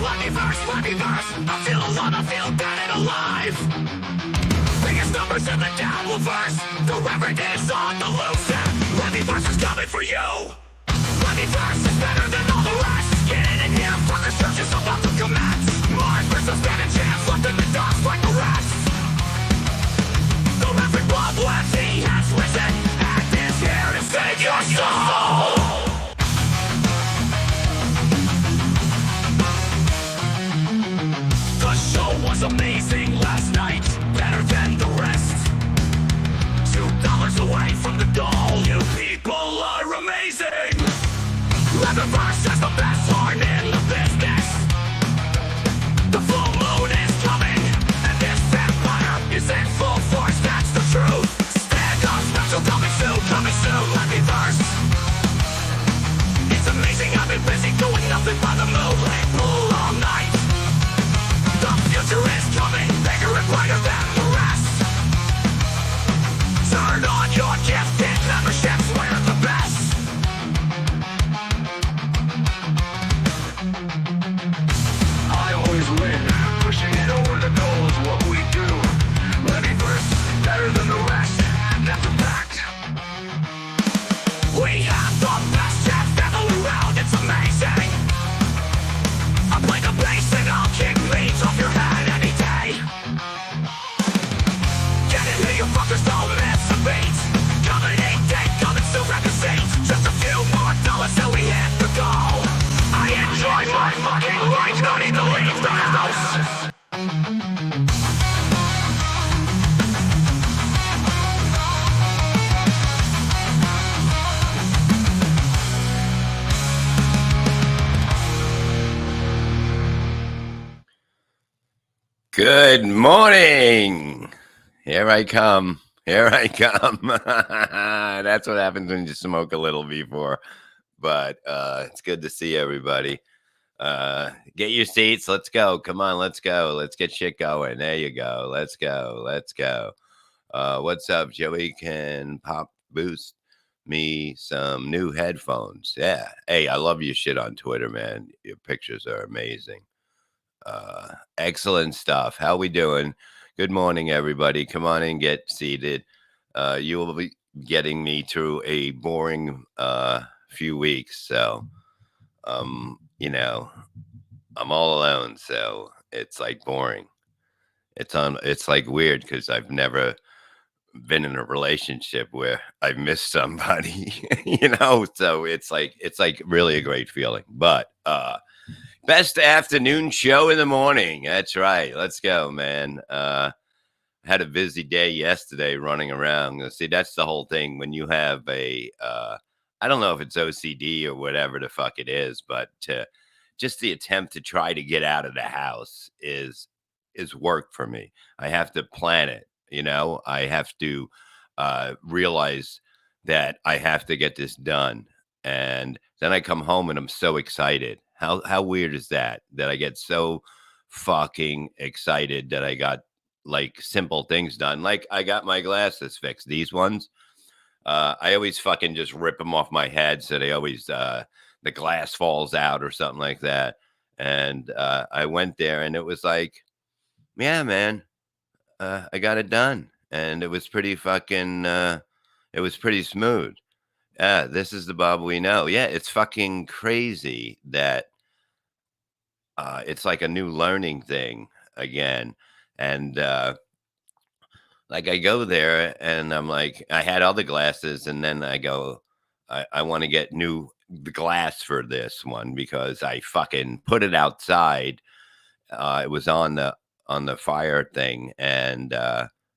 let me verse. I feel alone, I feel dead and alive. Biggest numbers in the downward verse. The reverend is on the loose. Let me verse is coming for you. Let me verse is better than all the rest. Get in here, fuckers, churches about to commence. Mars versus stand a chance, left in the dust like the rest. The reverend blood left, he has risen, and is here to save your soul. The show was amazing last night, better than the rest. $2 away from the goal, you people are amazing. Leatherverse has the best horn in the business. The full moon is coming, and this vampire is in full force, that's the truth. Stand up, special coming soon, let me verse. It's amazing, I've been busy doing nothing by the moonlit pool all night. The future is coming, bigger and brighter than the rest. Turn on your gifted memberships, we're the best. I always win, pushing it over the goal is what we do. Let me first, better than the rest, that's a fact. We have the best chef ever around, it's amazing. I play the bass and I'll kick beats off your head any day. Get in here, you fuckers, don't miss a beat. Coming 8 day, coming soon, grab your seats. Just a few more dollars till we hit the goal. I enjoy my fucking life, don't need to leave the house. Good morning. Here I come. That's what happens when you smoke a little before. But it's good to see everybody. Get your seats. Let's go. Come on, let's go. Let's get shit going. There you go. Let's go. What's up, Joey? Can Pop boost me some new headphones? Yeah. Hey, I love your shit on Twitter, man. Your pictures are amazing. Excellent stuff. How we doing? Good morning, everybody. Come on and get seated. You will be getting me through a boring few weeks. So, I'm all alone. So it's like boring. It's like weird because I've never been in a relationship where I've missed somebody, so it's like really a great feeling. But, best afternoon show in the morning. That's right. Let's go, man. Had a busy day yesterday running around. See, that's the whole thing. When you have I don't know if it's OCD or whatever the fuck it is, but just the attempt to try to get out of the house is work for me. I have to plan it. I have to realize that I have to get this done. And then I come home and I'm so excited. How weird is that I get so fucking excited that I got like simple things done. Like I got my glasses fixed. These ones, I always fucking just rip them off my head. So they always, the glass falls out or something like that. And I went there and it was like, yeah, man, I got it done. And it was pretty fucking, it was pretty smooth. This is the Bob we know. Yeah, it's fucking crazy that it's like a new learning thing again. And like I go there and I'm like, I had all the glasses and then I go, I want to get the glass for this one because I fucking put it outside. It was on the fire thing and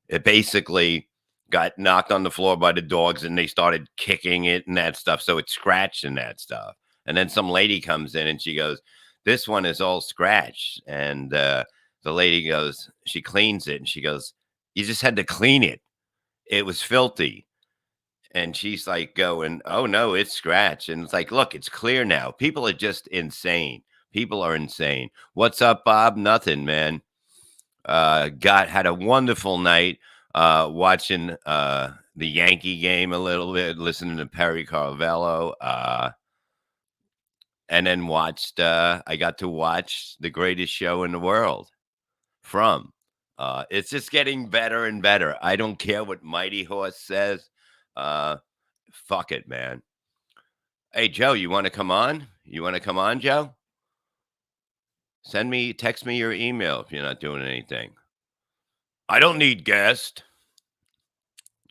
it basically got knocked on the floor by the dogs and they started kicking it and that stuff. So it's scratched and that stuff. And then some lady comes in and she goes, this one is all scratched. And the lady goes, she cleans it and she goes, you just had to clean it. It was filthy. And she's like going, oh no, it's scratched. And it's like, look, it's clear now. People are just insane. People are insane. What's up, Bob? Nothing, man. Had a wonderful night. Watching the Yankee game a little bit, listening to Perry Carvalho. and then watched. I got to watch the greatest show in the world. From. It's just getting better and better. I don't care what Mighty Horse says. Fuck it, man. Hey, Joe, you want to come on? You want to come on, Joe? Text me your email if you're not doing anything. I don't need guests.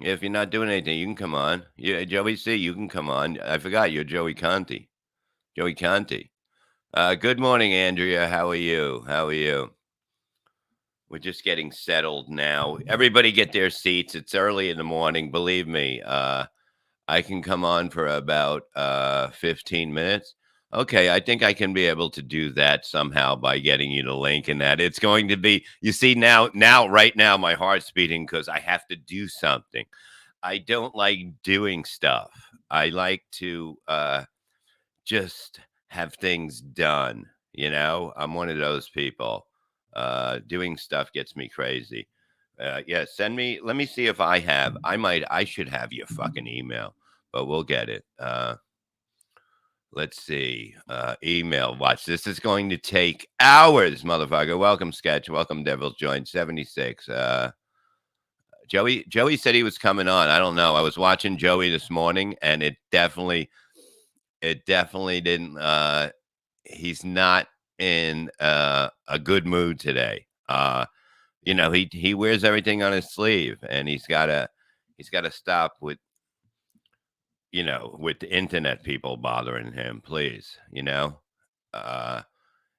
If you're not doing anything, you can come on. Yeah, Joey C, you can come on. I forgot you're Joey Conte. Joey Conte. Good morning, Andrea. How are you? How are you? We're just getting settled now. Everybody get their seats. It's early in the morning. Believe me, I can come on for about 15 minutes. Okay, I think I can be able to do that somehow by getting you the link and that. It's going to be, you see, right now, my heart's beating because I have to do something. I don't like doing stuff. I like to just have things done. I'm one of those people. Doing stuff gets me crazy. Yeah, let me see if I should have your fucking email, but we'll get it. Let's see. Email. Watch. This is going to take hours, motherfucker. Welcome, Sketch. Welcome, Devil's Joint 76. Joey said he was coming on. I don't know. I was watching Joey this morning, and it definitely didn't. He's not in a good mood today. He wears everything on his sleeve, and he's gotta stop with with the internet people bothering him, please.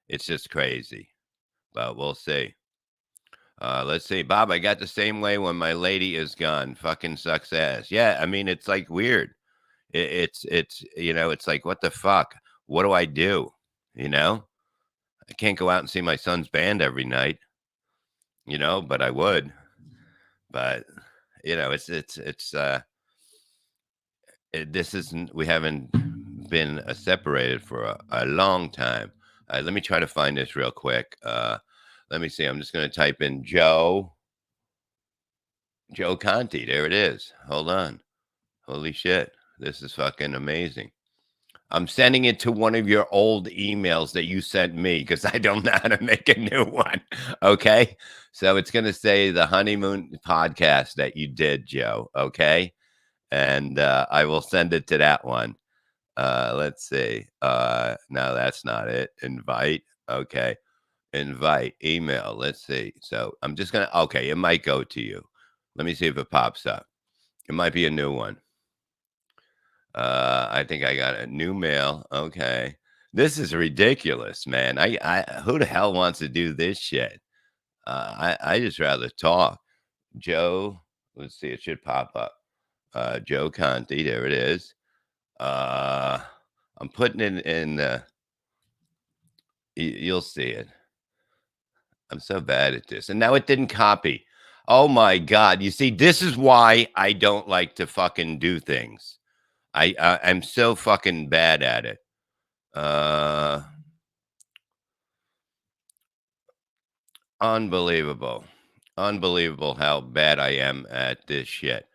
It's just crazy, but we'll see. Let's see, Bob. I got the same way when my lady is gone. Fucking sucks ass. Yeah, I mean, it's like weird. It's like, what the fuck? What do I do? I can't go out and see my son's band every night. But I would. But this isn't. We haven't been separated for a long time. Let me try to find this real quick. Let me see. I'm just going to type in Joe Conte. There it is. Hold on. Holy shit. This is fucking amazing. I'm sending it to one of your old emails that you sent me because I don't know how to make a new one. Okay. So it's going to say the honeymoon podcast that you did, Joe. Okay. And I will send it to that one. Let's see. No, that's not it. Invite. Okay. Invite. Email. Let's see. So I'm just going to, okay. It might go to you. Let me see if it pops up. It might be a new one. I think I got a new mail. Okay. This is ridiculous, man. Who the hell wants to do this shit? I just rather talk. Joe, let's see, it should pop up. Joe Conte, there it is. I'm putting it in you'll see it. I'm so bad at this. And now it didn't copy. Oh my God. You see, this is why I don't like to fucking do things. I'm so fucking bad at it. Unbelievable. Unbelievable how bad I am at this shit.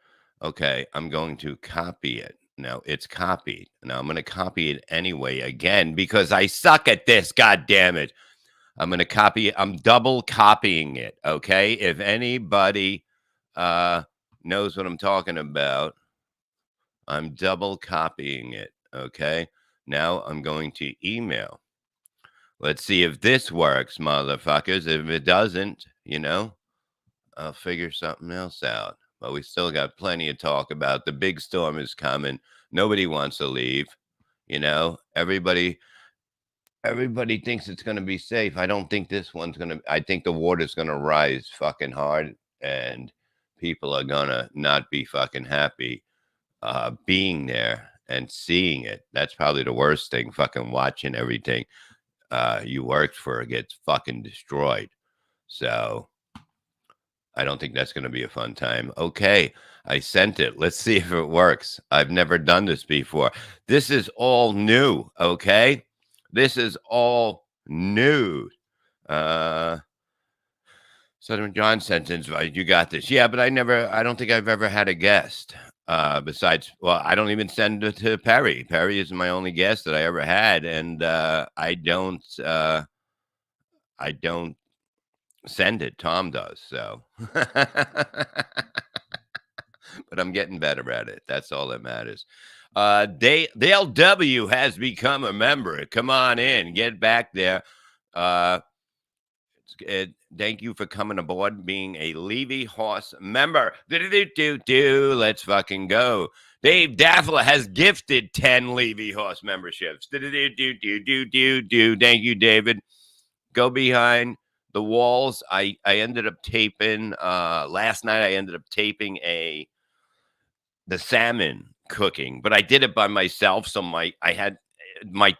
Okay, I'm going to copy it. Now it's copied. Now I'm going to copy it anyway again because I suck at this. God damn it. I'm going to copy it. I'm double copying it. Okay. If anybody knows what I'm talking about, I'm double copying it. Okay. Now I'm going to email. Let's see if this works, motherfuckers. If it doesn't, I'll figure something else out. But we still got plenty of talk about the big storm is coming. Nobody wants to leave. Everybody thinks it's going to be safe. I don't think this one's going to. I think the water's going to rise fucking hard, and people are going to not be fucking happy being there and seeing it. That's probably the worst thing, fucking watching everything you worked for gets fucking destroyed. So I don't think that's going to be a fun time. Okay, I sent it. Let's see if it works. I've never done this before. This is all new, okay? This is all new. Southern John sent invite. You got this. Yeah, but I don't think I've ever had a guest. Besides, well, I don't even send it to Perry. Perry is my only guest that I ever had, and I don't send it. Tom does. So, but I'm getting better at it. That's all that matters. Dale W has become a member. Come on in, get back there. Uh, Thank you for coming aboard, being a Levy Horse member. Do. Let's fucking go. Dave Daffler has gifted 10 Levy Horse memberships. Do. Thank you, David. Go behind the walls. I ended up taping last night. I ended up taping the salmon cooking, but I did it by myself. So my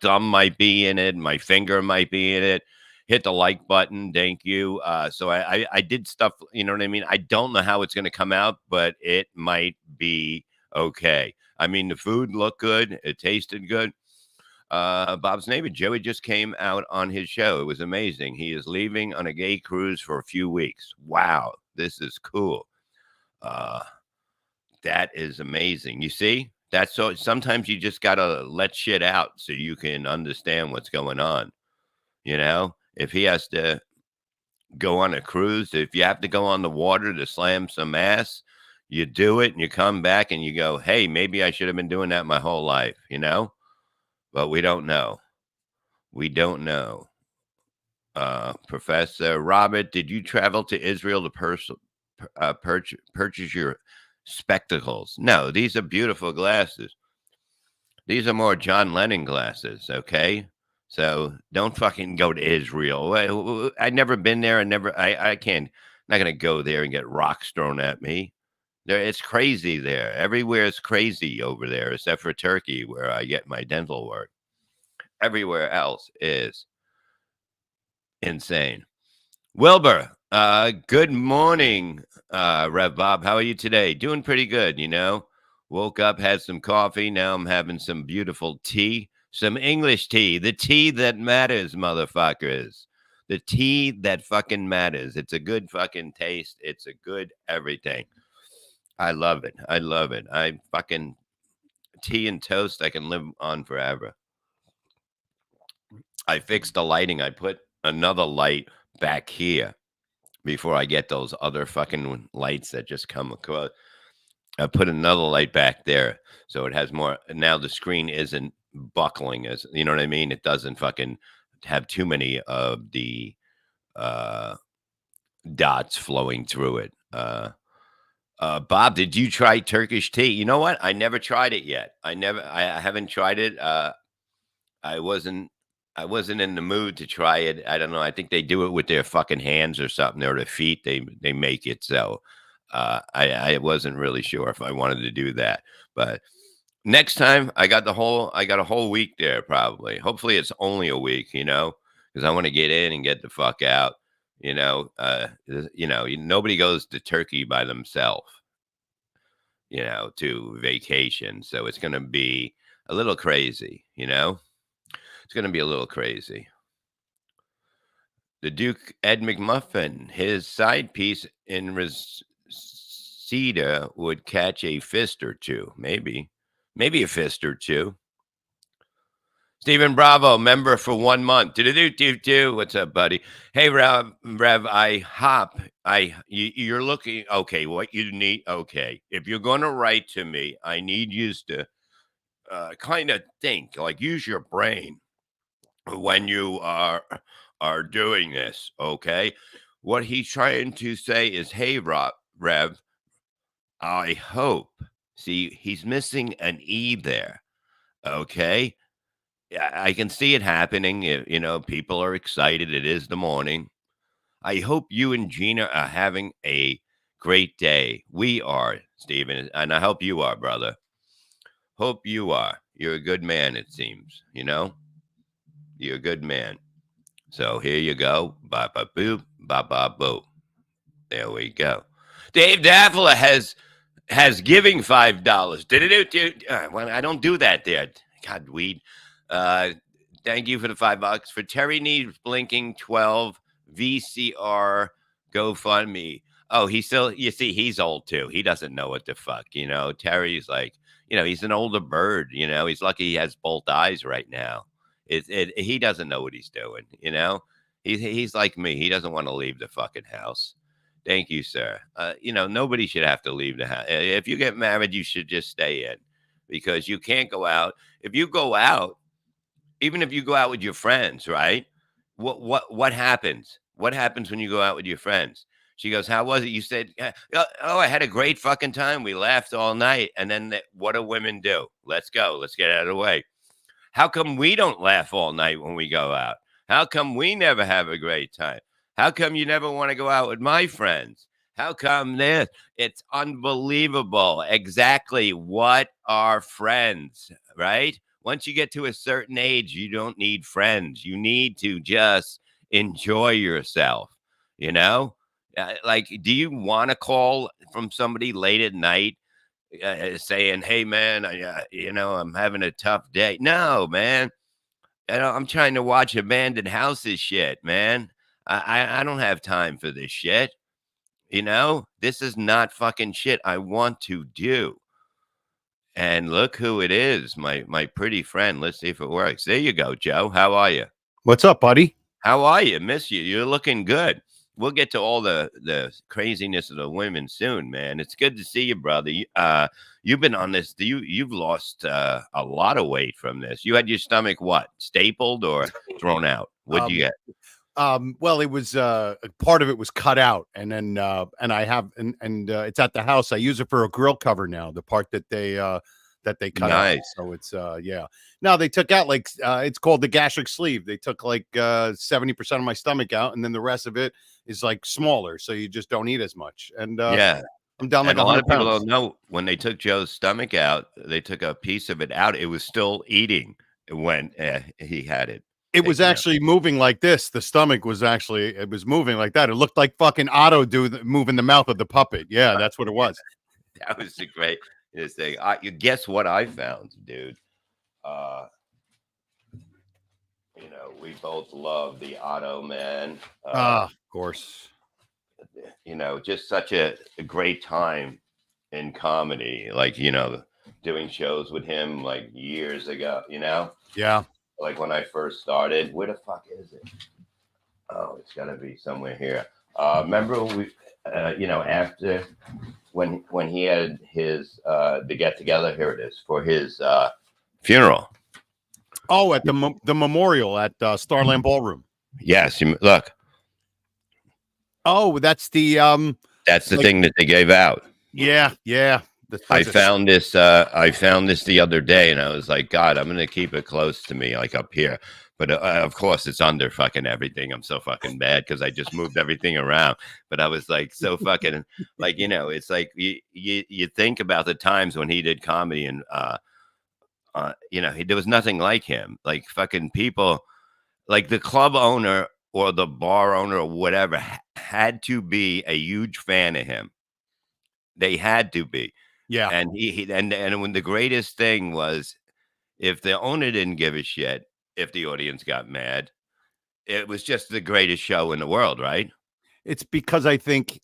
thumb might be in it, my finger might be in it. Hit the like button, thank you. So I did stuff, you know what I mean? I don't know how it's going to come out, but it might be okay. I mean, the food looked good, it tasted good. Bob's neighbor Joey just came out on his show. It was amazing. He is leaving on a gay cruise for a few weeks. Wow, this is cool. That is amazing. You see, that's so sometimes you just gotta let shit out so you can understand what's going on. You know, if he has to go on a cruise, if you have to go on the water to slam some ass, you do it and you come back and you go, hey, maybe I should have been doing that my whole life, you know? But we don't know. We don't know. Professor Robert, did you travel to Israel to purchase your spectacles? No, these are beautiful glasses. These are more John Lennon glasses, okay? So don't fucking go to Israel. I've never been there. I can't, not going to go there and get rocks thrown at me. It's crazy there. Everywhere is crazy over there, except for Turkey, where I get my dental work. Everywhere else is insane. Wilbur, good morning, Rev Bob. How are you today? Doing pretty good, you know. Woke up, had some coffee. Now I'm having some beautiful tea, some English tea, the tea that matters, motherfuckers. The tea that fucking matters. It's a good fucking taste. It's a good everything. I love it. I love it. I fucking tea and toast I can live on forever. I fixed the lighting. I put another light back here before I get those other fucking lights that just come across. I put another light back there so it has more. Now the screen isn't buckling, as you know what I mean. It doesn't fucking have too many of the uh, dots flowing through it. Bob, did you try Turkish tea? You know what? I never tried it yet. I haven't tried it. I wasn't I wasn't in the mood to try it. I don't know. I think they do it with their fucking hands or something, or their feet. They make it so. I wasn't really sure if I wanted to do that, but next time I got a whole week there probably. Hopefully it's only a week, you know, because I want to get in and get the fuck out. Nobody goes to Turkey by themselves, to vacation. So it's going to be a little crazy, It's going to be a little crazy. The Duke Ed McMuffin, his side piece in Reseda would catch a fist or two, maybe a fist or two. Stephen Bravo, member for 1 month. Do. What's up, buddy? Hey, Rev, you're looking okay. What you need? Okay, if you're going to write to me, I need you to kind of think, like, use your brain when you are doing this. Okay, what he's trying to say is, hey, Rev, I hope. See, he's missing an E there. Okay. Yeah, I can see it happening. People are excited. It is the morning. I hope you and Gina are having a great day. We are, Stephen, and I hope you are, brother. Hope you are. You're a good man, it seems. You're a good man. So here you go. Ba ba boo, ba ba boo. There we go. Dave Daffler has giving $5. Well, I don't do that there. God, weed. Thank you for the $5 for Terry needs blinking 12 VCR GoFundMe. Oh, he's still, you see, he's old too. He doesn't know what the fuck, you know. Terry's like, you know, he's an older bird, you know. He's lucky he has both eyes right now. He doesn't know what he's doing, you know. He's like me. He doesn't want to leave the fucking house. Thank you, sir. You know, nobody should have to leave the house. If you get married, you should just stay in because you can't go out. If you go out, even if you go out with your friends, right? What happens? What happens when you go out with your friends? She goes, "How was it?" You said, "Oh, I had a great fucking time. We laughed all night." And then what do women do? Let's go. Let's get out of the way. How come we don't laugh all night when we go out? How come we never have a great time? How come you never want to go out with my friends? How come this? It's unbelievable. Exactly what are friends, right? Once you get to a certain age, you don't need friends. You need to just enjoy yourself, you know? Like, do you want a call from somebody late at night saying, "Hey, man, you know, I'm having a tough day"? No, man. I'm trying to watch abandoned houses shit, man. I don't have time for this shit. You know, this is not fucking shit I want to do. And look who it is, my pretty friend. Let's see if it works. There you go, Joe. How are you? What's up, buddy? How are you? Miss you. You're looking good. We'll get to all the craziness of the women soon, man. It's good to see you, brother. You've been on this. You've lost a lot of weight from this. You had your stomach what? Stapled or thrown out? What'd you get? Well, it was part of it was cut out, and then and I have and it's at the house. I use it for a grill cover now. The part that they cut out. Nice. So it's yeah. Now they took out like it's called the gastric sleeve. They took like 70% of my stomach out, and then the rest of it is like smaller. So you just don't eat as much. And Yeah. I'm down like And a lot of 100 people pounds. don't know when they took Joe's stomach out, they took a piece of it out. It was still eating when he had it It was taken out. actually moving like this. The stomach was actually it was moving like that. It looked like fucking Otto moving the mouth of the puppet. Yeah, that's what it was. That was the great thing. You guess what I found, dude? Uh, you know, we both love the Otto man. Of course. You know, just such a great time in comedy. Like, you know, doing shows with him like years ago, you know? Yeah. Like when I first started. Where the fuck is it? Oh, it's gotta be somewhere here. Remember we you know, after when he had his the get together, here it is, for his funeral. Oh, at the memorial at Starland Ballroom. Yes, look, Oh, that's the that's the like, thing that they gave out. yeah. I found this the other day and I was like, God, I'm gonna keep it close to me, like up here. But of course, it's under fucking everything. I'm so fucking bad because I just moved everything around. But I was like, so fucking, like, you know, it's like you think about the times when he did comedy and, you know, there was nothing like him. Like fucking people, like the club owner or the bar owner or whatever had to be a huge fan of him. They had to be. Yeah. And and when the greatest thing was if the owner didn't give a shit, if the audience got mad, it was just the greatest show in the world, right? It's because I think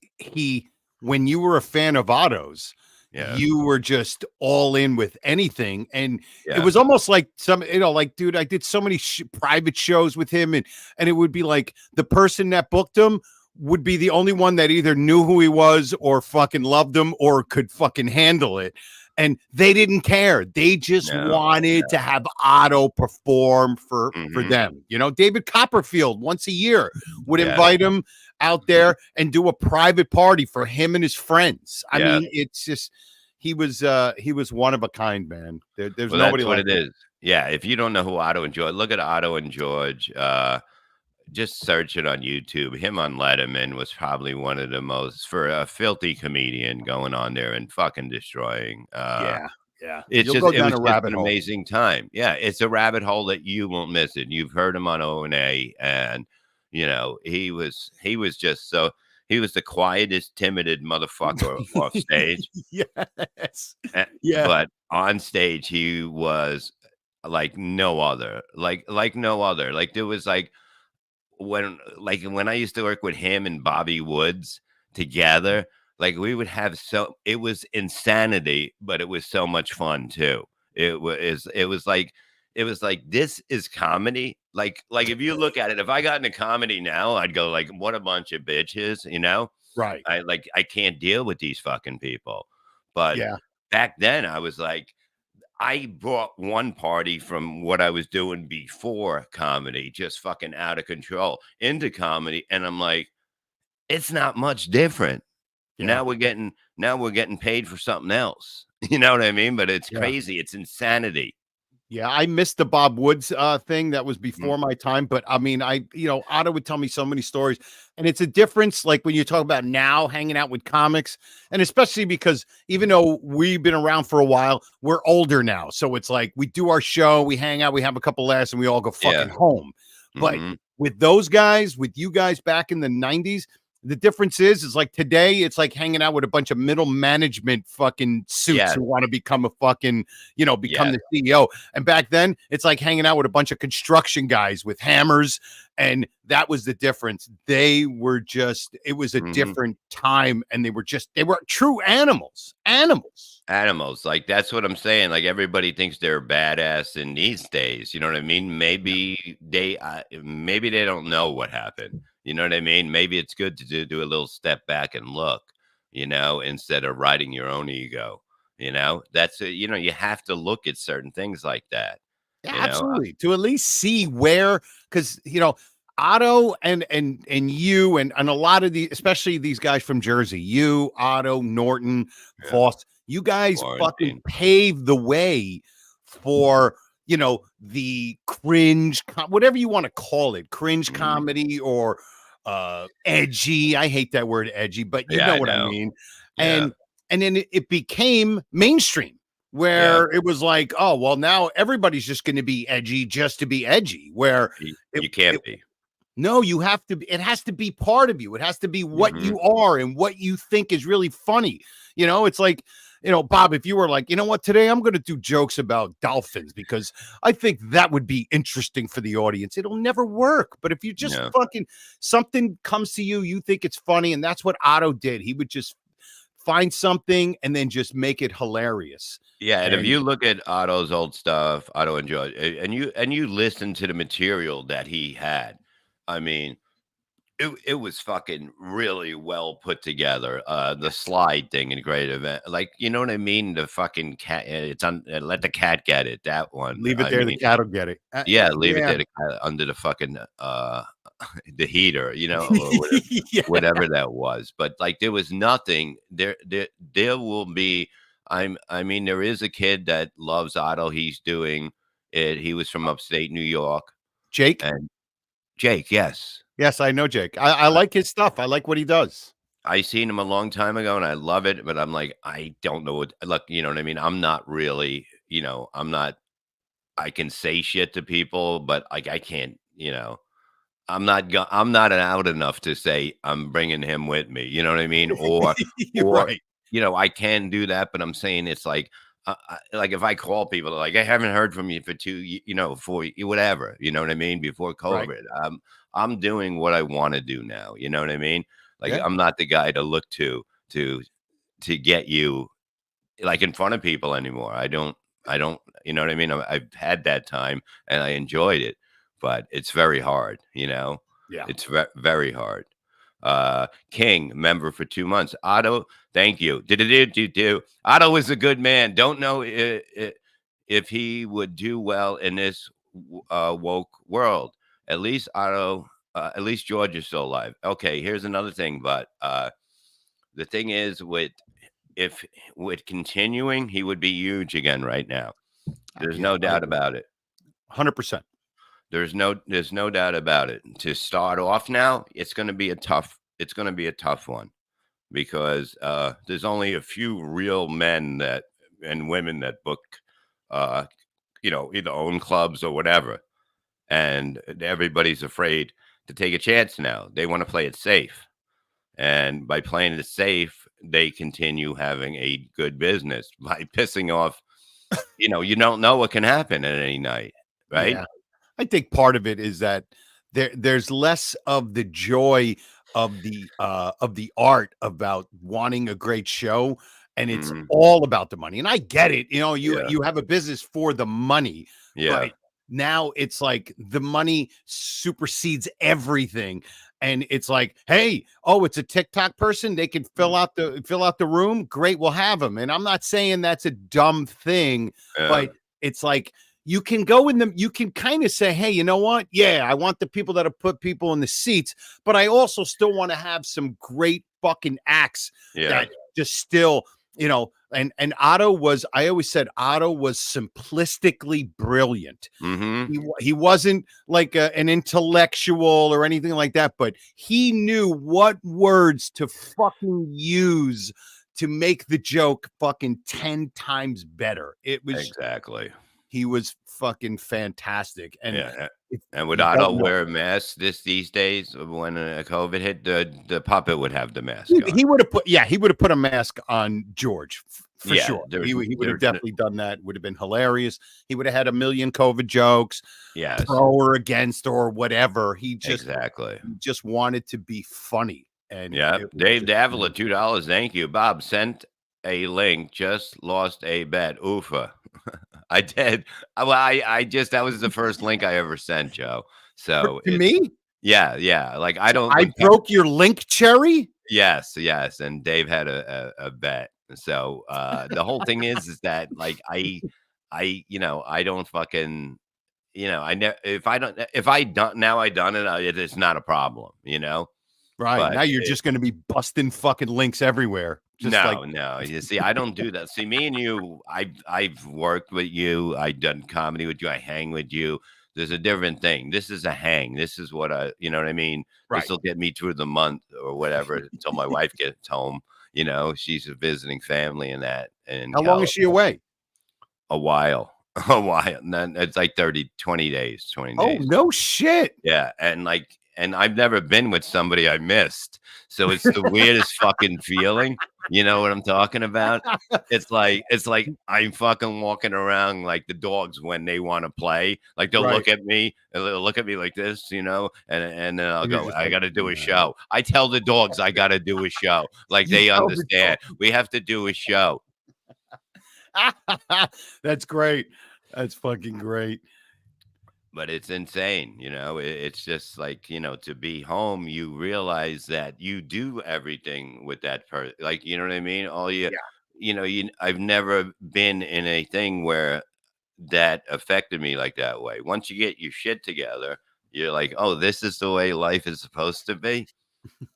when you were a fan of Otto's, Yeah. you were just all in with anything. And it Yeah. was almost like like, dude, I did so many private shows with him and it would be like the person that booked him would be the only one that either knew who he was or fucking loved him or could fucking handle it. And they didn't care. They just No. wanted to have Otto perform for Mhm. them. You know, David Copperfield once a year would Yeah. invite him out there and do a private party for him and his friends. I Yeah. mean, it's just he was one of a kind, man. There's Well, nobody that's what like it him. is. Yeah. If you don't know who Otto and George, look at Otto and George. Just search it on YouTube. Him on Letterman was probably one of the most, for a filthy comedian, going on there and fucking destroying. Yeah. It's You'll just, go it down was a just rabbit an hole. amazing time. Yeah, it's a rabbit hole that you won't miss it. You've heard him on O&A, and you know he was just so, he was the quietest, timid motherfucker off stage. Yes. Eh, Yeah. but on stage he was like no other, like no other. Like there was like when I used to work with him and Bobby Woods, together, like we would have it was insanity, but it was so much fun too. It was like this is comedy. Like if you look at it, if I got into comedy now, I'd go like, what a bunch of bitches, you know? Right. I can't deal with these fucking people. But Yeah. back then I was like, I brought one party from what I was doing before comedy, just fucking out of control, into comedy, and I'm like, it's not much different. Yeah. Now we're getting paid for something else. You know what I mean? But it's Yeah. crazy. It's insanity. Yeah, I missed the Bob Woods thing. That was Mm, before my time. But I mean, Otto would tell me so many stories, and it's a difference. Like when you talk about now hanging out with comics, and especially because even though we've been around for a while, we're older now. So it's like we do our show, we hang out, we have a couple laughs, and we all go fucking yeah. home. But Hmm. with those guys, with you guys back in the 90s, the difference is like today, it's like hanging out with a bunch of middle management fucking suits Yeah. who want to become a fucking, become Yeah. the CEO. And back then, it's like hanging out with a bunch of construction guys with hammers. And that was the difference. It was a Hmm. different time. And they were true animals. Animals. Animals. Like that's what I'm saying. Like everybody thinks they're badass in these days. You know what I mean? Yeah. Maybe they don't know what happened. You know what I mean? Maybe it's good to do a little step back and look, instead of riding your own ego. You have to look at certain things like that. Yeah, You know, absolutely. To at least see where, because Otto and you and a lot of the, especially these guys from Jersey, you, Otto, Norton, yeah, Voss, you guys fucking quarantine. paved the way for the cringe, whatever you want to call it, cringe Mhm. comedy or edgy. I hate that word edgy, but you Yeah, know I what I know. mean. Yeah, And then it became mainstream yeah. where it was like, oh, well, now everybody's just going to be edgy just to be edgy. Where You can't be. no, you have to, it has to be part of you. It has to be what Hmm. you are and what you think is really funny. It's like, Bob, if you were like, you know what, today I'm going to do jokes about dolphins because I think that would be interesting for the audience. It'll never work. But if you just No. fucking, something comes to you, you think it's funny. And that's what Otto did. He would just find something and then just make it hilarious. Yeah, and if And you look at Otto's old stuff, Otto and George, and you listen to the material that he had, I mean, it was fucking really well put together. The slide thing in Great Event, like you know what I mean. The fucking cat, it's on. Let the cat get it. That one. leave it I there, the mean, cat will get it. yeah, leave it Yeah. there under the fucking the heater, or whatever, Yeah. whatever that was. But like there was nothing there. There will be. I mean, there is a kid that loves Otto. He's doing it. He was from upstate New York, Jake? and Jake, yes. Yes, I know Jake. I like his stuff. I like what he does. I seen him a long time ago and I love it, but I'm like, I don't know what look, you know what I mean? I'm not really, I'm not I can say shit to people, but like I can't, I'm not out enough to say I'm bringing him with me. You know what I mean? Or You're or right. I can do that, but I'm saying it's like like if I call people like I haven't heard from you for for whatever, you know what I mean, before Right. COVID. I'm doing what I want to do now, you know what I mean? Like Yeah. I'm not the guy to look to get you like in front of people anymore. I don't, you know what I mean? I've had that time and I enjoyed it, but it's very hard, Yeah. It's very hard. King, member for 2 months. Otto, thank you. Do. Otto is a good man. Don't know if he would do well in this woke world. At least Otto, at least George is still alive. Okay, here's another thing, but the thing is if with continuing, he would be huge again right now. There's Yeah, no I doubt agree. about it. 100%. There's no doubt about it. To start off now, it's gonna be a tough one because there's only a few real men that and women that book uh either own clubs or whatever. And everybody's afraid to take a chance now. They want to play it safe. And by playing it safe, they continue having a good business by pissing off, you don't know what can happen at any night, right? Yeah. I think part of it is that there's less of the joy of the art about wanting a great show, and it's Mhm. all about the money. And I get it. Yeah. You have a business for the money, Yeah. but now it's like the money supersedes everything. And it's like, hey, oh, it's a TikTok person. They can fill out the room. Great, we'll have them. And I'm not saying that's a dumb thing, Yeah. but it's like you can go in them. You can kind of say, hey, you know what? Yeah, I want the people that have put people in the seats, but I also still want to have some great fucking acts Yeah. that just still, and Otto was, I always said Otto was simplistically brilliant. Mhm. He wasn't like an intellectual or anything like that, but he knew what words to fucking use to make the joke fucking 10 times better. Exactly. He was fucking fantastic. And Yeah. if And would you don't Otto know, wear a mask these days when COVID hit? The puppet would have the mask he, on. he would have put, yeah, he would have put a mask on George for Yeah, sure. He would have there's no, definitely done that. Would have been hilarious. He would have had a million COVID jokes, yes, pro or against or whatever. exactly. He just wanted to be funny. And Yeah, it was Dave just Davila, $2. Thank you, Bob. Sent a link. Just lost a bet. Oofa. I did. Well, I just that was the first link I ever sent, Joe. So to it's me. yeah. Like I don't. I broke your link, Cherry. Yes, and Dave had a bet. So the whole thing is that like I don't fucking I never if I done now I done it, it's not a problem. Right. But Now you're just going to be busting fucking links everywhere. Just like, no. You see, I don't do that. See, me and you, I've worked with you. I've done comedy with you. I hang with you. There's a different thing. This is a hang. This is what you know what I mean? This right. will get me through the month or whatever until my wife gets home. She's visiting family and that. And How long is she away? a while, a while. And then it's like 20 days, 20 Oh, days. no shit. Yeah, and I've never been with somebody I missed, so it's the weirdest fucking feeling. You know what I'm talking about? It's like I'm fucking walking around like the dogs when they want to play. Like they'll Right. look at me and they'll look at me like this, and then I'll And you're go, just I like, got to do a "Nah." show. I tell the dogs I got to do a show. Like You they tell the understand. We have to do a show. That's great. That's fucking great. But it's insane, it's just like, to be home, you realize that you do everything with that person. Like, you know what I mean? Yeah. I've never been in a thing where that affected me like that way. Once you get your shit together, you're like, oh, this is the way life is supposed to be.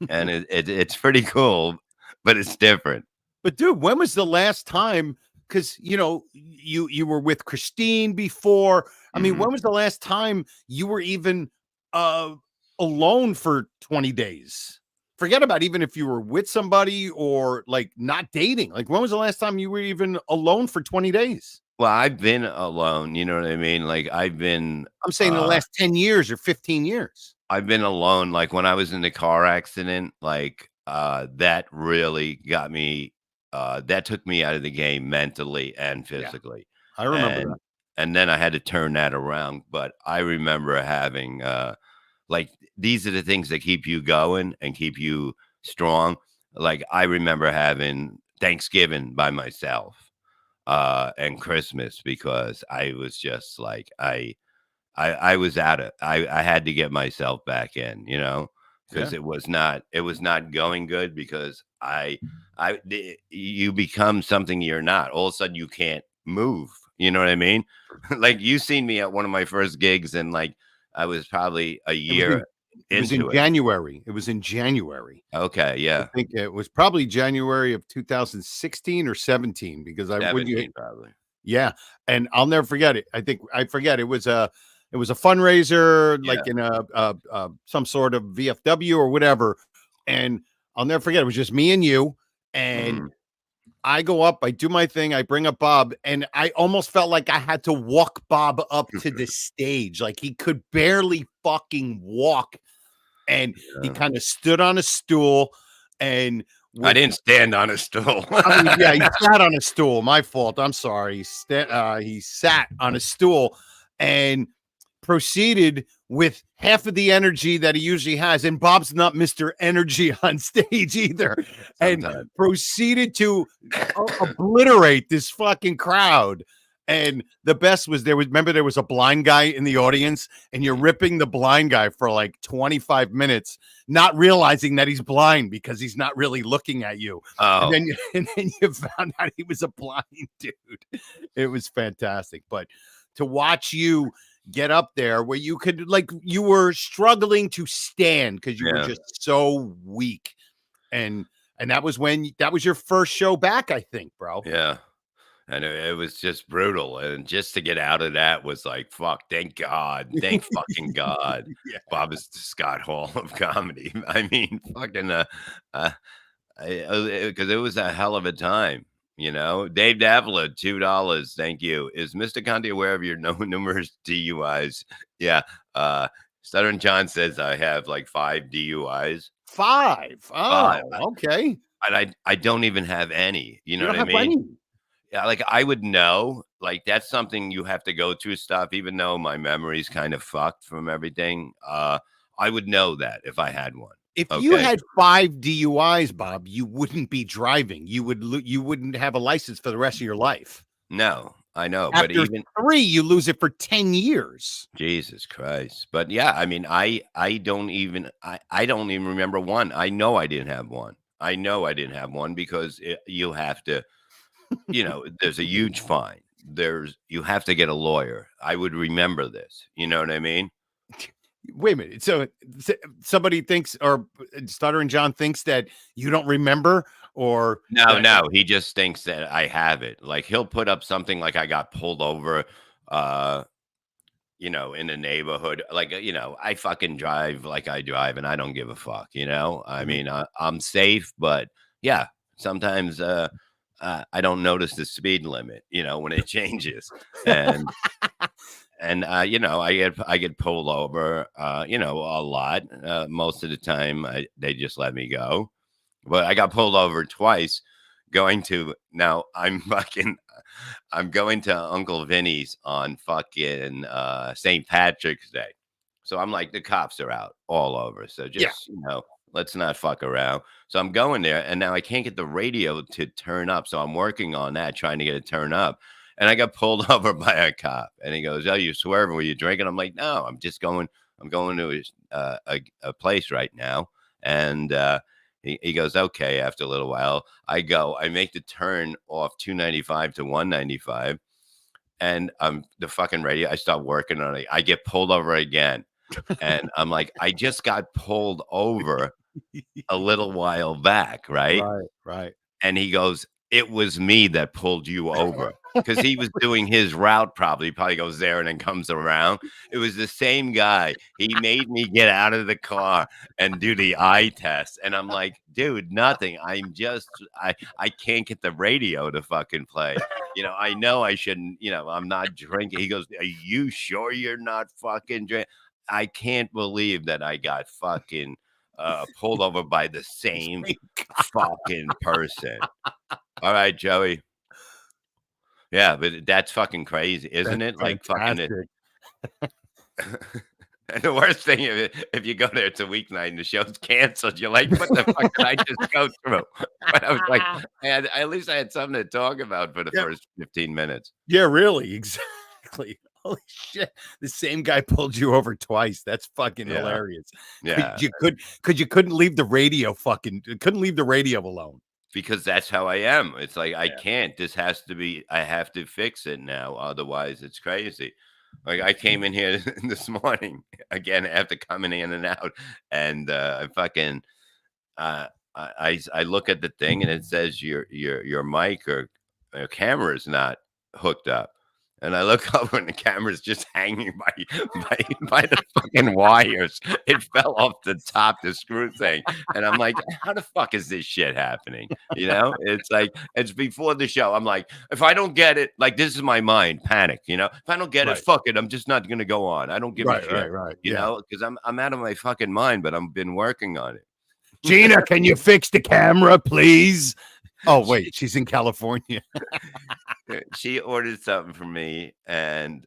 And it's pretty cool, but it's different. But dude, when was the last time? Because you were with Christine before. I mean, Mhm. when was the last time you were even uh alone for 20 days? Forget about even if you were with somebody or like not dating. Like, when was the last time you were even alone for 20 days? Well, I've been alone, you know what I mean? Like I'm saying in the last 10 years or 15 years. I've been alone, like, when I was in the car accident, like, that really got me, that took me out of the game mentally and Yeah, physically, I remember and that. and then I had to turn that around, but I remember having, like, these are the things that keep you going and keep you strong. Like, I remember having Thanksgiving by myself, and Christmas because I was just like, I was at it. I had to get myself back in, Yeah. because it was not going good because you become something you're not. All of a sudden you can't move. You know what I mean? Like you seen me at one of my first gigs and like I was probably a It was in year it was in into it. January. It was in January. Okay, I yeah. think it was probably January of 2016 or 17 because I when you 17 probably. yeah, and I'll never forget it. I forget it was a fundraiser Yeah. like in some sort of VFW or whatever, and I'll never forget it was just me and you, and Mhm. I go up, I do my thing, I bring up Bob, and I almost felt like I had to walk Bob up to the stage, like he could barely fucking walk, and he Yeah. kind of stood on a stool and I with didn't stand on a stool. I mean, yeah, he sat on a stool. My fault. I'm sorry. He sat on a stool, and proceeded with half of the energy that he usually has, and Bob's not Mr. Energy on stage either, and Sometimes. proceeded to obliterate this fucking crowd. And the best was there was a blind guy in the audience, and you're ripping the blind guy for like 25 minutes, not realizing that he's blind because he's not really looking at you. Oh, And then you found out he was a blind dude. It was fantastic. But to watch you get up there where you could, like, you were struggling to stand because you were yeah. just so weak. And that was your first show back, I think, bro. Yeah. And it was just brutal. And just to get out of that was like, fuck, thank God. Thank fucking God. Yeah. Bob is the Scott Hall of comedy. I mean, fucking, because it was a hell of a time, you know. Dave Davila, $2. Thank you. Is Mr. Conte aware of your numerous DUIs? Yeah. Stuttering John says I have like 5 DUIs. 5. Oh, 5. okay. And I don't even have any. You know You don't what I have mean? any. Yeah, like I would know, like that's something you have to go through stuff, even though my memory's kind of fucked from everything. I would know that if I had one. If you Okay. had 5 DUIs, Bob, you wouldn't be driving. You wouldn't have a license for the rest of your life. No, I know, but After even 3, you lose it for 10 years. Jesus Christ. But yeah, I mean, I don't even remember one. I know I didn't have one. I know I didn't have one because you have to, you know, there's a huge fine. You have to get a lawyer. I would remember this. You know what I mean? Wait a minute. So somebody thinks, or Stuttering John thinks that you don't remember, or No, he just thinks that I have it. Like he'll put up something like I got pulled over, you know, in the neighborhood. Like, you know, I fucking drive like I drive and I don't give a fuck, you know? I mean, I'm safe, but yeah, sometimes I don't notice the speed limit, you know, when it changes. And you know, I get pulled over, you know, a lot. Most of the time they just let me go. But I got pulled over twice going to I'm going to Uncle Vinny's on fucking St. Patrick's Day. So I'm like, the cops are out all over. So just, you know, let's not fuck around. So I'm going there, and now I can't get the radio to turn up. So I'm working on that, trying to get it to turn up. And I got pulled over by a cop, and he goes, "Oh, you swerving? Were you drinking?" I'm like, "No, I'm going to a place right now." And he goes, "Okay." After a little while, I make the turn off 295 to 195, and the fucking radio. I start working on it. I get pulled over again, and I'm like, I just got pulled over a little while back, right? Right. And he goes, "It was me that pulled you over." Because he was doing his route probably. He probably goes there and then comes around. It was the same guy. He made me get out of the car and do the eye test. And I'm like, dude, nothing. I can't get the radio to fucking play. You know I shouldn't, you know, I'm not drinking. He goes, "Are you sure you're not fucking drinking?" I can't believe that I got fucking pulled over by the same fucking person. All right, Joey. Yeah, but that's fucking crazy, isn't it? Like fucking it. And the worst thing if you go there, it's a weeknight and the show's canceled. You're like, what the fuck did I just go through? But I was like, at least I had something to talk about for the first 15 minutes. Yeah, really, exactly. Holy shit! The same guy pulled you over twice. That's fucking hilarious. Yeah, you couldn't leave the radio couldn't leave the radio alone. because that's how I am. It's like I can't. I have to fix it now. Otherwise, it's crazy. Like I came in here this morning again after coming in and out, and I fucking I look at the thing and it says your mic or camera is not hooked up. And I look over and the camera's just hanging by the fucking wires. It fell off the top, the screw thing. And I'm like, how the fuck is this shit happening? You know, it's like, it's before the show. I'm like, if I don't get it, like, this is my mind, panic, you know? If I don't get it, fuck it. I'm just not going to go on. I don't give a shit, you know? Because I'm out of my fucking mind, but I've been working on it. Gina, can you fix the camera, please? Oh, wait, she's in California. She ordered something for me, and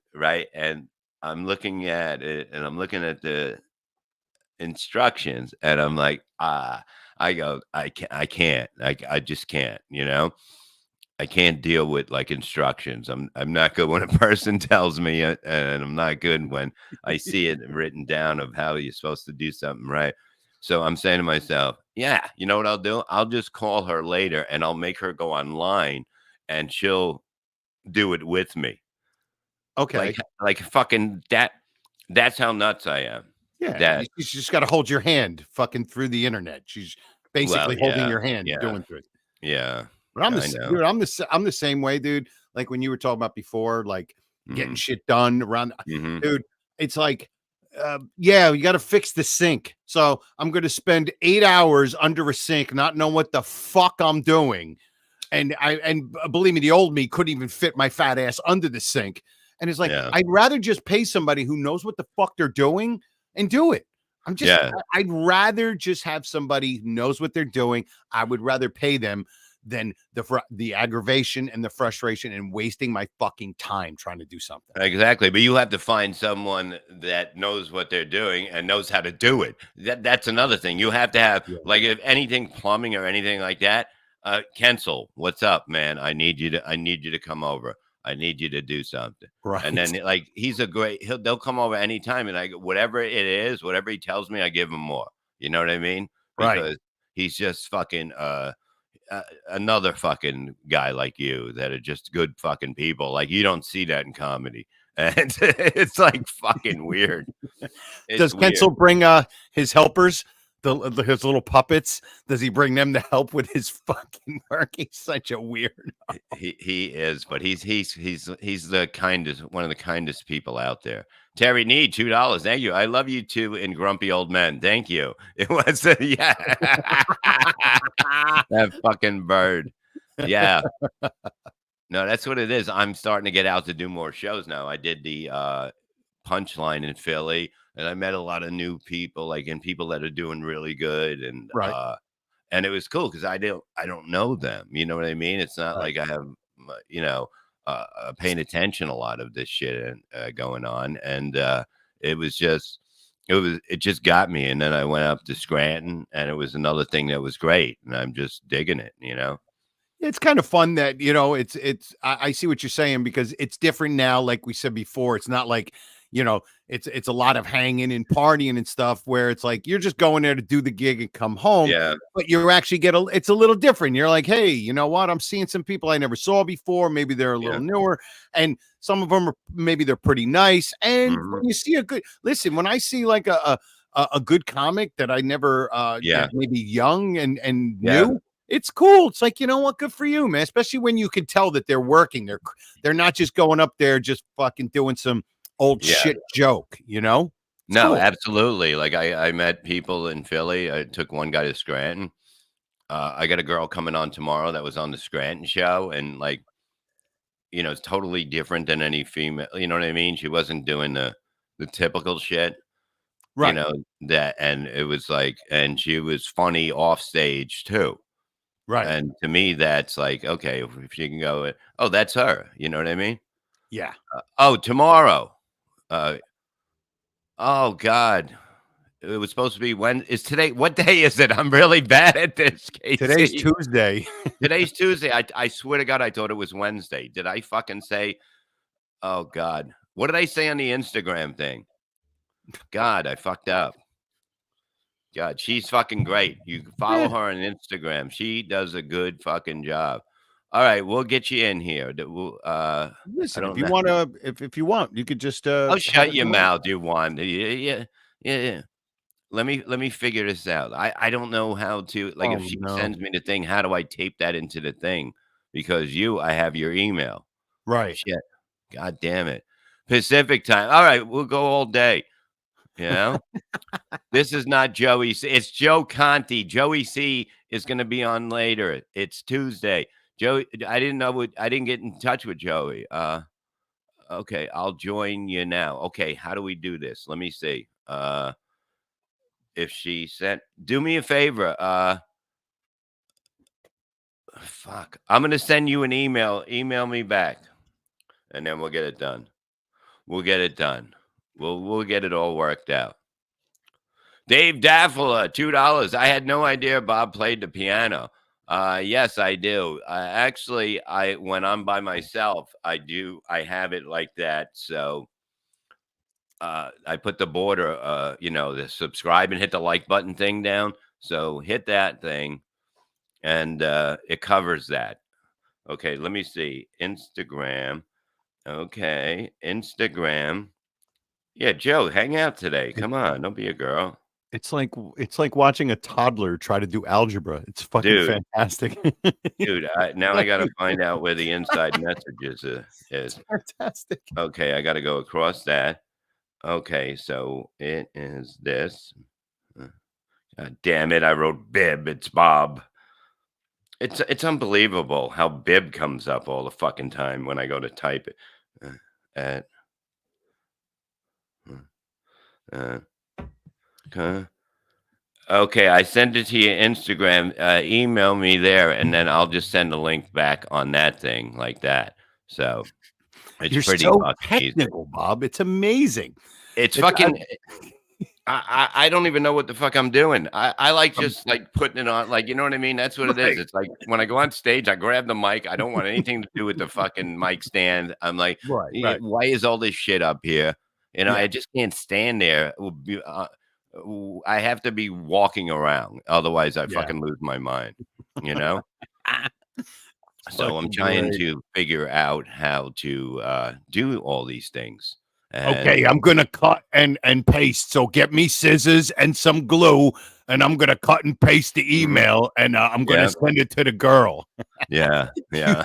I'm looking at it and I'm looking at the instructions and I'm like, I go, I just can't, you know? I can't deal with like instructions. I'm not good when a person tells me it, and I'm not good when I see it written down of how you're supposed to do something right. So I'm saying to myself, yeah, you know what I'll do? I'll just call her later and I'll make her go online and she'll do it with me. Like Okay. like fucking that's how nuts I am. Yeah, That she's just gotta hold your hand fucking through the internet. She's well, basically holding yeah, your hand yeah, doing it. yeah. But I'm the I s know. dude, I'm the same way, dude. Like, when you were talking about before, like, getting Mhm. shit done around Mhm. dude, it's like, yeah, you gotta fix the sink. So, I'm gonna spend 8 hours under a sink not knowing what the fuck I'm doing, believe me, the old me couldn't even fit my fat ass under the sink, and it's like, Yeah. I'd rather just pay somebody who knows what the fuck they're doing and do it. Yeah. I'd rather just have somebody who knows what they're doing. I would rather pay them than the aggravation and the frustration and wasting my fucking time trying to do something. Exactly, but you have to find someone that knows what they're doing and knows how to do it. That's another thing. You have to have Yeah. like if anything plumbing or anything like that, Kensel, what's up, man? I need you to come over. I need you to do something. And Right. then like they'll come over anytime and whatever it is, whatever he tells me, I give him more. You know what I mean? Right. Because he's just fucking another fucking guy like you that are just good fucking people. Like you don't see that in comedy, and it's like fucking weird. It's Does weird. Kensel bring his helpers, his little puppets? Does he bring them to help with his fucking work? He's such a weird. He is, but he's the kindest, one of the kindest people out there. Terry Need $2. Thank you. I love you too. In grumpy old men. Thank you. It was yeah. That fucking bird. Yeah. No, that's what it is. I'm starting to get out to do more shows now. I did the Punchline in Philly, and I met a lot of new people, like and people that are doing really good, Right. and it was cool because I don't know them. You know what I mean? It's not Right. like I have you know paying attention a lot of this shit going on, and it was just it just got me, and then I went up to Scranton, and it was another thing that was great, and I'm just digging it. You know? It's kind of fun that, I see what you're saying because it's different now. Like we said before, it's not like, it's a lot of hanging and partying and stuff where it's like you're just going there to do the gig and come home. Yeah, But you actually it's a little different. You're like, hey, you know what? I'm seeing some people I never saw before. Maybe they're a little yeah, newer, and some of them are maybe they're pretty nice. And hmm when you see listen, when I see like a good comic that I never yeah, that maybe young and yeah, new, it's cool. It's like, you know what? Good for you, man. Especially when you can tell that they're working. They're not just going up there just fucking doing some old yeah. shit joke, you know? It's No, cool. absolutely. Like I met people in Philly. I took one guy to Scranton. I got a girl coming on tomorrow that was on the Scranton show, and like it's totally different than any female. You know what I mean? She wasn't doing the typical shit. Right. That, and it was like, and she was funny off stage too. Right. And to me, that's like, okay, if you can go, oh, that's her. You know what I mean? Yeah. Oh, tomorrow. Uh, oh God. It was supposed to be when is today? What day is it? I'm really bad at this, Today's Casey. Tuesday. Today's Tuesday. I swear to God, I thought it was Wednesday. Did I fucking say? Oh God, what did I say on the Instagram thing? God, I fucked up. God, she's fucking great. You can follow Yeah. her on Instagram. She does a good fucking job. All right, we'll get you in here. I Listen, if don't you know. want to, if you want, you could just Oh, have shut it your come on. mouth, you want? Yeah, yeah, yeah, yeah. Let me figure this out. I don't know how to like if Oh she no. sends me the thing, how do I tape that into the thing? Because I have your email. Right. Shit. God damn it. Pacific time. All right, we'll go all day. You know? This is not Joey C. It's Joe Conte. Joey C is gonna be on later. It's Tuesday. Joey, I didn't get in touch with Joey. Okay, I'll join you now. Okay, how do we do this? Let me see. If she sent do me a favor, fuck. I'm gonna send you an email. Email me back, and then we'll get it done. We'll get it done. We'll get it all worked out. Dave Daffala, $2. I had no idea Bob played the piano. Yes, I do. Actually, when I'm by myself, I have it like that. So I put the border, the subscribe and hit the like button thing down. So hit that thing, and it covers that. Okay, let me see. Instagram. Okay, Instagram. Yeah, Joe, hang out today. Come on, don't be a girl. It's like watching a toddler try to do algebra. It's fucking Dude, fantastic. now I gotta find out where the inside messages It's is. fantastic. Okay, I gotta go across that. Okay, so it is this. God damn it, I wrote Bib. It's Bob. It's unbelievable how Bib comes up all the fucking time when I go to type it. At uh, uh, okay, I send it to your Instagram. Email me there, and then I'll just send a link back on that thing like that. So it's You're pretty so fucking easy. technical, Bob. It's amazing. It's It's fucking. I don't even know what the fuck I'm doing. I like just like putting it on, like, you know what I mean? That's what it is. Right. It's like when I go on stage, I grab the mic. I don't want anything to do with the fucking mic stand. I'm like, Right. Why is all this shit up here? You know, Yeah. I just can't stand there. I have to be walking around, otherwise I Yeah. fucking lose my mind. You know. So I'm Fucking trying great. to figure out how to do all these things. Okay, I'm gonna cut and paste. So get me scissors and some glue, and I'm gonna cut and paste the email, and I'm gonna Yeah. send it to the girl. Yeah.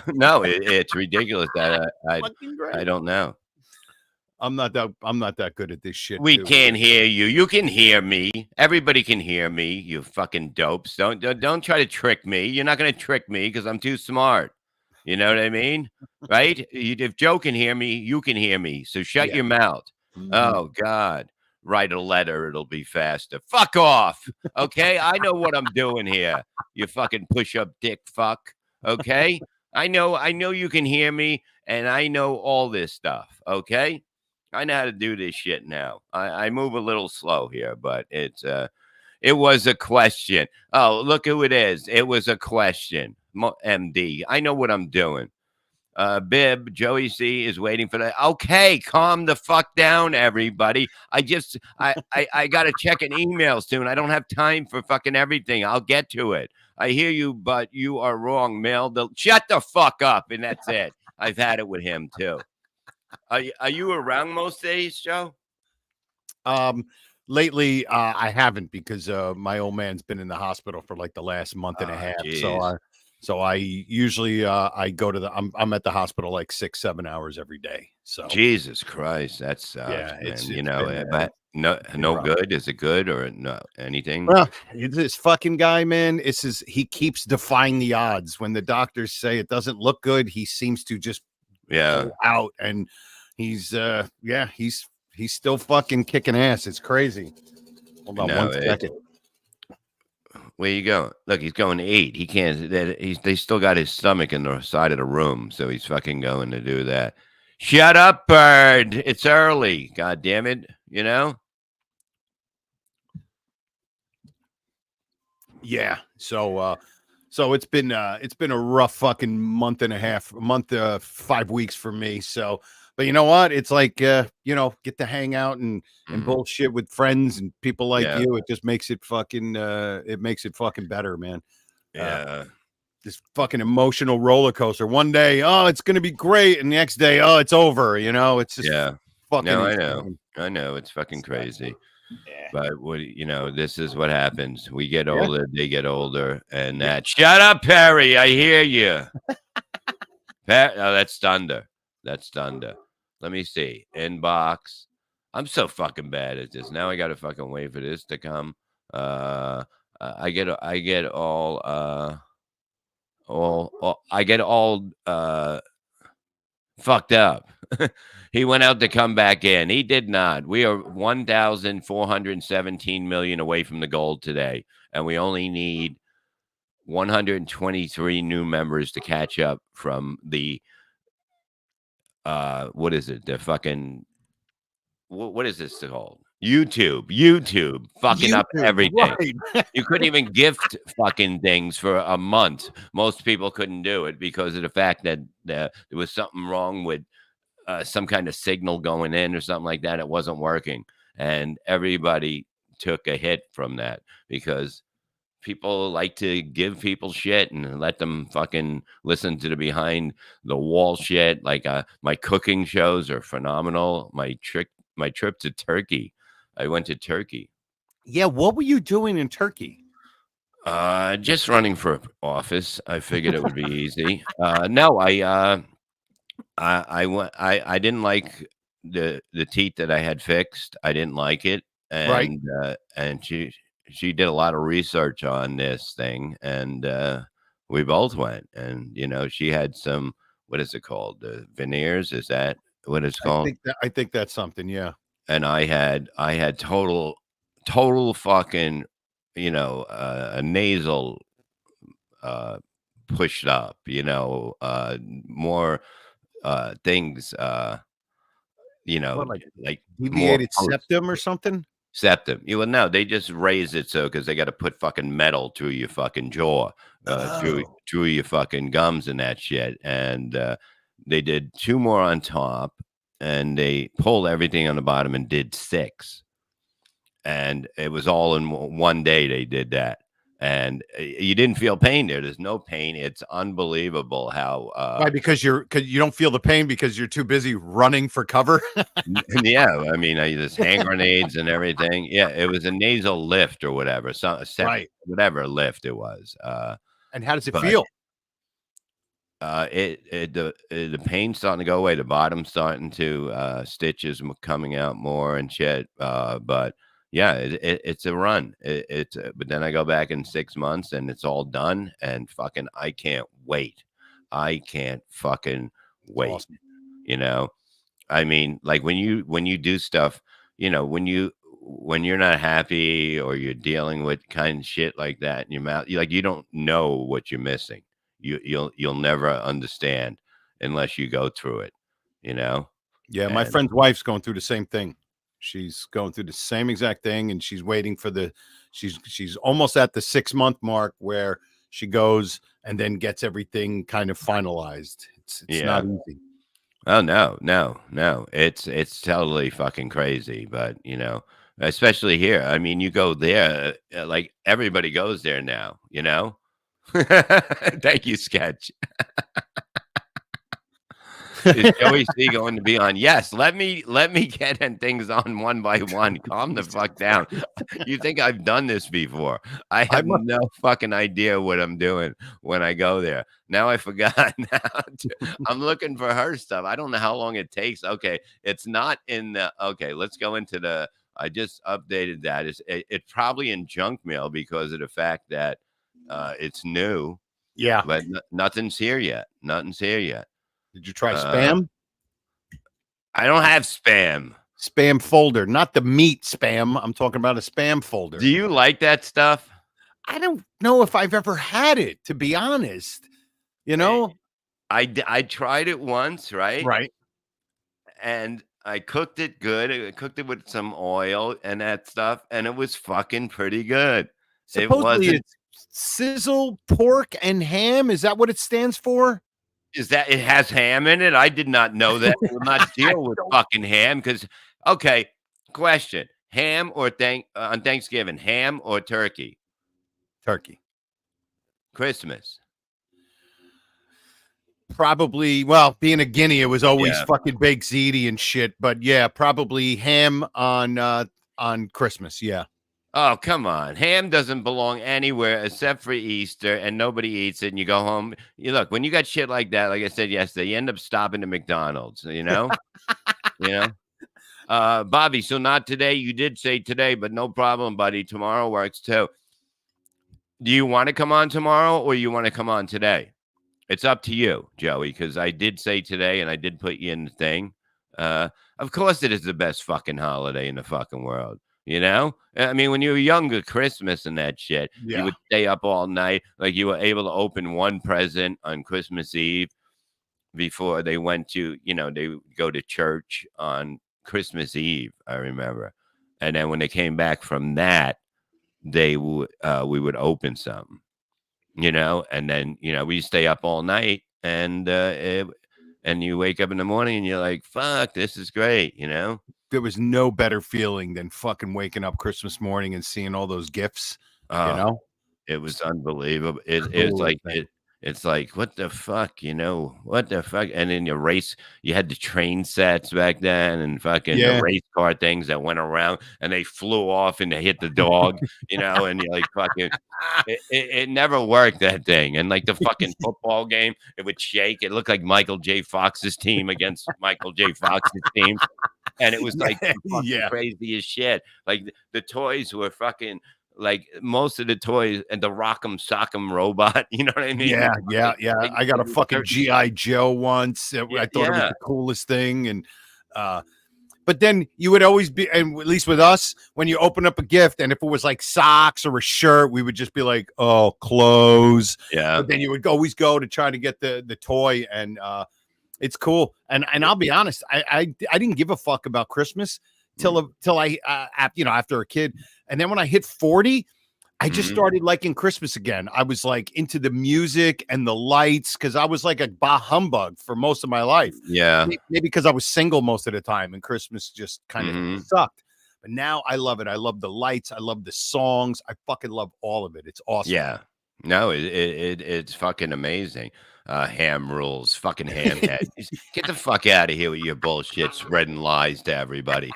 No, it's ridiculous that Fucking great. I don't know. I'm not that good at this shit. We too. can't hear you. You can hear me. Everybody can hear me. You fucking dopes. Don't try to trick me. You're not gonna trick me because I'm too smart. You know what I mean? Right? If Joe can hear me, you can hear me. So shut Yeah. your mouth. Mhm. Oh God. Write a letter. It'll be faster. Fuck off. Okay. I know what I'm doing here. You fucking push up dick fuck. Okay. I know you can hear me, and I know all this stuff. Okay. I know how to do this shit now. I move a little slow here, but it was a question. Oh, look who it is. It was a question. MD. I know what I'm doing. Bib, Joey C is waiting for that. Okay, calm the fuck down, everybody. I gotta check an email soon. I don't have time for fucking everything. I'll get to it. I hear you, but you are wrong, Mel. Shut the fuck up, and that's it. I've had it with him too. Are you around most days, Joe? Lately, I haven't because my old man's been in the hospital for like the last month and a half. Geez. So I usually I go to I'm at the hospital like 6-7 hours every day. So Jesus Christ, that sucks, yeah, man. it's You know, been, but no rough. good. Is it good or no anything? Well, this fucking guy, man, he keeps defying the odds. When the doctors say it doesn't look good, he seems to just Yeah. pull out, and he's still fucking kicking ass. It's crazy. Hold on No, 1 second. Where you going? Look, he's going to eat. He can't. They still got his stomach in the side of the room, so he's fucking going to do that. Shut up, bird. It's early. God damn it. You know. Yeah. So it's been a rough fucking month and a half, 5 weeks for me. So, but you know what? It's like get to hang out and bullshit with friends and people like Yeah. you. It just makes it fucking better, man. Yeah. This fucking emotional roller coaster. One day, oh, it's gonna be great, and the next day, oh, it's over. It's just fucking. No, insane. I know. It's fucking crazy. Yeah. But this is what happens. We get older, they get older, and that. Shut up, Perry. I hear you. That's thunder. That's thunder. Let me see. Inbox. I'm so fucking bad at this. Now I got to fucking wait for this to come. I get all fucked up. He went out to come back in. He did not. We are 1,417 million away from the goal today, and we only need 123 new members to catch up from the what is it? The fucking what is this called? YouTube fucking up YouTube, everything. right? You couldn't even gift fucking things for a month. Most people couldn't do it because of the fact that there was something wrong with some kind of signal going in or something like that. It wasn't working. And everybody took a hit from that because people like to give people shit and let them fucking listen to the behind the wall shit. Like my cooking shows are phenomenal. My trip to Turkey. I went to Turkey. Yeah, what were you doing in Turkey? Just running for office. I figured it would be easy. No, I didn't like the teeth that I had fixed. I didn't like it, Right. and she did a lot of research on this thing, and we both went, and she had some, what is it called? Veneers? Is that what it's called? I think that's something. Yeah. And I had total fucking, a nasal pushed up, more things, What, like like more deviated post septum or something? septum. You well, no, they just raise it so because they got to put fucking metal through your fucking jaw, through Oh. through your fucking gums and that shit. And they did two more on top, and they pulled everything on the bottom and did six. And it was all in one day they did that. And you didn't feel pain there. There's no pain. It's unbelievable how Why? Because you don't feel the pain because you're too busy running for cover. yeah, I mean, there's hand grenades and everything. Yeah, it was a nasal lift or whatever, Right. whatever lift it was. And how does it But feel? the pain's starting to go away. The bottom's starting to stitches coming out more and shit. But yeah, it's a run. But then I go back in 6 months and it's all done. And fucking, I can't wait. I can't fucking It's wait. awesome. You know. I mean, like when you do stuff, when you're not happy or you're dealing with kind of shit like that in your mouth, you don't know what you're missing. You'll never understand unless you go through it, you know? Yeah, my And friend's wife's going through the same thing. She's going through the same exact thing, and she's waiting for she's almost at the 6 month mark where she goes and then gets everything kind of finalized. It's yeah. not easy. Oh no. It's totally fucking crazy, but especially here. I mean, you go there, like everybody goes there now, you know? Thank you, Sketch. Is Joey C going to be on? Yes. Let me get things on one by one. Calm the fuck down. You think I've done this before? I have no fucking idea what I'm doing when I go there. Now I forgot. I'm looking for her stuff. I don't know how long it takes. Okay, it's not in the. Okay, let's go into the. I just updated that. It's probably in junk mail because of the fact that it's new. Yeah. But nothing's here yet. Nothing's here yet. Did you try spam? I don't have spam. Spam folder, not the meat spam. I'm talking about a spam folder. Do you like that stuff? I don't know if I've ever had it, to be honest. You know, I tried it once, right? right? And I cooked it good. I cooked it with some oil and that stuff, and it was fucking pretty good. It Supposedly, wasn't. it's sizzle pork and ham. Is that what it stands for? Is that it has ham in it? I did not know that. I will not deal with fucking ham because. Okay, question: ham or on Thanksgiving? Ham or turkey? Turkey. Christmas. Probably, well, being a guinea, it was always Yeah. fucking baked ziti and shit. But yeah, probably ham on Christmas. Yeah. Oh, come on. Ham doesn't belong anywhere except for Easter, and nobody eats it. And you go home. You look, when you got shit like that, like I said yesterday, you end up stopping at McDonald's, you know? Bobby, so not today. You did say today, but no problem, buddy. Tomorrow works too. Do you want to come on tomorrow or you want to come on today? It's up to you, Joey, because I did say today and I did put you in the thing. Of course it is the best fucking holiday in the fucking world. You know, I mean, when you were younger, Christmas and that shit, Yeah. you would stay up all night. Like you were able to open one present on Christmas Eve before they went to, they would go to church on Christmas Eve, I remember. And then when they came back from that, they would we would open something, and then we stay up all night, and you wake up in the morning and you're like, fuck, this is great, There was no better feeling than fucking waking up Christmas morning and seeing all those gifts. You Oh, know, it was unbelievable. It's coolest like thing. it's like, what the fuck, what the fuck? And then you had the train sets back then, and fucking the Yeah, race car things that went around and they flew off and they hit the dog, and you're like, fucking, it never worked, that thing. And like the fucking football game, it would shake. It looked like Michael J. Fox's team against Michael J. Fox's team. And it was like yeah, fucking yeah. crazy as shit. Like the toys were fucking, like most of the toys, and the Rock'em Sock'em robot, you know what I mean? Yeah, With yeah, fucking yeah. things I got a in the fucking dirt. GI Joe once. Yeah, I thought it was yeah, the coolest thing, and uh, but then you would always be, and at least with us, when you open up a gift, and if it was like socks or a shirt, we would just be like, "Oh, clothes." yeah. But then you would always go to try to get the toy, and it's cool. And I'll be honest, I didn't give a fuck about Christmas till I after a kid, and then when I hit 40. I just Mhm. started liking Christmas again. I was like into the music and the lights because I was like a bah humbug for most of my life. Yeah. Maybe because I was single most of the time and Christmas just kind of Mhm. sucked. But now I love it. I love the lights. I love the songs. I fucking love all of it. It's awesome. Yeah. No, it's fucking amazing. Ham rules, fucking hamhead. Get the fuck out of here with your bullshit, spreading lies to everybody.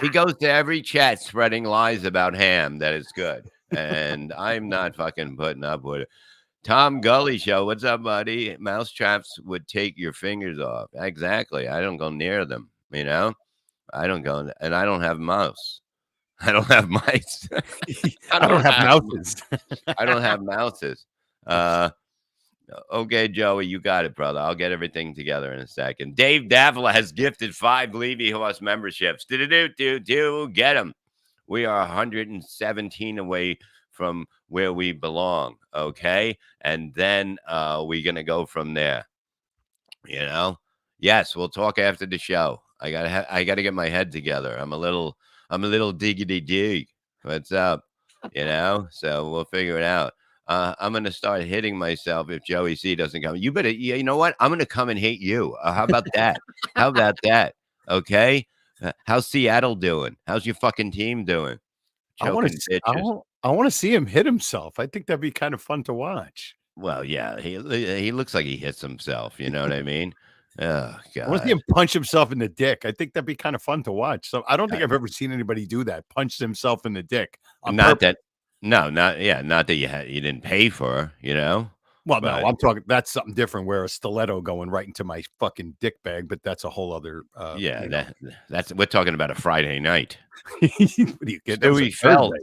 He goes to every chat spreading lies about ham that it's good. And I'm not fucking putting up with it. Tom Gully Show, what's up, buddy? Mouse traps would take your fingers off. Exactly. I don't go near them, I don't go, and I don't have mouse. I don't have mice. I I don't don't have have mouses. I don't have mouses. Uh, okay, Joey, you got it, brother. I'll get everything together in a second. Dave Davila has gifted 5 Levy Horse memberships. Do get them. We are 117 away from where we belong. Okay, and then we're gonna go from there. Yes, we'll talk after the show. I gotta get my head together. I'm a little diggity dig. What's up? So we'll figure it out. I'm gonna start hitting myself if Joey C doesn't come. You better, you know what? I'm gonna come and hate you. How about that? How about that? Okay. How's Seattle doing? How's your fucking team doing? I want Choking to. bitches. I want to see him hit himself. I think that'd be kind of fun to watch. Well, yeah, he looks like he hits himself. You know what I mean? Oh I want to see God. him punch himself in the dick. I think that'd be kind of fun to watch. So I don't think Uh, I've ever seen anybody do that. Punch himself in the dick on Not purpose. that, no, not that you didn't pay for. Well, no, But I'm talking. That's something different. Where a stiletto going right into my fucking dick bag, but that's a whole other. yeah, that's we're talking about a Friday night. What do you get? That was a Stewie Feld,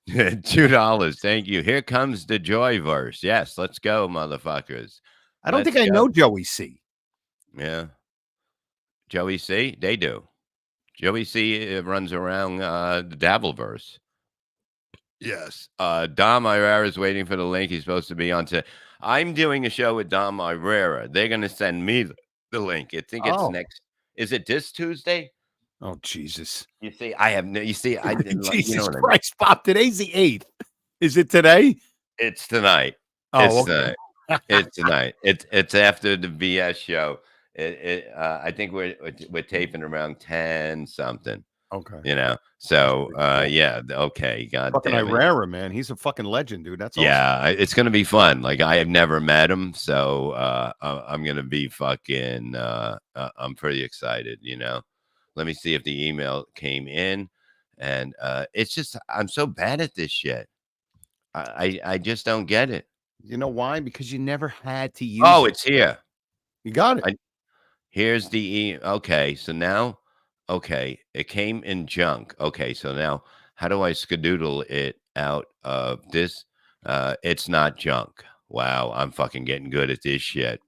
Thursday. $2. Thank you. Here comes the joy verse. Yes, let's go, motherfuckers. I don't Let's think I go. know Joey C. Yeah, Joey C. They do. Joey C. Runs around the Dabbleverse. Yes. Dom Irera is waiting for the link. He's supposed to be on to. I'm doing a show with Dom Irera. They're going to send me the link. I think it's Oh, next. Is it this Tuesday? oh Jesus, You see, I have no. You see, I didn't. You know Jesus what I mean? Christ, Bob! Today's the 8th. Is it today? It's tonight. Oh, It's okay. tonight. It's tonight. It's after the BS show. I think we're taping around 10 something. Okay. So Cool. yeah. Okay. God Fucking damn it. Irera, man. He's a fucking legend, dude. That's awesome. Yeah, it's gonna be fun. Like I have never met him, so I'm gonna be fucking. I'm pretty excited. Let me see if the email came in, and it's just I'm so bad at this shit. I just don't get it. You know why? Because you never had to use Oh, it. it's here. You got it. Here's the okay. So now, okay, it came in junk. Okay, so now how do I skedoodle it out of this? It's not junk. Wow, I'm fucking getting good at this shit.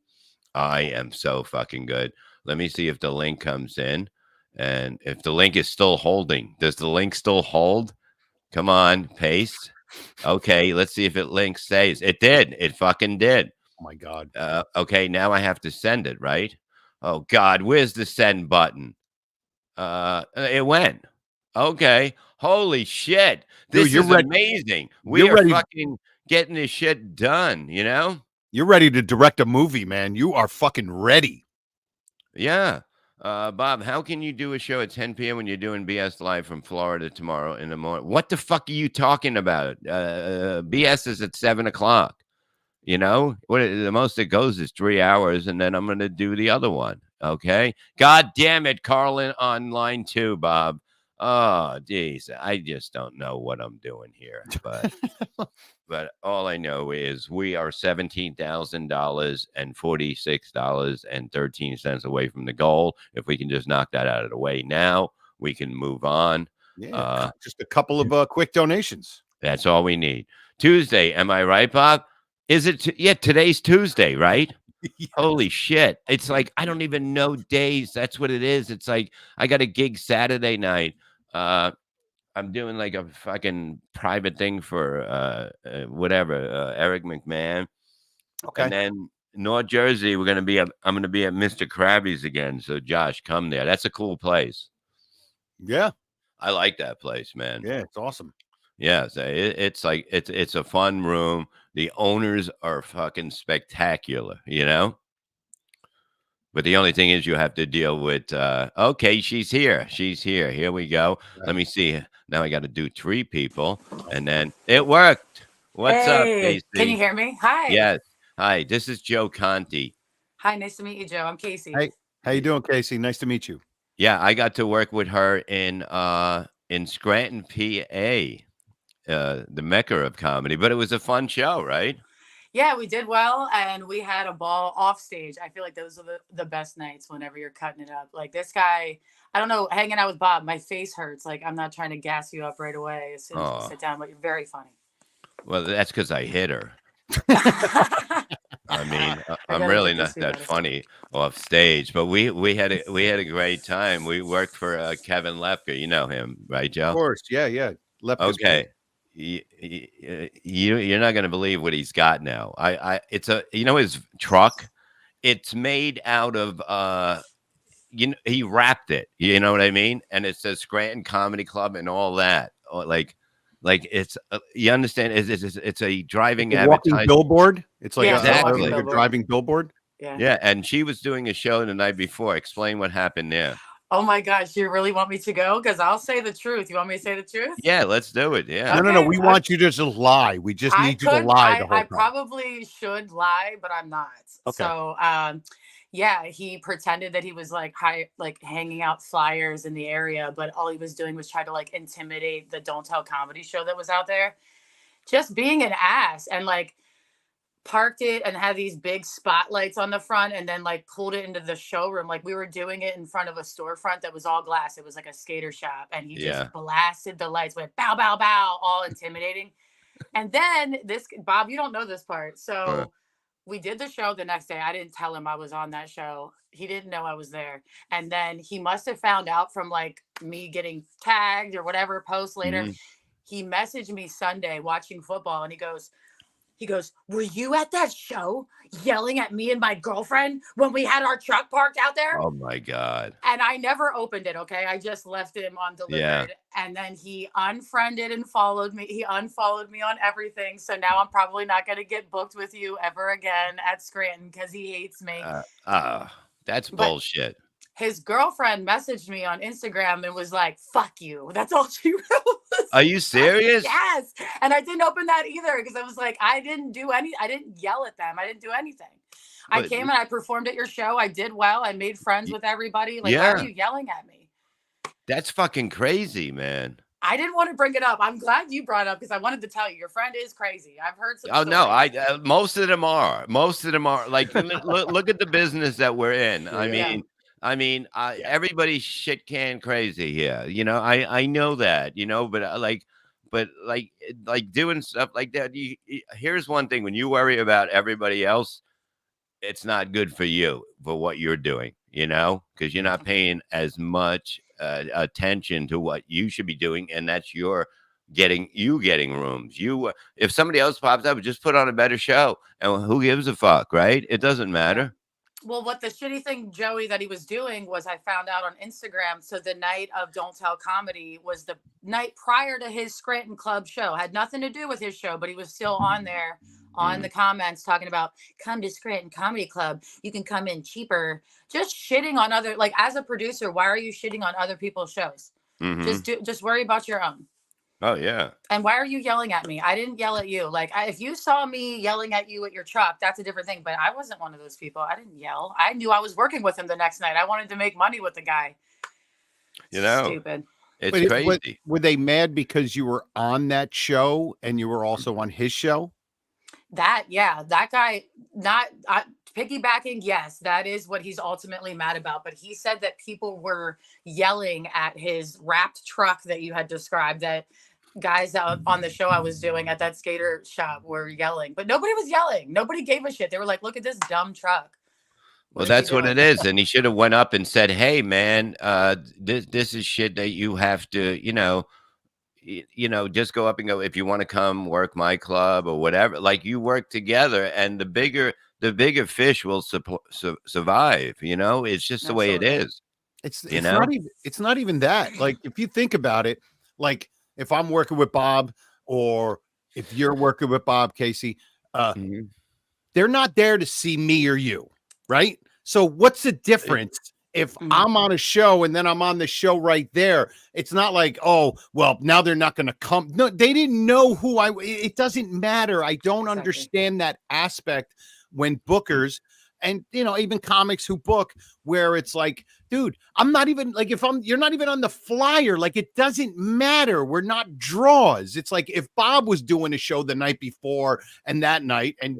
I am so fucking good. Let me see if the link comes in, and if the link is still holding. Does the link still hold? Come on, paste. Okay, let's see if it link stays. It did. It fucking did. Oh my God. Okay, now I have to send it, right? Oh God, where's the send button? It went. Okay. Holy shit. Dude, This is amazing. We You're are ready. fucking getting this shit done, you know? You're ready to direct a movie, man. You are fucking ready. Yeah. Bob, how can you do a show at 10 p.m. when you're doing BS Live from Florida tomorrow in the morning? What the fuck are you talking about? BS is at 7 o'clock. You know, the most it goes is 3 hours, and then I'm going to do the other one. Okay. God damn it, Carlin on line 2, Bob. Oh, geez. I just don't know what I'm doing here. But all I know is we are $17,000 and $46.13 away from the goal. If we can just knock that out of the way now, we can move on. Yeah, just a couple of quick donations. That's all we need. Tuesday, am I right, Bob? Is it? Yeah, today's Tuesday, right? Yes. Holy shit. It's like I don't even know days. That's what it is. It's like I got a gig Saturday night. I'm doing like a fucking private thing for Eric McMahon. Okay. And then North Jersey, I'm gonna be at Mr. Krabby's again. So Josh, come there. That's a cool place. Yeah. I like that place, man. Yeah, it's awesome. Yeah, so it's like it's a fun room. The owners are fucking spectacular, you know? But the only thing is you have to deal with okay, she's here. She's here. Here we go. Right. Let me see. Now I got to do 3 people and then it worked. What's up, Hey, can you Kasey? hear me? Hi. Yes. Hi, this is Joe Conte. Hi, nice to meet you, Joe. I'm Kasey. Hey, how you doing, Kasey? Nice to meet you. Yeah, I got to work with her in Scranton, PA. The mecca of comedy, but it was a fun show, right? Yeah, we did well and we had a ball off stage. I feel like those are the best nights whenever you're cutting it up. Like this guy, I don't know, hanging out with Bob, my face hurts. Like I'm not trying to gas you up right away as soon as we sit down, but you're very funny. Well, that's because I hit her. I mean, I'm gotta really get this not that together. funny off stage, but we had a great time. We worked for Kevin Lefker. You know him, right, Joe? Of course. Yeah. Okay. You're not going to believe what he's got now. It's his truck. It's made out of he wrapped it. You know what I mean? And it says Scranton Comedy Club and all that. Like it's you understand? It's a driving a walking advertising billboard. It's like Exactly. a driving billboard. Yeah, and she was doing a show the night before. Explain what happened there. Oh my gosh, you really want me to go? Because I'll say the truth. You want me to say the truth? Yeah, let's do it. Yeah. No. We want you to just lie. We just need you to lie the whole I time. probably should lie, but I'm not. Okay. So, yeah, he pretended that he was like hanging out flyers in the area, but all he was doing was try to like intimidate the Don't Tell comedy show that was out there. Just being an ass and like parked it and had these big spotlights on the front and then like pulled it into the showroom. Like we were doing it in front of a storefront that was all glass. It was like a skater shop and he just blasted the lights, went bow, bow, bow, all intimidating. And then Bob, you don't know this part. So we did the show the next day. I didn't tell him I was on that show. He didn't know I was there. And then he must have found out from like me getting tagged or whatever post later. Mm-hmm. He messaged me Sunday watching football and he goes, were you at that show yelling at me and my girlfriend when we had our truck parked out there? Oh my God. And I never opened it. Okay. I just left him on delivered. Yeah. And then he unfriended and followed me. He unfollowed me on everything. So now I'm probably not going to get booked with you ever again at Scranton because he hates me. That's bullshit. His girlfriend messaged me on Instagram and was like, fuck you. That's all she wrote. Are you serious? Yes. And I didn't open that either because I was like, I didn't yell at them. I didn't do anything. I came and I performed at your show. I did well. I made friends with everybody. Like, why are you yelling at me? That's fucking crazy, man. I didn't want to bring it up. I'm glad you brought it up because I wanted to tell you your friend is crazy. I've heard some stories. No, most of them are like, look at the business that we're in. Yeah. Everybody's shit can crazy here. You know, I know that, you know, but like doing stuff like that. Here's one thing: when you worry about everybody else, it's not good for you for what you're doing, you know, because you're not paying as much attention to what you should be doing. And that's getting rooms. If somebody else pops up, just put on a better show. And who gives a fuck, right? It doesn't matter. Well, what the shitty thing, Joey, that he was doing was I found out on Instagram. So the night of Don't Tell Comedy was the night prior to his Scranton Club show. Had nothing to do with his show, but he was still on there on the comments talking about come to Scranton Comedy Club. You can come in cheaper. Just shitting on other, like as a producer, why are you shitting on other people's shows? Just worry about your own. Oh yeah. And why are you yelling at me? I didn't yell at you. Like if you saw me yelling at you at your truck, that's a different thing. But I wasn't one of those people. I didn't yell. I knew I was working with him the next night. I wanted to make money with the guy. You know, Stupid. it's crazy. Were they mad because you were on that show and you were also on his show? That guy, not piggybacking. Yes, that is what he's ultimately mad about. But he said that people were yelling at his wrapped truck that you had described, that guys out on the show I was doing at that skater shop were yelling, but nobody was yelling. Nobody gave a shit. They were like, look at this dumb truck. Well, that's what it is. And he should have went up and said, hey, man, this is shit that you have to, just go up and go, if you want to come work my club or whatever, like you work together and the bigger fish will survive. It's just the way it is. It's not even that. Like, if you think about it, like if I'm working with Bob or if you're working with Bob, Kasey, they're not there to see me or you. Right. So what's the difference if I'm on a show and then I'm on the show right there? It's not like, oh, well, now they're not going to come. No, they didn't know who it doesn't matter. I don't understand that aspect when bookers and, even comics who book where it's like, dude, I'm not even like, you're not even on the flyer. Like, it doesn't matter. We're not draws. It's like if Bob was doing a show the night before and that night and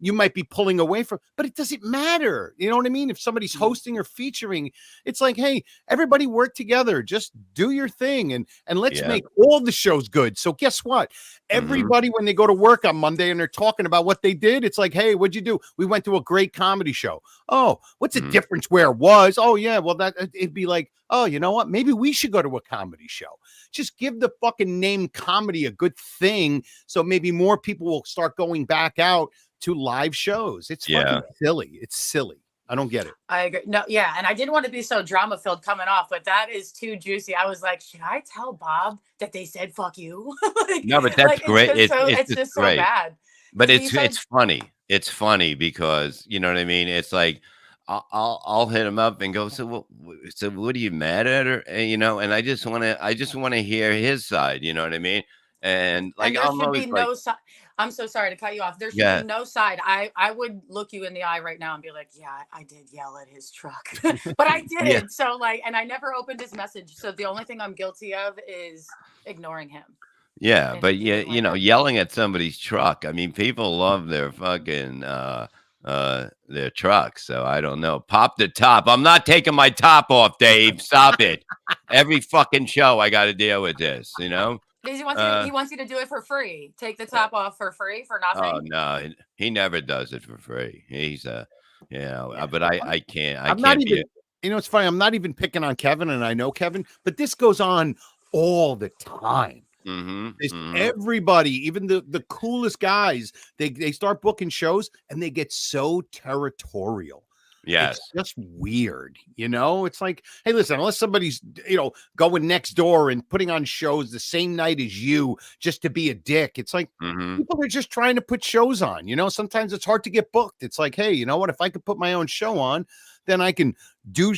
you might be pulling away from, but it doesn't matter. You know what I mean? If somebody's hosting or featuring, it's like, hey, everybody work together, just do your thing and let's make all the shows good. So guess what? Everybody, when they go to work on Monday and they're talking about what they did, it's like, hey, what'd you do? We went to a great comedy show. Oh, what's the difference where it was? Oh yeah. Well, it'd be like, oh, you know what? Maybe we should go to a comedy show. Just give the fucking name comedy a good thing. So maybe more people will start going back out to live shows. It's fucking silly. It's silly. I don't get it. I agree. No, yeah. And I didn't want to be so drama filled coming off, but that is too juicy. I was like, should I tell Bob that they said fuck you? No, but that's great. It's just so bad. But it's funny. It's funny because you know what I mean? It's like I'll hit him up and go, so what are you mad at her? And, and I just want to hear his side. You know what I mean? And like, there should be no side. I'm so sorry to cut you off. There should be no side. I would look you in the eye right now and be like, yeah, I did yell at his truck, but I didn't. Yeah. So like, and I never opened his message. So the only thing I'm guilty of is ignoring him. Yeah. But yelling at somebody's truck. I mean, people love their fucking, their trucks. So I don't know. Pop the top. I'm not taking my top off, Dave. Stop it. Every fucking show I got to deal with this, He wants you to do it for free. Take the top off for free for nothing. Oh no, he never does it for free. He's but I can't. I can't even. It's funny. I'm not even picking on Kevin, and I know Kevin, but this goes on all the time. Everybody, even the coolest guys, they start booking shows and they get so territorial. Yes. It's just weird. It's like, hey, listen, unless somebody's, going next door and putting on shows the same night as you just to be a dick. It's like people are just trying to put shows on, sometimes it's hard to get booked. It's like, hey, you know what? If I could put my own show on, then I can do,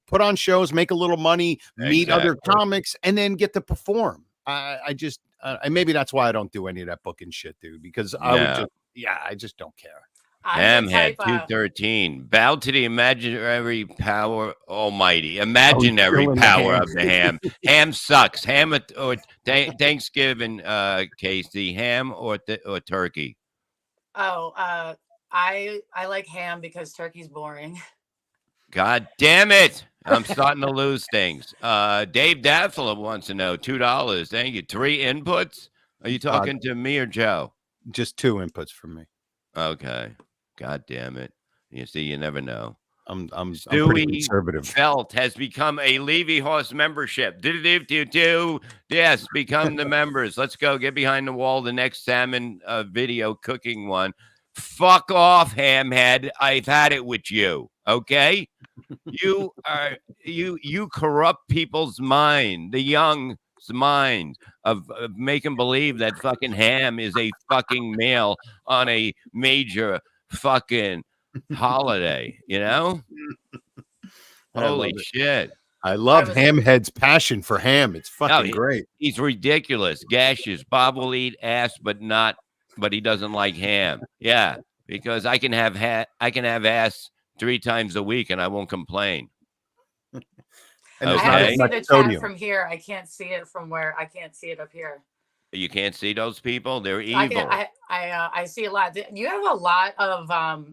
put on shows, make a little money, meet other comics, and then get to perform. Maybe that's why I don't do any of that booking shit, dude, because I just don't care. Hamhead 213. Bow to the imaginary power almighty. Imaginary power of the ham. Ham sucks. Ham or Thanksgiving, Kasey. Ham or turkey? Oh, I like ham because turkey's boring. God damn it. I'm starting to lose things. Dave Daffler wants to know $2. Thank you. 3 inputs? Are you talking to me or Joe? Just 2 inputs from me. Okay. God damn it. You see, you never know. I'm pretty conservative. Felt has become a Levy Horse membership. Yes, become the members. Let's go. Get behind the wall. The next salmon video cooking one Fuck off, hamhead. I've had it with you. Okay. You corrupt people's mind, the young's mind of making believe that fucking ham is a fucking meal on a major fucking holiday, you know? I love Holy it. shit. I love was- Hamhead's passion for ham. It's No, fucking great. he's ridiculous. Gaseous. Bob will eat ass, but he doesn't like ham. Yeah, because I can have ass 3 times a week and I won't complain. And I there's Okay. not have as to see much the chat sodium. from here. I can't see it from where. I can't see it up here. You can't see those people? They're I evil. can. I see a lot. You have a lot of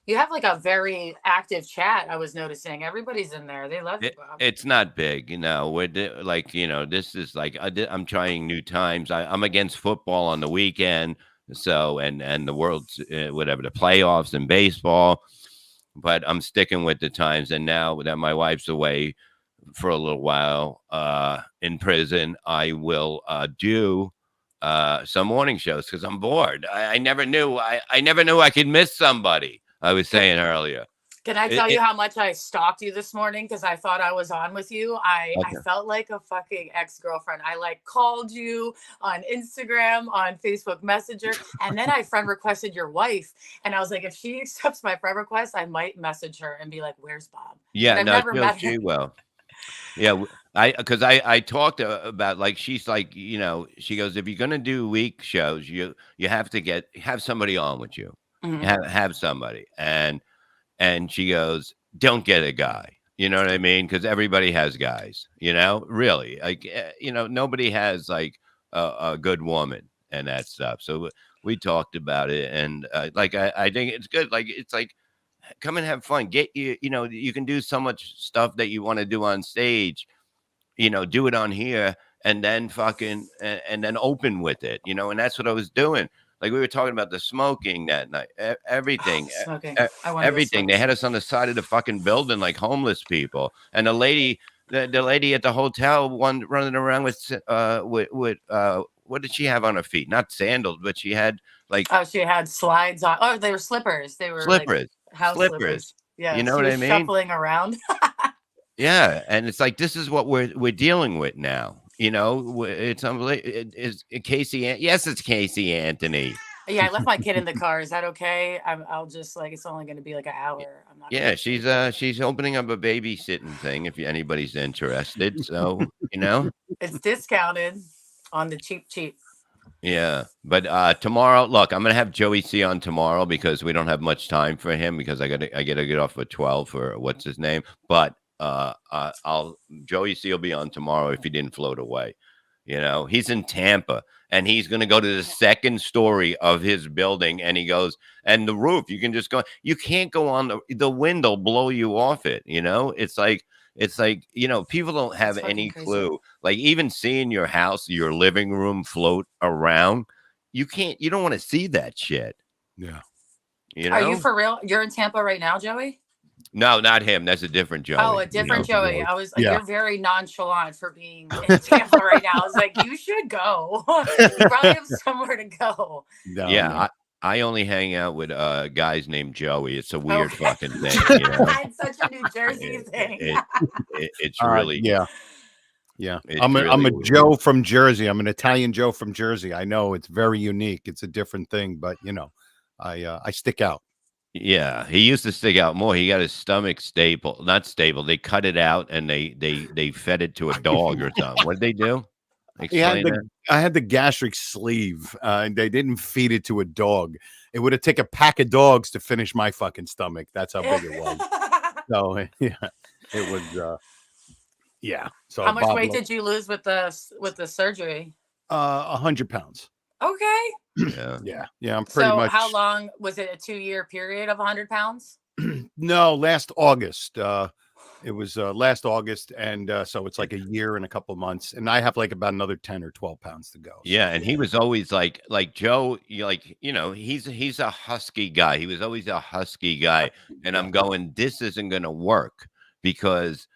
You have like a very active chat. I was noticing everybody's in there. They love you, Bob. It's not big, you know. Like, you know, this is like I'm trying new times. I'm against football on the weekend, so and the world's whatever, the playoffs and baseball, but I'm sticking with the times. And now that my wife's away for a little while in prison, I will do some morning shows because I'm bored. I never knew I never knew I could miss somebody. I was saying earlier. Can I tell you how much I stalked you this morning because I thought I was on with you? I felt like a fucking ex-girlfriend. I like called you on Instagram, on Facebook Messenger, and then I friend requested your wife. And I was like, if she accepts my friend request, I might message her and be like, "Where's Bob?" Yeah, I've no, never met she him. will. Yeah, I talked about, like, she's like, you know, she goes, if you're gonna do week shows, you have to have somebody on with you, Mhm. have somebody, and she goes, don't get a guy, you know what I mean? Because everybody has guys, you know, really, like, you know, nobody has like a good woman and that stuff. So we talked about it, and like I think it's good. Like it's like come and have fun. You know, you can do so much stuff that you want to do on stage, you know, do it on here and then fucking and then open with it, you know, and that's what I was doing. Like we were talking about the smoking that night, everything, Smoking. e- I want to go everything. smoke. They had us on the side of the fucking building like homeless people, and the lady, the lady at the hotel, one running around with what did she have on her feet? Not sandals, but she had like Oh, she had slides on. Oh, they were slippers. They were like slippers, house slippers. Yeah, You know she what I was mean? shuffling around. Yeah, and it's like this is what we're dealing with now. You know, it's unbelievable. Is Casey? Yes, it's Casey Anthony. Yeah, I left my kid in the car. Is that okay? I'll just like it's only going to be like an hour. I'm not. Yeah, she's opening up a babysitting thing if anybody's interested. So you know, It's discounted on the cheap. yeah. But tomorrow, look, I'm gonna have Joey C on tomorrow because we don't have much time for him because I gotta get off at 12 for what's his name. But I'll Joey C will be on tomorrow if he didn't float away. You know, he's in Tampa and he's going to go to the second story of his building. And he goes, and the roof, you can just go, you can't go on the wind will blow you off it. You know, it's like, you know, people don't have It's any fucking crazy. clue. Like even seeing your house, your living room float around, you don't want to see that shit. Yeah. You know? Are you for real? You're in Tampa right now, Joey? No, not him. That's a different Joey. Oh, a different you know? Joey. I was like, Yeah. you're very nonchalant for being in Tampa right now. I was like, you should go. You probably have somewhere to go. No, Yeah, no. I only hang out with guys named Joey. It's a weird Okay. fucking thing. You know? It's such a New Jersey thing. It's really yeah. Yeah. It's I'm a really weird. Joe from Jersey. I'm an Italian Joe from Jersey. I know it's very unique. It's a different thing, but you know, I stick out. Yeah, he used to stick out more. He got his stomach not stapled. They cut it out and they fed it to a dog or something. What did they do? Explain that. I had the gastric sleeve, and they didn't feed it to a dog. It would have taken a pack of dogs to finish my fucking stomach. That's how big it was. So yeah, it was. Yeah. So How much weight did you lose with the surgery? 100 pounds. Okay. Yeah. Yeah. I'm pretty So much. how long was it? A 2-year period of 100 pounds? No, last August. It was last August, and so it's like a year and a couple of months, and I have like about another 10 or 12 pounds to go. So. Yeah, and he was always like Joe, you know, he's a husky guy. He was always a husky guy, and I'm going, this isn't going to work because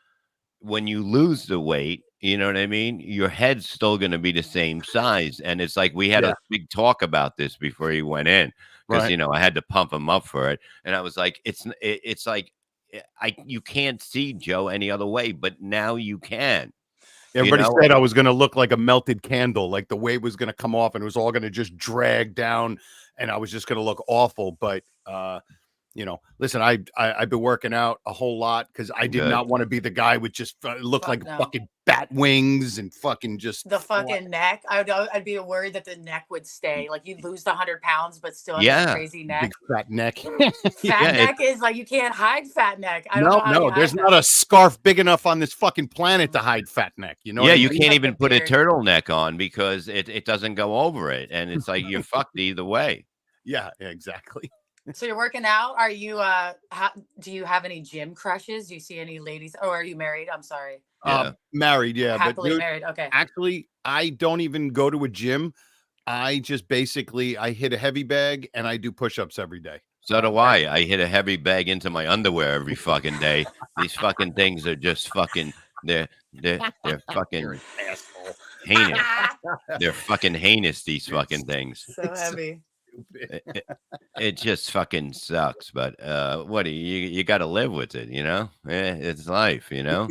when you lose the weight, you know what I mean? Your head's still going to be the same size. And it's like we had Yeah. a big talk about this before he went in because, Right. you know, I had to pump him up for it. And I was like, it's like, you can't see Joe any other way, but now you can. Everybody know? said I was going to look like a melted candle, like the weight was going to come off and it was all going to just drag down and I was just going to look awful. But, you know, listen, I've been working out a whole lot because I did Good. not want to be the guy with just look Fuck like no. fucking bat wings and fucking just The fucking neck. I'd be worried that the neck would stay. Like you'd lose the 100 pounds, but still have that Yeah. crazy neck. big fat neck. Fat Yeah, neck is like you can't hide fat neck. I don't know how No, you hide there's that. not a scarf big enough on this fucking planet to hide fat neck. You know? Yeah, what I you mean? can't Like even the put a beard. turtleneck on because it doesn't go over it. And it's like you're fucked either way. Yeah, exactly. So you're working out. Are you do you have any gym crushes? Do you see any ladies? Oh, are you married? I'm sorry. Yeah. Married, yeah, but Happily dude, married. Okay. actually, I don't even go to a gym. I just basically I hit a heavy bag and I do push-ups every day. So do I. I hit a heavy bag into my underwear every fucking day. These fucking things are just fucking they're fucking Asshole. heinous. They're fucking heinous, these fucking things. So heavy. It just fucking sucks. But what do you got to live with it, you know? It's life, you know?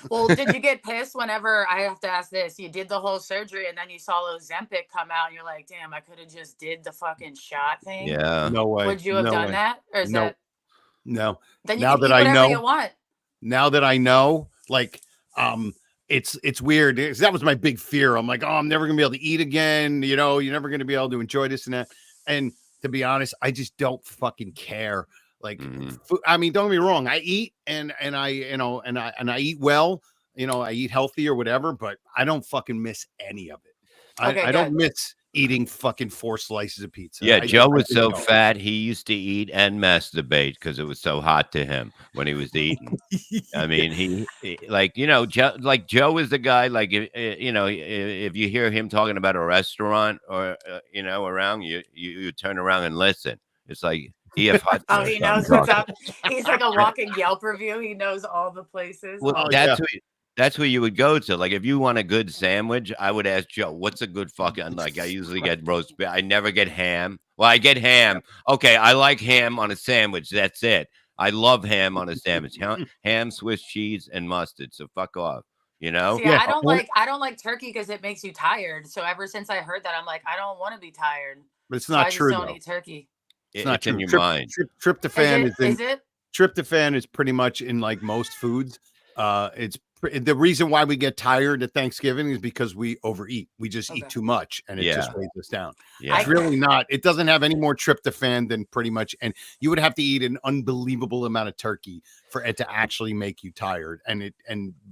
Well, did you get pissed whenever I have to ask this? You did the whole surgery and then you saw Ozempic come out and you're like, damn, I could have just did the fucking shot thing. Yeah. No way. Would you have no done way. that? Or is No. that No. then you Now can that eat I whatever know- you want? Now that I know, like, it's weird. That was my big fear. I'm like, oh, I'm never gonna be able to eat again. You know, you're never gonna be able to enjoy this and that. And to be honest, I just don't fucking care. Like, I mean, don't get me wrong. I eat and I, you know, and I eat well. You know, I eat healthy or whatever, but I don't fucking miss any of it. Okay, I don't good. miss eating fucking 4 slices of pizza. Yeah, Joe was just so don't. fat he used to eat and masturbate because it was so hot to him when he was eating. I mean, he like, you know, Joe is the guy. Like, you know, if you hear him talking about a restaurant or you know, around you turn around and listen. It's like he have hot. Oh, he knows what's up. He's like a walking Yelp review. He knows all the places. Well, Oh, that's where you would go to. Like, if you want a good sandwich, I would ask Joe, what's a good fucking, like, I usually get roast. I never get ham. Well, I get ham. Okay, I like ham on a sandwich. That's it. I love ham on a sandwich. Ham, Swiss cheese, and mustard. So fuck off. You know? See, Yeah, I don't like turkey because it makes you tired. So ever since I heard that, I'm like, I don't want to be tired. But it's So not I just true. don't Though. eat turkey. It's not It's true. in your mind. Tryptophan Is it? tryptophan is pretty much in like most foods. It's the reason why we get tired at Thanksgiving is because we overeat. We just eat Okay. too much and it just Yeah. weighs us down. Yeah. It's really not. It doesn't have any more tryptophan than pretty much. And you would have to eat an unbelievable amount of turkey for it to actually make you tired. And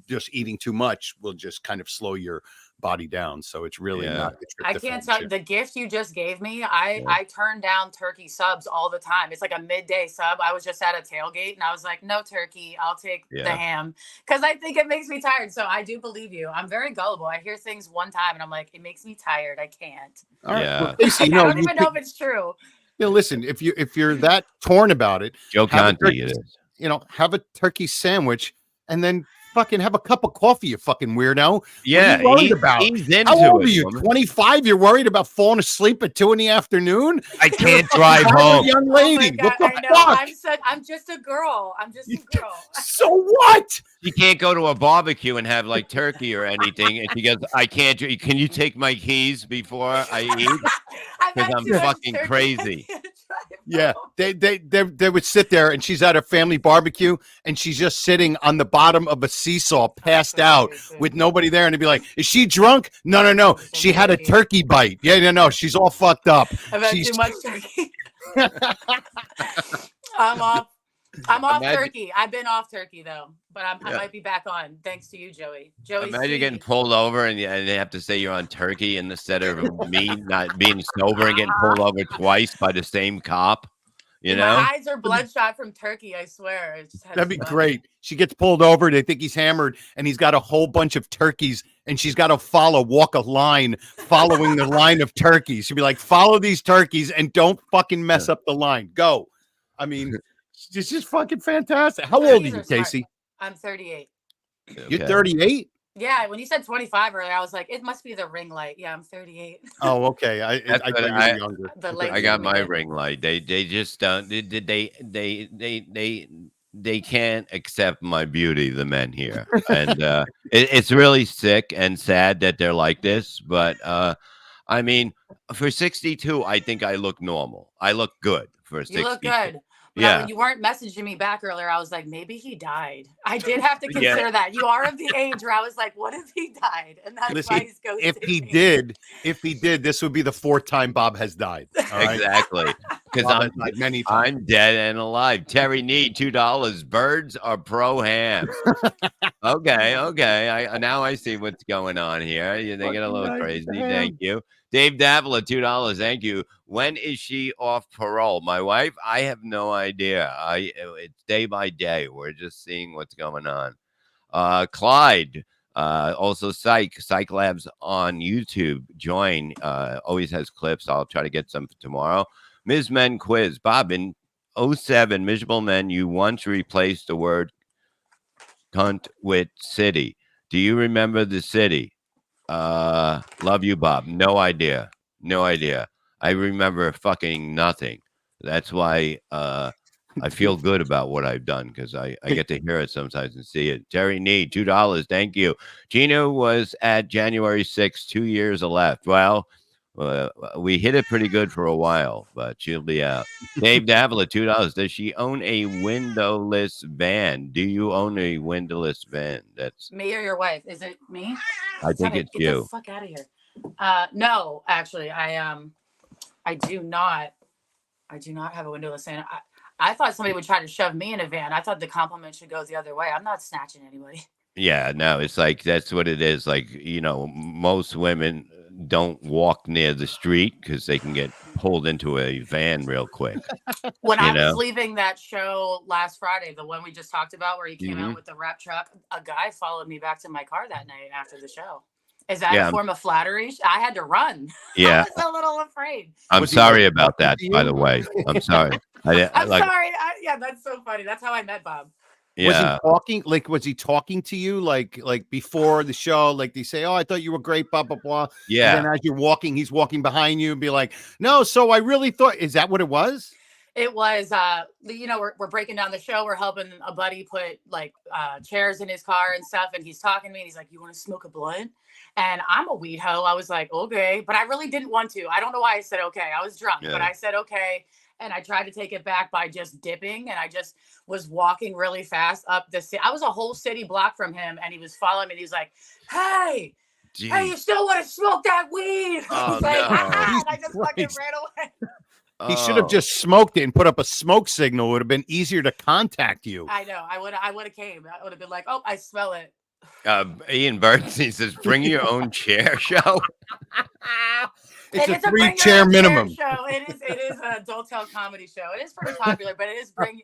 just eating too much will just kind of slow your body down. So it's really Yeah. not the tryptophan. I can't tell shit. the gift you just gave me. I turn down turkey subs all the time. It's like a midday sub. I was just at a tailgate and I was like, no turkey. I'll take the Yeah. ham because I think it makes me tired. So I do believe you. I'm very gullible. I hear things one time and I'm like, it makes me tired. I can't. All right. Yeah. Well, Kasey, I don't even know if it's true. you know, listen, if you're that torn about it, Joe have a Conte, turkey- it is. you know, have a turkey sandwich and then fucking have a cup of coffee, you fucking weirdo. Yeah, What are you worried about? he's into How old it, are you? woman. 25? You're worried about falling asleep at 2 PM? I can't drive You're a home. young Oh my lady. God, What I the know. fuck? I'm just a girl. I'm just a girl. So what? You can't go to a barbecue and have like turkey or anything. And she goes, I can't. Can you take my keys before I eat? I've had I'm too much fucking turkey. crazy. I can't drive Yeah, home. they would sit there and she's at a family barbecue and she's just sitting on the bottom of a seesaw, passed out with nobody there, and they'd be like, "Is she drunk? No. She had a turkey bite. Yeah, no. She's all fucked up. I've had She's too much turkey. I'm off. I'm off Imagine- turkey. I've been off turkey though, but I Yeah. might be back on thanks to you, Joey. Joey, Imagine C. getting pulled over and they have to say you're on turkey instead of me not being sober and getting pulled over twice by the same cop. You know? My eyes are bloodshot from turkey. I swear. I just had That'd be too much. great. She gets pulled over. They think he's hammered, and he's got a whole bunch of turkeys, and she's got to walk a line following the line of turkeys. She'd be like, follow these turkeys and don't fucking mess up the line. Go. I mean, it's just fucking fantastic. How old are Turkeys you, are smart. Casey? I'm 38. You're Okay. 38? Yeah, when you said 25 earlier, I was like, it must be the ring light. Yeah, I'm 38. Oh, okay. That's I what thought you were younger. The I thought late I you were got my younger. bloomer. ring light. They just don't. They can't accept my beauty. The men here, and it's really sick and sad that they're like this. But I mean, for 62, I think I look normal. I look good for You look 62. good. But when Yeah, you weren't messaging me back earlier, I was like, maybe he died. I did have to yeah. consider that. You are of the age where I was like, what if he died? And that's why Listen, he's ghosting me. if he did, this would be the fourth time Bob has died. All right. Exactly. Because Bob has died many times. I'm dead and alive. Terry Need, $2. Birds are pro ham. Okay. Now I see what's going on here. They get a Fucking little nice, crazy. ham. Thank you. Dave Davila, $2. Thank you. When is she off parole? My wife? I have no idea. It's day by day. We're just seeing what's going on. Clyde, also Psych Labs on YouTube. Join. Always has clips. I'll try to get some for tomorrow. Ms. Men quiz. Bob, in '07, Miserable Men, you once replaced the word cunt with city. Do you remember the city? Love you, Bob. No idea. No idea. I remember fucking nothing. That's why I feel good about what I've done because I get to hear it sometimes and see it. Terry Need, $2. Thank you. Gina was at January 6th, 2 years left. Well, we hit it pretty good for a while, but she'll be out. Dave Davila, $2. Does she own a windowless van? Do you own a windowless van? That's Me or your wife? Is it me? I think it's Get you. the fuck out of here. No, actually, I do not. I do not have a windowless van. I thought somebody would try to shove me in a van. I thought the compliment should go the other way. I'm not snatching anybody. Yeah, no, it's like that's what it is. Like, most women don't walk near the street because they can get pulled into a van real quick. When You I was know? leaving that show last Friday, the one we just talked about where he came Mhm. out with the wrap truck, a guy followed me back to my car that night after the show. Is that Yeah, a form of flattery? I had to run. yeah. I was a little afraid. I'm Was he sorry like about talking that, to by you? the way. I'm sorry. I'm Like, sorry. Yeah, that's so funny. That's how I met Bob. Was he yeah, talking? Like, was he talking to you like before the show? Like they say, "Oh, I thought you were great," blah blah blah. And then yeah. as you're walking, he's walking behind you and be like, "No, so I really thought." Is that what it was? It was, we're breaking down the show. We're helping a buddy put like chairs in his car and stuff. And he's talking to me. And he's like, "You want to smoke a blunt?" And I'm a weed hoe. I was like, "Okay," but I really didn't want to. I don't know why I said okay. I was drunk, but Yeah. I said okay. And I tried to take it back by just dipping. And I just was walking really fast up the city. I was a whole city block from him. And he was following me. And he was like, "Hey, you Jeez. still want to smoke that weed?" I Oh, was like, no. and I just fucking Christ. ran away. He should have Oh. just smoked it and put up a smoke signal. It would have been easier to contact you. I know. I would have came. I would have been like, "Oh, I smell it." Ian Bernstein says, "Bring your own chair show." It's a Bring Your 3-chair Own minimum. show. It is an adult tale comedy show. It is pretty popular, but it is bring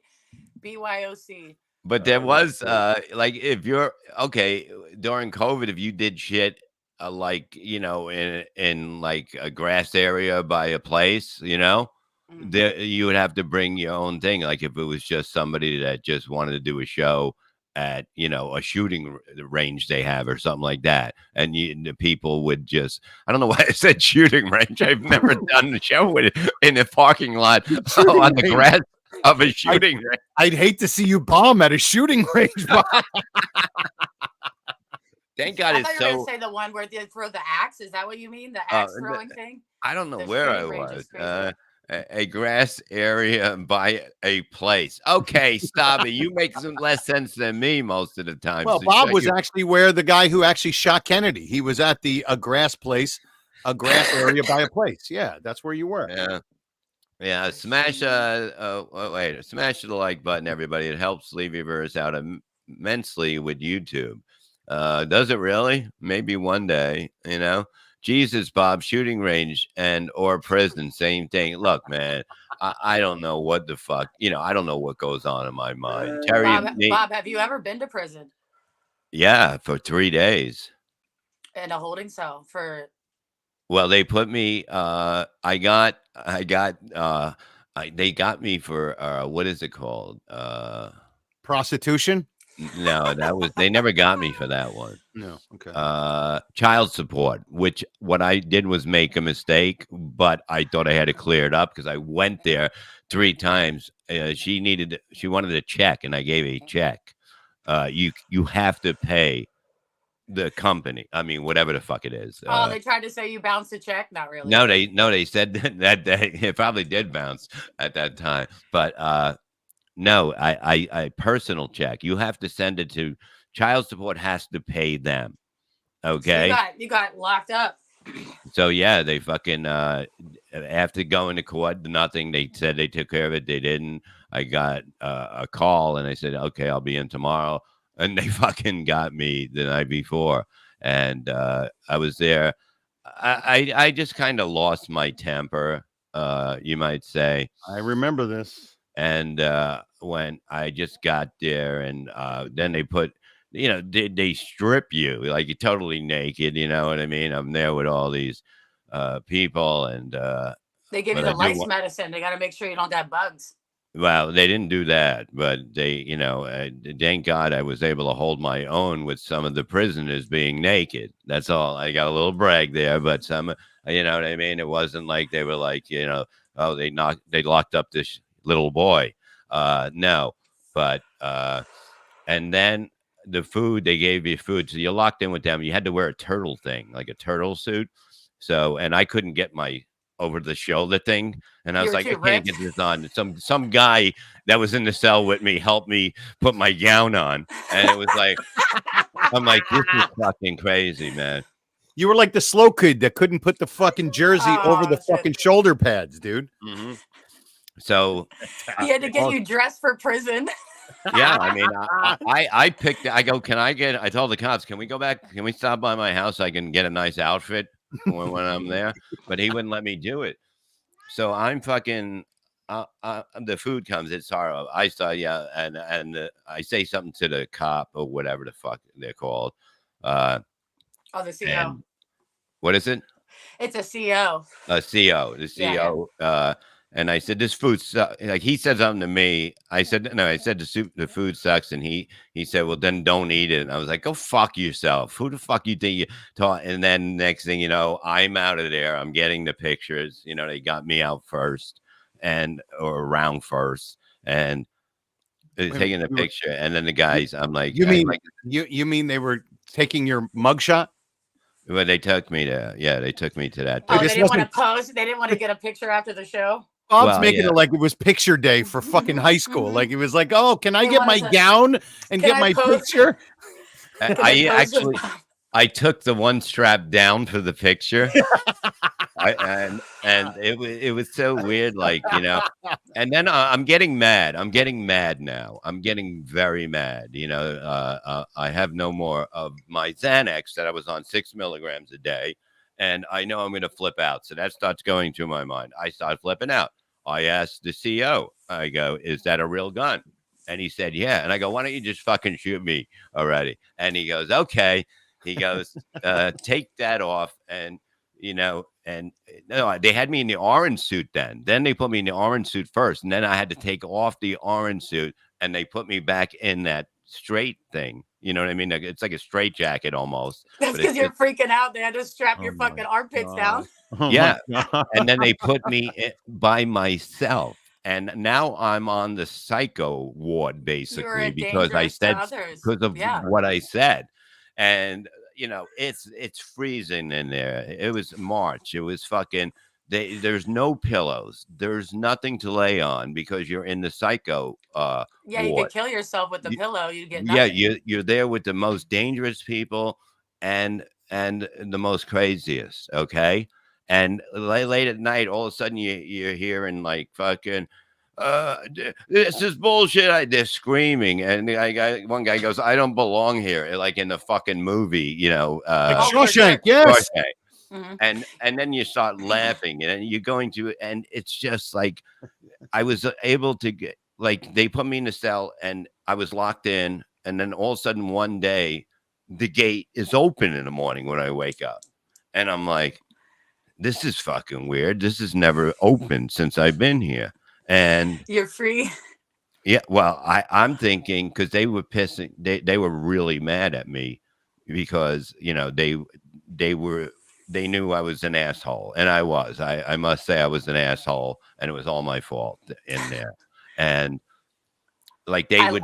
BYOC. But there Oh, was that's like if you're okay during COVID, if you did shit like in like a grass area by a place, Mm. there you would have to bring your own thing. Like if it was just somebody that just wanted to do a show at a shooting range they have or something like that, and the people would just I don't know why I said shooting range. I've never done a show with it in a parking lot on the range. grass of a shooting range. I'd hate to see you bomb at a shooting range. Bob. Thank God I it's thought you were so. going to say the one where they throw the axe. Is that what you mean? The axe throwing thing? I don't know The where I shooting range was. is crazy. A grass area by a place. Okay, stop it. You make some less sense than me most of the time. Well, So Bob shut was your- actually where the guy who actually shot Kennedy. He was at a grass area by a place. Yeah, that's where you were. Yeah. Smash smash the like button, everybody. It helps Levyverse out immensely with YouTube. Does it really? Maybe one day, Jesus, Bob, shooting range and or prison, same thing. Look, man, I don't know what the fuck, I don't know what goes on in my mind. Terry, Bob, have you ever been to prison yeah, for 3 days. in a holding cell for? Well, they put me. They got me for what is it called? Prostitution. No, that was they never got me for that one. No. Okay. Child support, which what I did was make a mistake, but I thought I had to clear it up because I went there 3 times. She wanted a check, and I gave a check. You have to pay the company. I mean, whatever the fuck it is. Oh, they tried to say you bounced a check. Not really. No, they said that it probably did bounce at that time, but no, I personal check. You have to send it to child support has to pay them. So Okay. you got locked up. So yeah, they fucking after going to court, nothing. They said they took care of it. They didn't. I got a call and I said, okay, I'll be in tomorrow. And they fucking got me the night before. And I was there. I just kind of lost my temper, you might say. I remember this. And when I just got there, and then they put, they strip you like you're totally naked. You know what I mean? I'm there with all these people, and They give you but the lice medicine. They got to make sure you don't have bugs. well, they didn't do that, but they, thank God I was able to hold my own with some of the prisoners being naked. That's all. I got a little brag there, but some, you know what I mean? It wasn't like they were like, oh, they locked up this little boy. No, but and then the food, they gave you food, so you're locked in with them. You had to wear a turtle thing, like a turtle suit. So, and I couldn't get my over the shoulder thing, and I was like, I can't get this on. Some guy that was in the cell with me helped me put my gown on, and it was like, I'm like, this is fucking crazy, man. You were like the slow kid that couldn't put the fucking jersey over the fucking shoulder pads, dude. Mm-hmm. So he had to get you dressed for prison. Yeah, I mean, I picked. I go, I told the cops, can we go back? Can we stop by my house? I can get a nice outfit when I'm there. But he wouldn't let me do it. So I'm fucking. The food comes. It's horrible. I saw, yeah, and I say something to the cop or whatever the fuck they're called. The CO. What is it? It's a CO. A CO. The CO. Yeah. And I said, this food sucks. Like, he said something to me. I said, no, I said the food sucks. And he said, well, then don't eat it. And I was like, go fuck yourself. Who the fuck you think you talk? And then next thing you know, I'm out of there. I'm getting the pictures. They got me out first or around first. And taking the picture. And then the guys, I'm like, you mean they were taking your mugshot? Well, they took me to, they took me to that. Oh, they didn't want to pose. They didn't want to get a picture after the show. Bob's making it like it was picture day for fucking high school. Like it was like, oh, can I get my gown and get my picture? I took the one strap down for the picture. And it was so weird, like, and then I'm getting mad. I'm getting mad now. I'm getting very mad. I have no more of my Xanax that I was on 6 milligrams a day. And I know I'm going to flip out. So that starts going through my mind. I start flipping out. I asked the CO, I go, is that a real gun? And he said, yeah. And I go, why don't you just fucking shoot me already? And he goes, okay. He goes, take that off. And, and no, they had me in the orange suit then. Then they put me in the orange suit first. And then I had to take off the orange suit and they put me back in that straight thing. You know what I mean? It's like a straight jacket almost. That's because you're freaking out. They had to strap your fucking armpits down. Yeah. And then they put me by myself. And now I'm on the psycho ward, basically, because I said, because of what I said. And, it's freezing in there. It was March. It was fucking, there's no pillows. There's nothing to lay on because you're in the psycho ward. You could kill yourself with the pillow. You get nothing. Yeah, you're there with the most dangerous people and the most craziest, okay? And late at night, all of a sudden you're hearing like fucking, this is bullshit. They're screaming, and one guy goes, "I don't belong here," like in the fucking movie, like Shawshank, yes. Shawshank. Mm-hmm. And then you start laughing, and you're going to, and it's just like I was able to get, like, they put me in the cell, and I was locked in, and then all of a sudden one day, the gate is open in the morning when I wake up, and I'm like, this is fucking weird. This is never open since I've been here. And you're free. Yeah, well, I'm thinking because they were pissing, they were really mad at me because they were they knew I was an asshole, and I was. I must say I was an asshole, and it was all my fault in there. And like I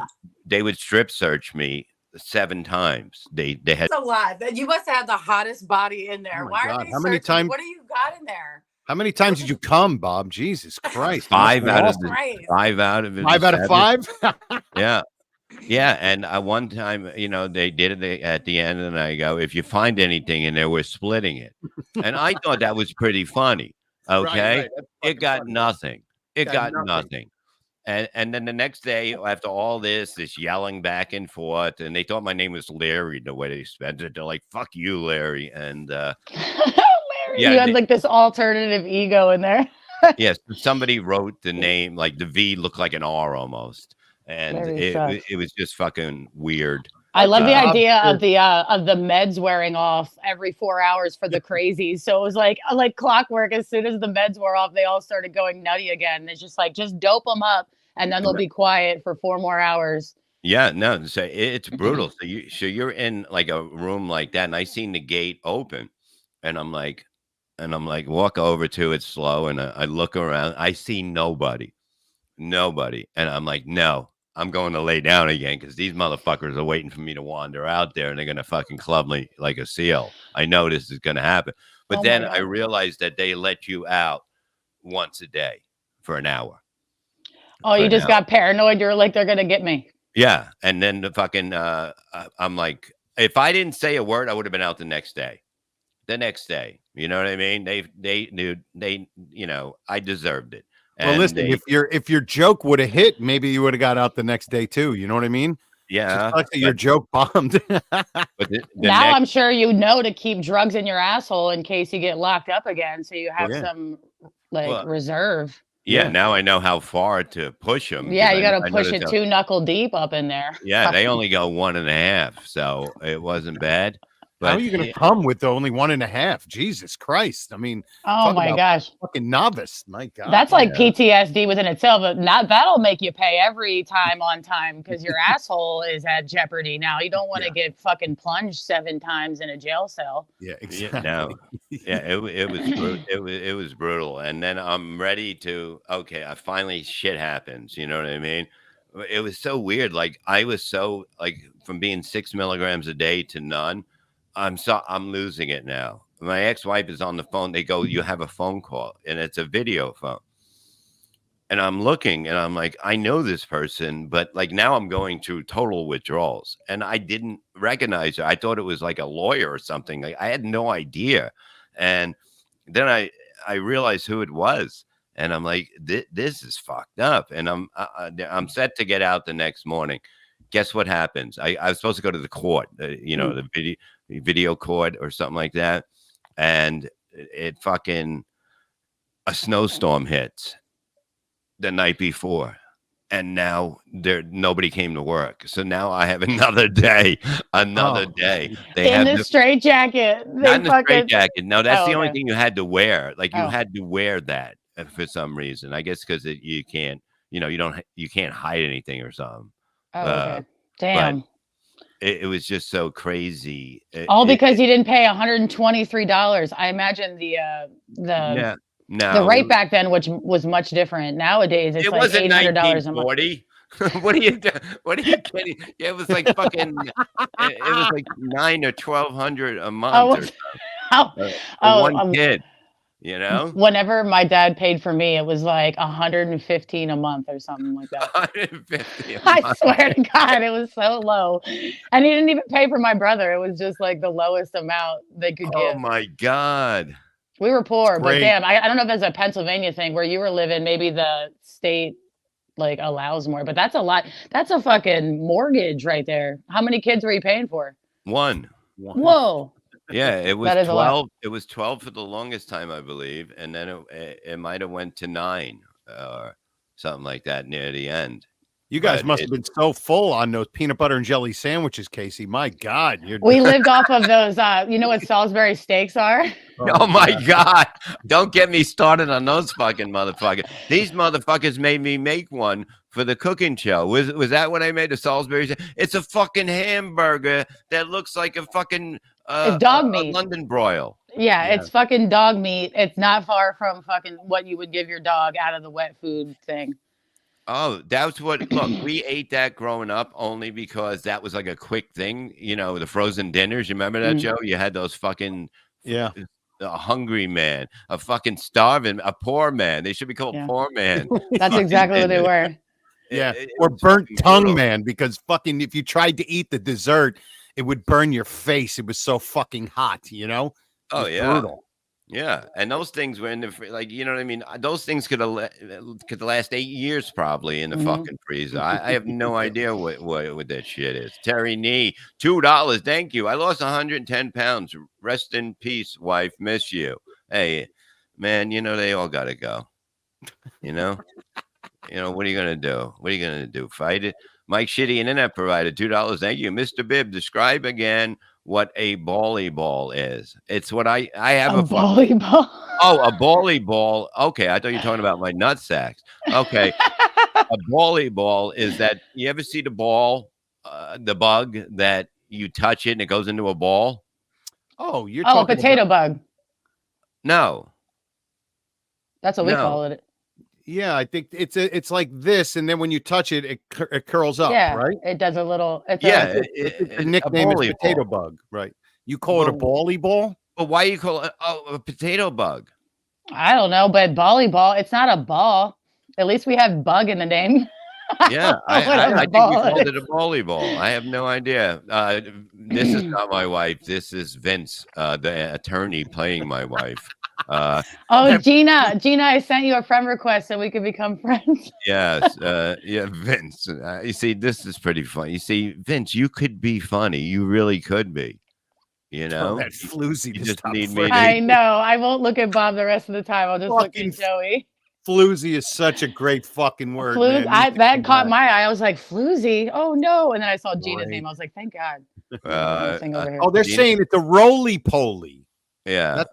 they would strip search me 7 times. They had That's a lot. You must have the hottest body in there. Oh my Why are God. they How many searching? times? What do you got in there? How many times did you come, Bob? Jesus Christ! It must have five been out of awesome. the Christ. 5 Five out of 7. 5. Yeah. Yeah, and one time, they did it at the end, and I go, "If you find anything in there, we're splitting it." And I thought that was pretty funny. Right, Okay, right. That's it fucking got funny. nothing. It Got got nothing. nothing. And then the next day, after all this yelling back and forth, and they thought my name was Larry the way they spent it. They're like, "Fuck you, Larry," and Larry, you yeah, had like this alternative ego in there. yes, somebody wrote the name like the V looked like an R almost, and Larry it sucks. it was just fucking weird. I love the Bob idea said- of the meds wearing off every 4 hours for the crazies. So it was like clockwork. As soon as the meds wore off, they all started going nutty again. It's just like just dope them up, and then they'll be quiet for 4 more hours. Yeah, no, so it's brutal. So you're in like a room like that, and I seen the gate open, and I'm like, walk over to it slow, and I look around, I see nobody, and I'm like, no, I'm going to lay down again because these motherfuckers are waiting for me to wander out there, and they're gonna fucking club me like a seal. I know this is gonna happen, but Oh my then I God. realized that they let you out once a day for an hour. Oh, For you an just hour. got paranoid. You're like, they're gonna get me. Yeah, and then the fucking I'm like, if I didn't say a word, I would have been out the next day. The next day, you know what I mean? They knew I deserved it. Well, And listen, if your joke would have hit, maybe you would have got out the next day too. You know what I mean? yeah, Just sucks that your joke bombed. but the Now next, I'm sure you know to keep drugs in your asshole in case you get locked up again, so you have Yeah. some Well, reserve. yeah, Yeah. now I know how far to push them. Yeah, you got to I push noticed it how- 2 knuckle deep up in there. Yeah, they only go 1.5, so it wasn't bad. How But are you going to come with only 1.5? Jesus Christ! I mean, Oh talk my about gosh. fucking novice. My God, That's like Yeah. PTSD within itself. But not that'll make you pay every time on time because your asshole is at jeopardy now. You don't want to get fucking plunged 7 times in a jail cell. yeah, Yeah, exactly. no, yeah, it was brutal. And then I'm ready to I finally shit happens. You know what I mean? It was so weird. Like I was so like from being 6 milligrams a day to none. I'm losing it now. My ex-wife is on the phone. They go, "You have a phone call," and it's a video phone. And I'm looking, and I'm like, I know this person, but like now I'm going through total withdrawals, and I didn't recognize her. I thought it was like a lawyer or something. Like I had no idea, and then I realized who it was, and I'm like, this is fucked up. And I'm set to get out the next morning. Guess what happens? I was supposed to go to the court, the video court or something like that, and it fucking a snowstorm hits the night before, and now nobody came to work. So now I have another day. Day. They In have the straitjacket. not in the straitjacket. No, that's Oh, the only okay. thing you had to wear. Like you Oh. had to wear that for some reason. I guess because you can't, you can't hide anything or something. Oh, Uh, okay. Damn. It was just so crazy. All because you didn't pay $123. I imagine the no, rate back then, which was much different. Nowadays, it's it like wasn't $800 a month. 1940. What are you doing? What are you kidding? Yeah, it was like fucking. It was like $900 or $1,200 a month Oh, or something, oh, for oh, one kid. You know, whenever my dad paid for me, it was like $115 a month or something like that. 150 a I month. swear to God, it was so low. And he didn't even pay for my brother. It was just like the lowest amount they could Oh give. my God. We were poor, but great. damn, I don't know if that's a Pennsylvania thing where you were living. Maybe the state like allows more, but that's a lot. That's a fucking mortgage right there. How many kids were you paying for? One. Whoa. Yeah, it was That is a lot. 12. It was 12 for the longest time, I believe, and then it might have went to 9 or something like that near the end. You guys But must have been so full on those peanut butter and jelly sandwiches, Casey. My God, you're. We lived off of those. You know what Salisbury steaks are? Oh my God. Don't get me started on those fucking motherfuckers. These motherfuckers made me make one for the cooking show. Was that when I made the Salisbury? It's a fucking hamburger that looks like a fucking It's dog meat. London broil. Yeah, it's fucking dog meat. It's not far from fucking what you would give your dog out of the wet food thing. Oh, that's what. Look, we ate that growing up only because that was like a quick thing. You know, the frozen dinners. You remember that, Joe? You had those fucking a hungry man, a fucking starving, a poor man. They should be called poor man. That's exactly what they were. Yeah, or burnt tongue man, because fucking if you tried to eat the dessert, it would burn your face. It was so fucking hot, you know? Oh yeah. Brutal. Yeah, and those things were in the like, you know what I mean? Those things could last 8 years probably in the fucking freezer. I have no idea what that shit is. Terry Nee, $2. Thank you. I lost 110 pounds. Rest in peace, wife. Miss you. Hey, man, you know they all gotta go. You know? What are you gonna do? What are you gonna do? Fight it? Mike Shitty, internet provider, $2. Thank you. Mr. Bibb, describe again what a bally ball is. It's what I have a bally ball. Oh, a bally ball. Okay, I thought you were talking about my nut sacks. Okay, a bally ball is that you ever see the ball, the bug that you touch it and it goes into a ball? Oh, you're a potato bug. No, that's what we call it. Yeah, I think it's like this, and then when you touch it, it curls up. Yeah, right. It does a little. The nickname is potato bug, right? You call it a bally ball? But why you call it a potato bug? I don't know, but bally ball. It's not a ball. At least we have bug in the name. Yeah, I think we called it a bally ball. I have no idea. This is not my wife. This is Vince, the attorney playing my wife. Gina, I sent you a friend request so we could become friends. Yes, yeah, Vince. You see, this is pretty funny. You see, Vince, you could be funny. You really could be. You know, that floozy. You just need me. I know. I won't look at Bob the rest of the time. I'll just look at Joey. Floozy is such a great fucking word. Man. That caught my eye. I was like, floozy. Oh no! And then I saw Gina's name. I was like, thank God. They're saying it's a roly poly. Yeah.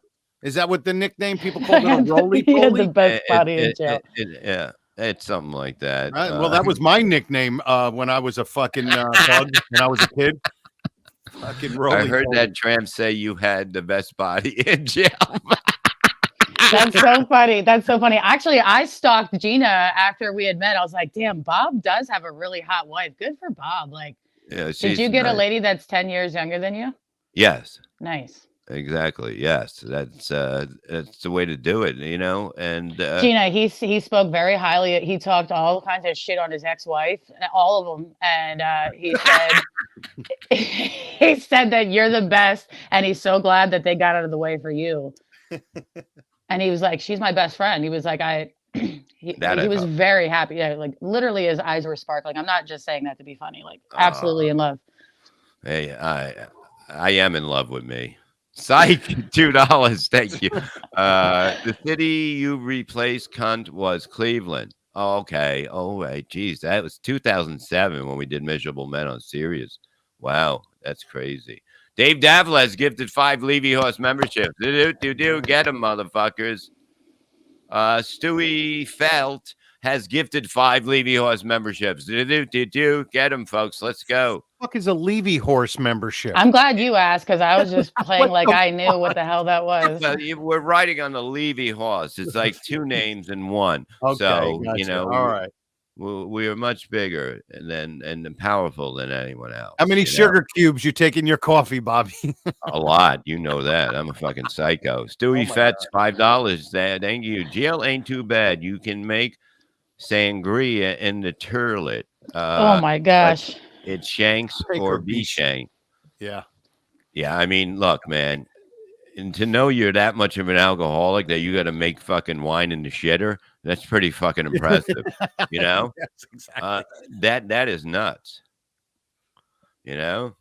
Is that what the nickname people call it? A roly poly? He had the best body in jail. Yeah, it's something like that. Well, that was my nickname when I was a fucking bug when I was a kid. Fucking roly. I heard that tramp say you had the best body in jail. That's so funny. That's so funny. Actually, I stalked Gina after we had met. I was like, damn, Bob does have a really hot wife. Good for Bob. Like, did you get a lady that's 10 years younger than you? Yes. Nice. Exactly. Yes, that's the way to do it, you know. And Gina, he spoke very highly. He talked all kinds of shit on his ex-wife, all of them, and he said he said that you're the best, and he's so glad that they got out of the way for you. And he was like, "She's my best friend." He was like, he was very happy. Yeah, like literally, his eyes were sparkling. I'm not just saying that to be funny. Like absolutely in love. Hey, I am in love with me. Psych, $2. Thank you. The city you replaced, cunt, was Cleveland. Oh, okay. Oh, wait. Geez, that was 2007 when we did Miserable Men on Sirius. Wow, that's crazy. Dave Davila gifted 5 Levy Horse memberships. Get them, motherfuckers. Stewie Felt has gifted 5 Levy Horse memberships. Get them, folks. Let's go. What is a Levy Horse membership? I'm glad you asked because I was just playing like I knew what the hell that was. We're riding on the Levy Horse. It's like 2 names in one. Okay, so gotcha. you know, all right. We are much bigger and powerful than anyone else. How many sugar cubes you take in your coffee, Bobby? A lot. You know that. I'm a fucking psycho. Stewie Fetz, $5. Thank you. Jail ain't too bad. You can make sangria in the turlet. Oh my gosh. It's Shanks or B Shank. Yeah. Yeah. I mean, look, man. And to know you're that much of an alcoholic that you got to make fucking wine in the shitter, that's pretty fucking impressive. You know? Yes, exactly. That is nuts. You know?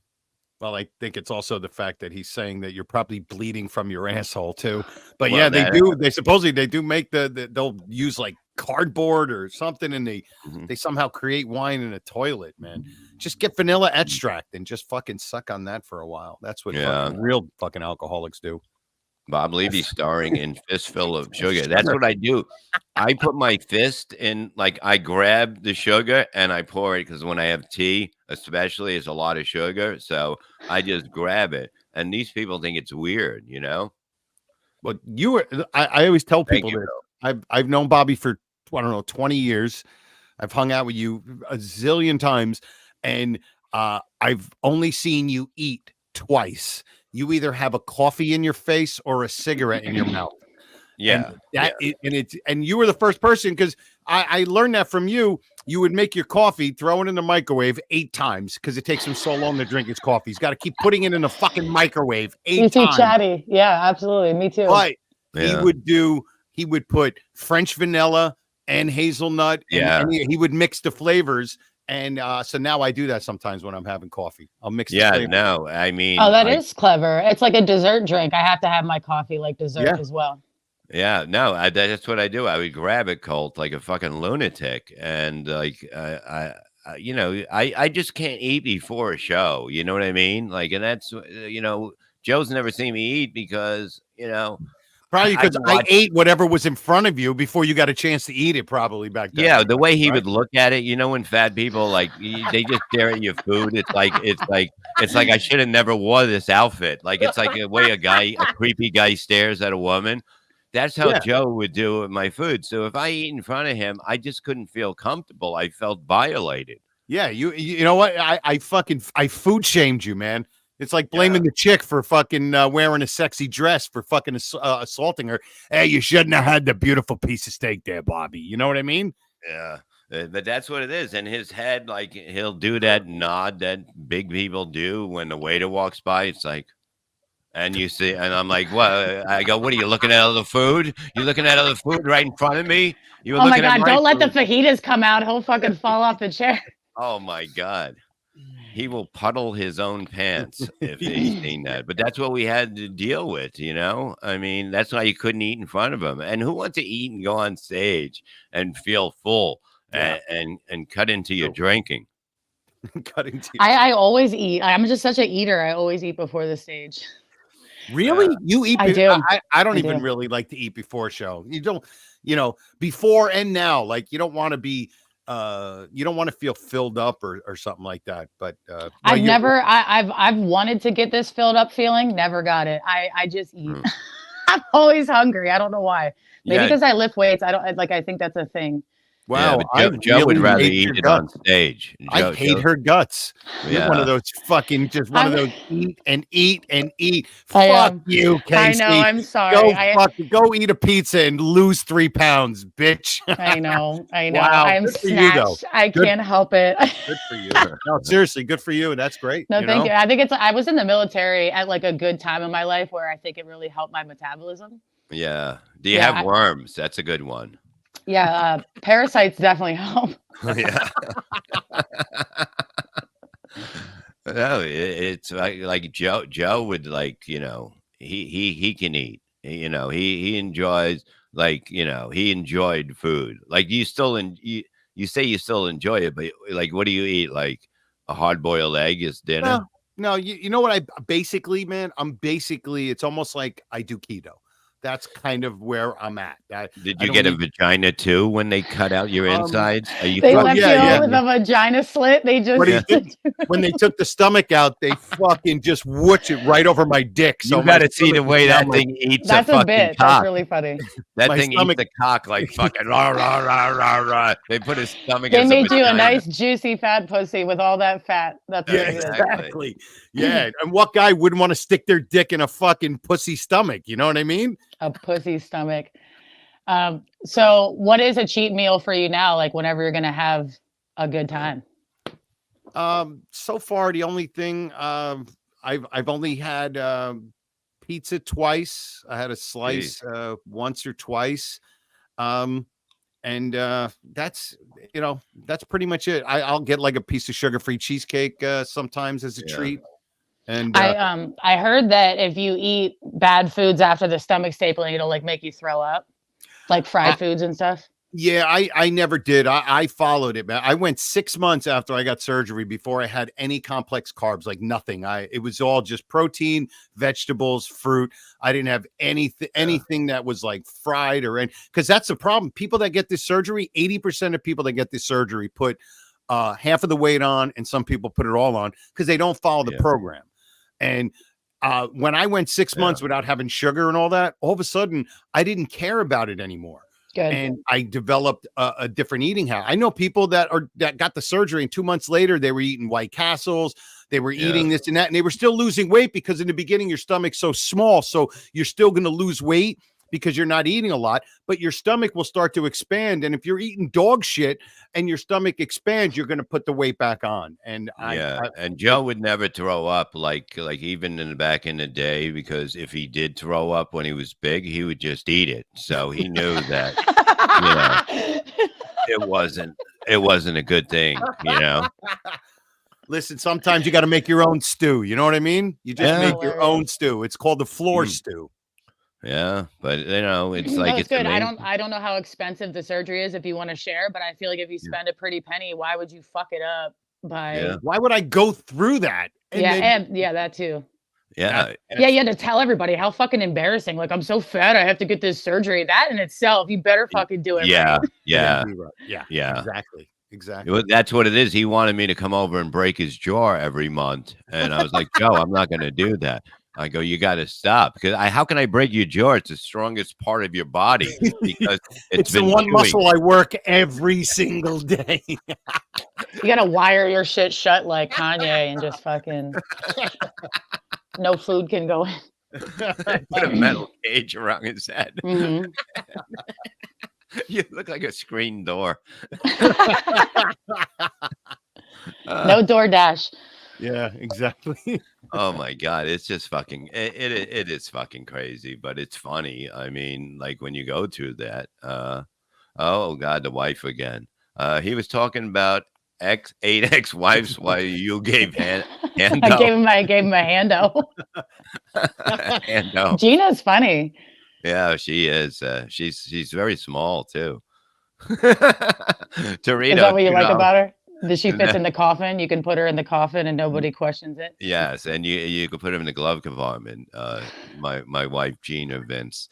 Well, I think it's also the fact that he's saying that you're probably bleeding from your asshole too. But yeah, they do. They supposedly they do make they'll use like cardboard or something, and they somehow create wine in a toilet, man. Just get vanilla extract and just fucking suck on that for a while. That's what fucking real fucking alcoholics do. Bob Levy's starring in Fistful of Sugar. That's what I do. I put my fist in, like, I grab the sugar and I pour it, because when I have tea, especially, it's a lot of sugar. So I just grab it. And these people think it's weird, you know? But I always tell people that I've known Bobby for, I don't know, 20 years. I've hung out with you a zillion times, and I've only seen you eat twice. You either have a coffee in your face or a cigarette in your mouth. Yeah. And you were the first person, because I learned that from you. You would make your coffee, throw it in the microwave 8 times, because it takes him so long to drink his coffee. He's got to keep putting it in the fucking microwave 8 times. You too chatty. Yeah, absolutely. Me too. But he would put French vanilla and hazelnut. And he would mix the flavors. And so now I do that sometimes when I'm having coffee. I'll mix. No, I mean. Oh, that is clever. It's like a dessert drink. I have to have my coffee like dessert as well. Yeah, no, that's what I do. I would grab it cold like a fucking lunatic, and like I just can't eat before a show. You know what I mean? Like, and that's Joe's never seen me eat because probably because I ate whatever was in front of you before you got a chance to eat it. Probably back then. Yeah, the way he would look at it, when fat people they just stare at your food. It's like I should have never wore this outfit. Like, it's like the way a creepy guy stares at a woman. That's how Joe would do with my food. So if I eat in front of him, I just couldn't feel comfortable. I felt violated. Yeah, you know what? I food shamed you, man. It's like blaming the chick for fucking wearing a sexy dress for fucking assaulting her. Hey, you shouldn't have had the beautiful piece of steak there, Bobby. You know what I mean? Yeah, but that's what it is. In his head, like, he'll do that nod that big people do when the waiter walks by. It's like, and you see, and I'm like, what? I go, what are you looking at? Other food? You looking at other food right in front of me? You were oh my God! Don't food. let the fajitas come out. He'll fucking fall off the chair. Oh my God. He will puddle his own pants if he's seen that. But that's what we had to deal with, I mean, that's why you couldn't eat in front of him. And who wants to eat and go on stage and feel full and cut into your drinking? I always eat. I'm just such an eater. I always eat before the stage. Really? You eat? I do. I don't even really like to eat before a show. You don't, before and now, like, you don't want to be. You don't want to feel filled up or something like that. But I've wanted to get this filled up feeling, never got it. I just eat. I'm always hungry. I don't know why. Maybe because I lift weights. I think that's a thing. Wow, Joe would rather eat it on stage. I hate her guts. You're one of those fucking, just one of those eat and eat and eat. Fuck you, Kasey. I know. I'm sorry. Go eat a pizza and lose 3 pounds, bitch. I know. Wow, I'm snatched. I can't help it. Good for you. No, seriously, good for you. That's great. No, thank you. I think I was in the military at like a good time in my life where I think it really helped my metabolism. Yeah. Do you have worms? That's a good one. Yeah, parasites definitely help. Yeah. No, it's like Joe would, like, he can eat. He enjoys, like, he enjoyed food. Like, you say you still enjoy it, but like, what do you eat? Like a hard-boiled egg is dinner? No, you know what it's almost like I do keto. That's kind of where I'm at. Did you get a vagina too when they cut out your insides? Are you they left you with a vagina slit. They just when they took the stomach out, they fucking just whoosh it right over my dick. So you got to see the way that thing eats a fucking bit. cock. That's really funny. That thing eats the cock like fucking rah, rah, rah, rah, rah. They put his stomach. They made you a nice juicy fat pussy with all that fat. That's exactly. Yeah, and what guy wouldn't want to stick their dick in a fucking pussy stomach? You know what I mean? A pussy stomach. So what is a cheat meal for you now? Like, whenever you're gonna have a good time? So far the only thing I've only had pizza twice. I had a slice once or twice. And that's pretty much it. I'll get like a piece of sugar-free cheesecake sometimes as a treat. And I heard that if you eat bad foods after the stomach stapling, it'll like make you throw up, like fried foods and stuff. Yeah, I never did. I followed it, man. I went 6 months after I got surgery before I had any complex carbs, like nothing. It was all just protein, vegetables, fruit. I didn't have anything that was like fried or any, because that's the problem. People that get this surgery, 80% of people that get this surgery put half of the weight on, and some people put it all on because they don't follow the program. And when I went 6 months without having sugar and all that, all of a sudden I didn't care about it anymore. Good. And I developed a different eating habit. I know people that got the surgery, and 2 months later they were eating White Castles, they were eating this and that, and they were still losing weight because in the beginning your stomach's so small, so you're still going to lose weight because you're not eating a lot, but your stomach will start to expand. And if you're eating dog shit and your stomach expands, you're going to put the weight back on. And and Joe would never throw up like even in the back in the day, because if he did throw up when he was big, he would just eat it. So he knew that, it wasn't a good thing, Listen, sometimes you got to make your own stew. You know what I mean? You just make your own stew. It's called the floor stew. Yeah, but it's No, like it's it's good. amazing. I don't know how expensive the surgery is if you want to share, but I feel like if you spend a pretty penny, why would you fuck it up by Why would I go through that? and that too. Yeah. Yeah, you had to tell everybody. How fucking embarrassing. Like, I'm so fat, I have to get this surgery. That in itself, you better fucking do it. Yeah. Right? Yeah. Yeah. Exactly. Well, that's what it is. He wanted me to come over and break his jaw every month. And I was like, Joe, I'm not going to do that. I go, you got to stop, because how can I break your jaw? It's the strongest part of your body, because it's the one muscle I work every single day. You got to wire your shit shut like Kanye and just fucking no food can go in. Put a metal cage around his head. Mm-hmm. You look like a screen door. No DoorDash. Yeah, exactly. Oh my God, it's just fucking it is fucking crazy, but it's funny. I mean, like when you go through that, oh God, the wife again. He was talking about eight ex-wives while you gave hand I gave him a handout. handout. Gina's funny. Yeah, she is. She's very small too. Torito, Is that what you like about her? That she fits in the coffin? You can put her in the coffin and nobody questions it. Yes, and you could put him in the glove compartment. My wife Gina Vince.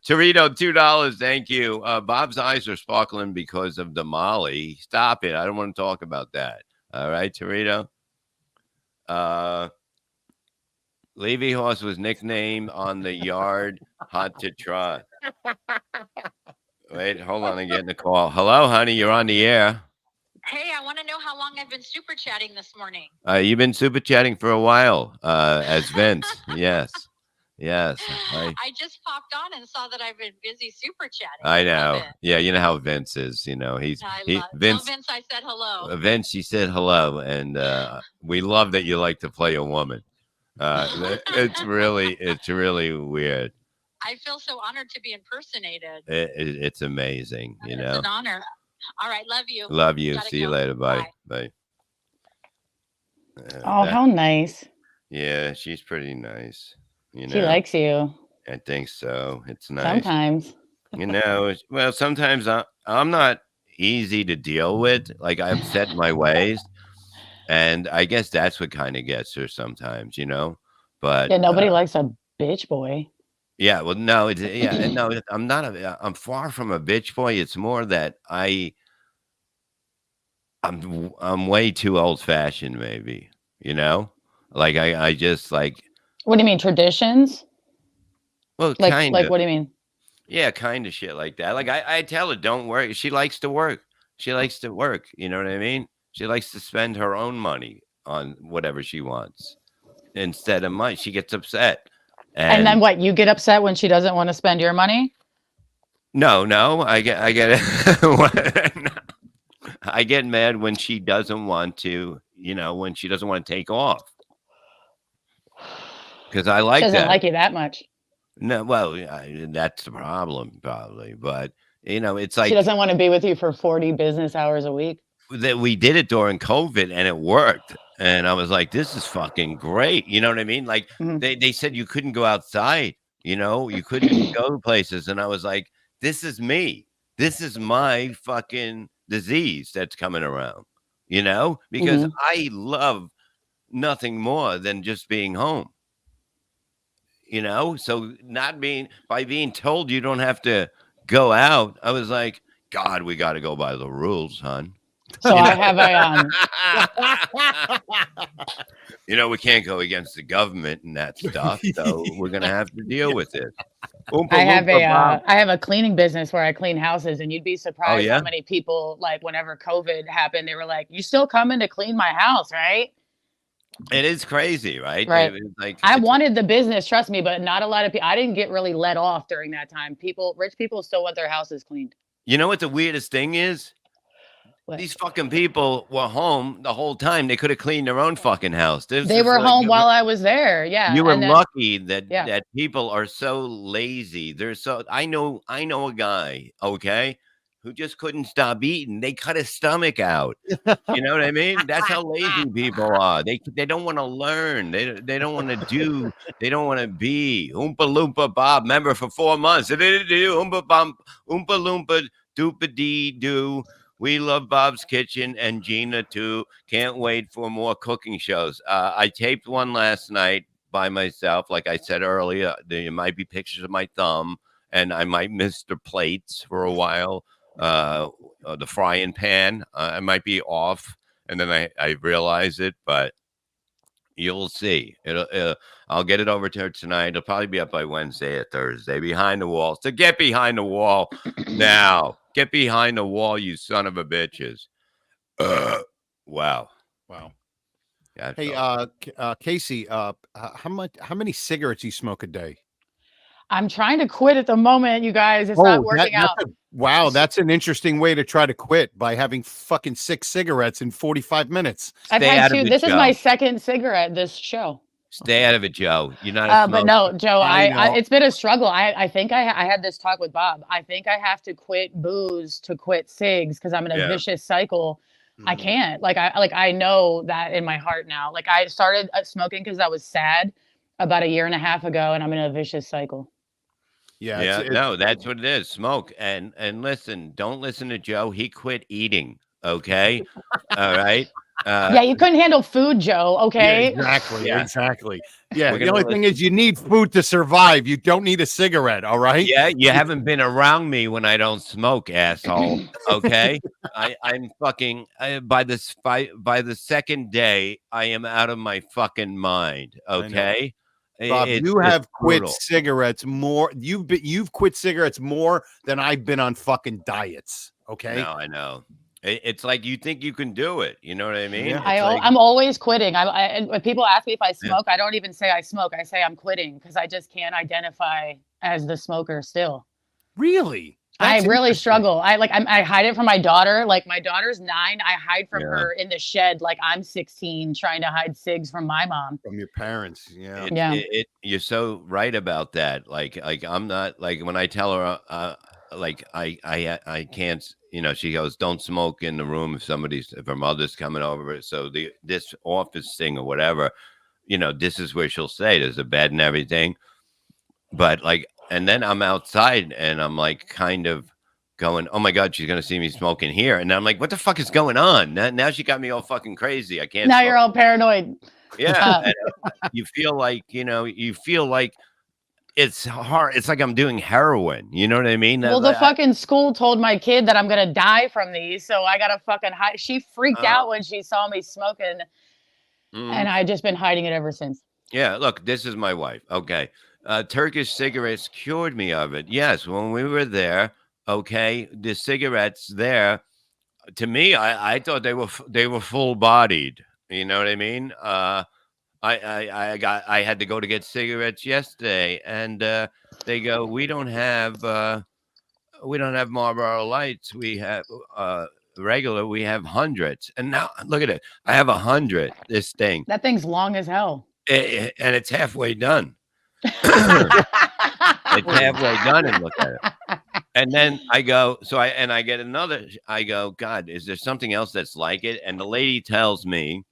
Torito, $2. Thank you. Bob's eyes are sparkling because of the Molly. Stop it. I don't want to talk about that. All right, Torito. Levy Horse was nicknamed on the yard hot to trot. Wait, hold on. I'm getting a call. Hello, honey. You're on the air. Hey, I want to know how long I've been super chatting this morning. You've been super chatting for a while, as Vince. Yes. I just popped on and saw that I've been busy super chatting. I know. Yeah, you know how Vince is. He's Vince. Vince, I said hello. Vince, she said hello, and we love that you like to play a woman. It's really weird. I feel so honored to be impersonated. It's amazing, It's an honor. All right, love you. Love you. See you later. Bye. Oh, how nice. Yeah, she's pretty nice. She likes you. I think so. It's nice. Sometimes. Well, sometimes I'm not easy to deal with. Like, I'm set in my ways. And I guess that's what kind of gets her sometimes, But yeah, nobody likes a bitch boy. Yeah, well, no, no, I'm far from a bitch boy. It's more that I'm way too old fashioned, maybe, like I just like. What do you mean, traditions? Well, like what do you mean? Yeah, kind of shit like that. Like I tell her, don't work. She likes to work. You know what I mean? She likes to spend her own money on whatever she wants instead of mine. She gets upset. And then what? You get upset when she doesn't want to spend your money? No, I get it. I get mad when she doesn't want to, when she doesn't want to take off. Because I like that. She doesn't like you that much. No, well, that's the problem, probably. But it's like she doesn't want to be with you for 40 business hours a week. That we did it during COVID and it worked. And I was like, this is fucking great. You know what I mean? Like they said you couldn't go outside, you couldn't go places. And I was like, this is me. This is my fucking disease that's coming around, because Mhm. I love nothing more than just being home, So by being told you don't have to go out, I was like, God, we got to go by the rules, hon. So You I know? have a We can't go against the government and that stuff, so we're gonna have to deal with it. Oompa I have loompa Bob. I have a cleaning business where I clean houses, and you'd be Oh surprised how yeah, many people, like, whenever COVID happened, they were like, "You still coming to clean my house, right?" it is crazy, right? Right. It's like I wanted the business, trust me, but not a lot of people. I didn't get really let off during that time. Rich people still want their houses cleaned. you know what the weirdest thing is? What? These fucking people were home the whole time. They could have cleaned their own fucking house. This They is were like home while I was there. Yeah. you were And then, lucky that yeah. that people are so lazy. They're so I know a guy, okay, who just couldn't stop eating. They cut his stomach out. You know what I mean? That's how lazy people are. They don't want to learn. They don't want to do. They don't want to be. Oompa Loompa Bob, member for 4 months. Oompa Loompa Doopa Dee Doo. We love Bob's Kitchen and Gina too. Can't wait for more cooking shows. I taped one last night by myself. Like I said earlier, there might be pictures of my thumb, and I might miss the plates for a while. The frying pan, I might be off, and then I realize it, but you'll see. I'll get it over to her tonight. It'll probably be up by Wednesday or Thursday. Behind the wall. So get behind the wall now. Get behind the wall, you son of a bitches. Wow. Wow. Yeah, Hey, Kasey, how many cigarettes you smoke a day? I'm trying to quit at the moment, you guys. It's not working out. Wow, that's an interesting way to try to quit, by having fucking 6 cigarettes in 45 minutes. I've Stay had out of 2. it, This is my Joe. second cigarette this show. Stay out of it, Joe. You're not a But smoker. no, Joe, I I know. it's been a struggle. I think I had this talk with Bob. I think I have to quit booze to quit cigs because I'm in a Yeah. vicious cycle. I Mhm. can't. I know that in my heart now. Like, I started smoking because I was sad about a year and a half ago, and I'm in a vicious cycle. Yeah, Yeah, no, that's what it is. Smoke. And listen, don't listen to Joe. He quit eating. Okay. All right. Yeah, you couldn't handle food, Joe. yeah, Okay. exactly, Yeah. exactly. Yeah, We're the gonna only thing is you need food to survive. You don't need a cigarette, all right? Yeah, you haven't been around me when I don't smoke, asshole. Okay, I'm fucking by the second day, I am out of my fucking mind. I know. Okay, Bob, it's you just have quit brutal. cigarettes more. You've quit cigarettes more than I've been on fucking diets. Okay. No, I know. It's like you think you can do it. You know what I mean? Yeah. It's like I'm always quitting. And when people ask me if I yeah, smoke, I don't even say I smoke. I say I'm quitting because I just can't identify as the smoker still. Really? I That's really interesting. struggle. I hide it from my daughter. Like, my daughter's 9. I hide from yeah. her in the shed like I'm 16, trying to hide cigs from my mom. From your parents. Yeah. Yeah. You're so right about that. Like I'm not like when I tell her like I can't, she goes, don't smoke in the room if her mother's coming over. So this office thing or whatever, this is where she'll say there's a bed and everything. But and then I'm outside and I'm like kind of going, oh my God, she's gonna see me smoking here. And I'm like, what the fuck is going on? Now she got me all fucking crazy. I can't Now smoke. you're all paranoid. Yeah. And, you feel like, it's hard. It's like I'm doing heroin. You know what I mean? Well, the fucking school told my kid that I'm gonna die from these, so I gotta fucking hide. She freaked out when she saw me smoking, and I've just been hiding it ever since. Yeah, look, this is my wife. Okay. Turkish cigarettes cured me of it. Yes, when we were there, okay, the cigarettes there, to me, I thought they were full bodied. You know what I mean? I had to go to get cigarettes yesterday, and they go, we don't have Marlboro Lights. We have regular. We have hundreds, and now look at it. I have 100. This thing, That thing's long as hell. and it's halfway done. It's halfway done, and look at it. And then I go, I get another. I go, God, is there something else that's like it? And the lady tells me,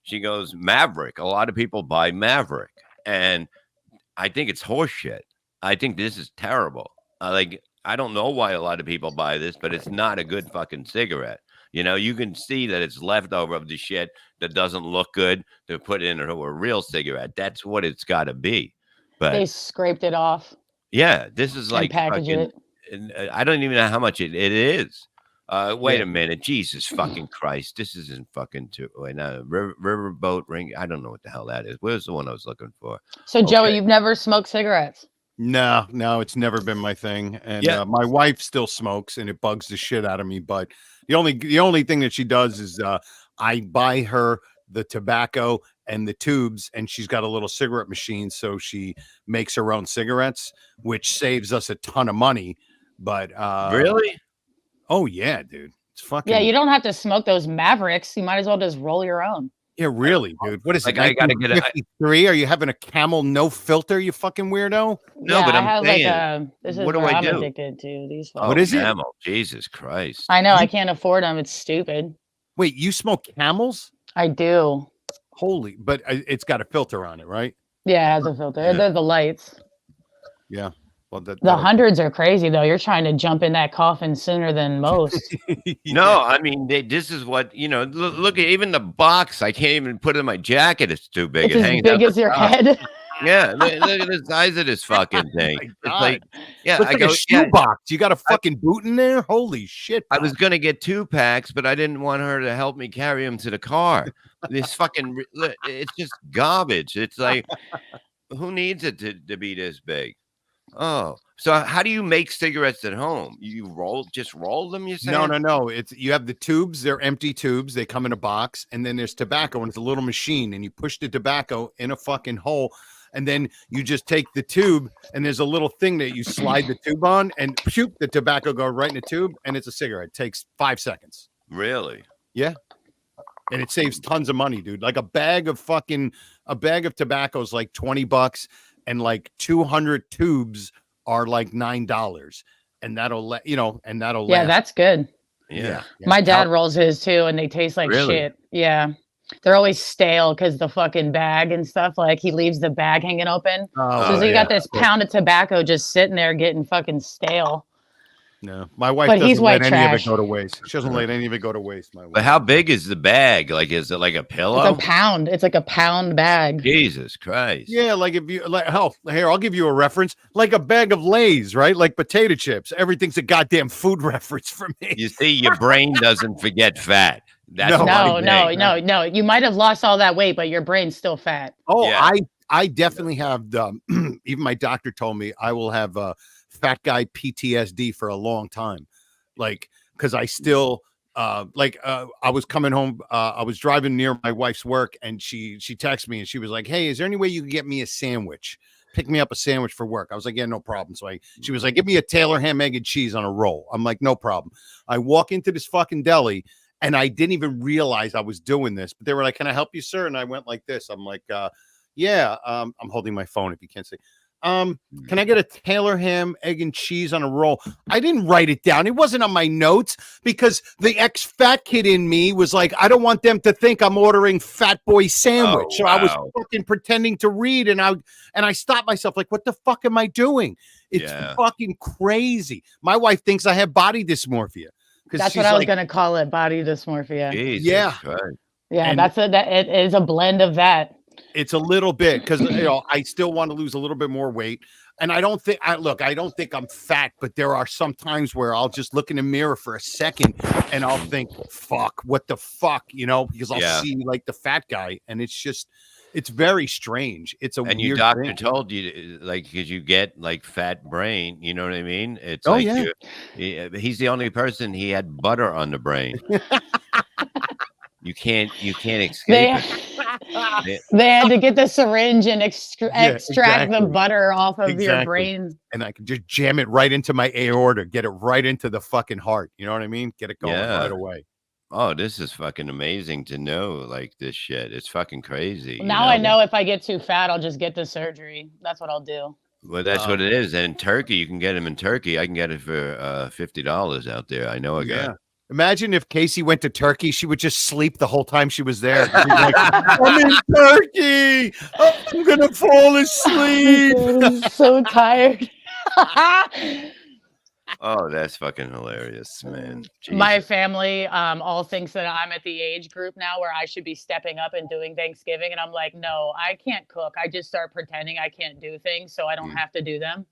she goes, Maverick. A lot of people buy Maverick, and I think it's horseshit. I think this is terrible. I don't know why a lot of people buy this, but it's not a good fucking cigarette. You know, you can see that it's leftover of the shit that doesn't look good to put into a real cigarette. That's what it's got to be. But They scraped it off yeah, this is and like packaged fucking. it. I don't even know how much it is. Wait Yeah. a minute, Jesus fucking Christ! This isn't fucking too. Wait, no, Riverboat Ring. I don't know what the hell that is. Where's the one I was looking for? So Joey, Okay. you've never smoked cigarettes? No, it's never been my thing. And Yeah. my wife still smokes, and it bugs the shit out of me. But the only thing that she does is I buy her the tobacco and the tubes, and she's got a little cigarette machine, so she makes her own cigarettes, which saves us a ton of money. But Really? oh yeah, dude, it's fucking Yeah, you don't have to smoke those Mavericks. You might as well just roll your own. yeah, really, dude. What is Like, it? I gotta get a- 1953? Are you having a Camel no filter? You fucking weirdo. No, yeah, but I I'm have saying, like a. This is what do where I I'm do? addicted to these. Oh, What is it? Camel. Jesus Christ! I know I can't afford them. It's stupid. Wait, you smoke Camels? I do. Holy, but it's got a filter on it, right? Yeah, it has a filter. Yeah. They're the lights. Yeah. Well, The hundreds are crazy though. You're trying to jump in that coffin sooner than most. No, I mean this is what Look at even the box. I can't even put it in my jacket. It's too big. It's It as hangs big out as the your top. head. Yeah, look at the size of this fucking thing. my It's God. like, yeah, Looks I like go, a yeah, shoebox. You got a fucking boot in there? Holy shit! I was Bob. gonna get 2 packs, but I didn't want her to help me carry them to the car. This fucking, it's just garbage. It's like, who needs it to be this big? Oh, so how do you make cigarettes at home? You just roll them, you say? No. It's you have the tubes. They're empty tubes. They come in a box, and then there's tobacco, and it's a little machine, and you push the tobacco in a fucking hole, and then you just take the tube, and there's a little thing that you slide the tube on, and shoot, the tobacco goes right in the tube, and it's a cigarette. It takes 5 seconds, Really? and it saves tons of money, dude. Like a bag of tobacco is like $20, and like 200 tubes are like $9, and that'll let Yeah, last. that's good. Yeah. My dad rolls his too, and they taste like Really? shit. Yeah. They're always stale because the fucking bag and stuff. Like he leaves the bag hanging open. Oh, So you yeah. got this pound of tobacco just sitting there getting fucking stale. No, my wife But he's doesn't let white any trash. of it go to waste. She doesn't let any of it go to waste. My wife. But how big is the bag? Like, is it like a pillow? It's a pound. It's like a pound bag. Jesus Christ. Yeah, like if you like, hell, here I'll give you a reference, like a bag of Lay's, right? Like potato chips. Everything's a goddamn food reference for me. You see, your brain doesn't forget fat. That's No. one No, thing. no. You might have lost all that weight, but your brain's still fat. Oh, Yeah. I definitely have the. Even my doctor told me I will have fat guy PTSD for a long time, like because I still. I was coming home. I was driving near my wife's work, and she texted me, and she was like, "Hey, is there any way you can get me a sandwich? Pick me up a sandwich for work." I was like, "Yeah, no problem." So she was like, "Give me a Taylor ham, egg, and cheese on a roll." I'm like, "No problem." I walk into this fucking deli, and I didn't even realize I was doing this, but they were like, "Can I help you, sir?" And I went like this. I'm like, "Yeah." I'm holding my phone if you can't see. Can I get a Taylor ham, egg, and cheese on a roll? I didn't write it down. It wasn't on my notes because the ex-fat kid in me was like, I don't want them to think I'm ordering Fat Boy sandwich. Oh, So I was wow. fucking pretending to read, and I stopped myself like, what the fuck am I doing? It's Yeah. fucking crazy. My wife thinks I have body dysmorphia. That's she's what I was like, gonna call it, body dysmorphia. Jesus Yeah. Christ. Yeah, and- it is a blend of that. It's a little bit because I still want to lose a little bit more weight. And I don't think I don't think I'm fat, but there are some times where I'll just look in the mirror for a second and I'll think, fuck, what the fuck, because I'll Yeah. see like the fat guy, and it's very strange. It's a And your weird doctor thing. told you, like, because you get like fat brain, you know what I mean? It's Oh, like yeah. he's the only person he had butter on the brain. You can't escape They, it. they had to get the syringe and extract exactly. the butter off of your Exactly. brain. And I can just jam it right into my aorta, get it right into the fucking heart. You know what I mean? Get it going Yeah. right away. Oh, this is fucking amazing to know, like this shit. It's fucking crazy. you Now I know if I get too fat, I'll just get the surgery. That's what I'll do. Well, that's what it is. And in Turkey, you can get them in Turkey. I can get it for $50 out there. I know a guy. Yeah. Imagine if Kasey went to Turkey, she would just sleep the whole time she was there. She'd be like, I'm in Turkey. I'm gonna fall asleep. I'm so tired. Oh, that's fucking hilarious, man. My Jesus. family all thinks that I'm at the age group now where I should be stepping up and doing Thanksgiving. And I'm like, no, I can't cook. I just start pretending I can't do things so I don't Mm. have to do them.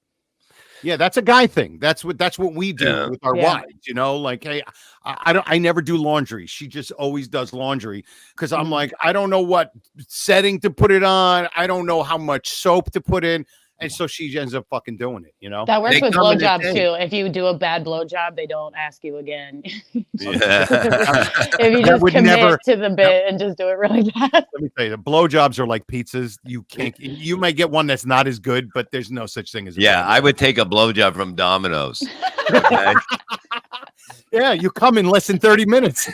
Yeah, that's a guy thing. That's what we do Yeah. with our Yeah. wives, like, hey, I never do laundry. She just always does laundry because I'm like, I don't know what setting to put it on. I don't know how much soap to put in. And so she ends up fucking doing it, That works They with come in a blowjobs thing. too. If you do a bad blowjob, they don't ask you again. Yeah. If you That just would commit never- to the bit and just do it really bad. Let me tell you, the blowjobs are like pizzas. You can't. You might get one that's not as good, but there's no such thing as a Yeah, bad I would take a blowjob from Domino's. Okay? Yeah, you come in less than 30 minutes.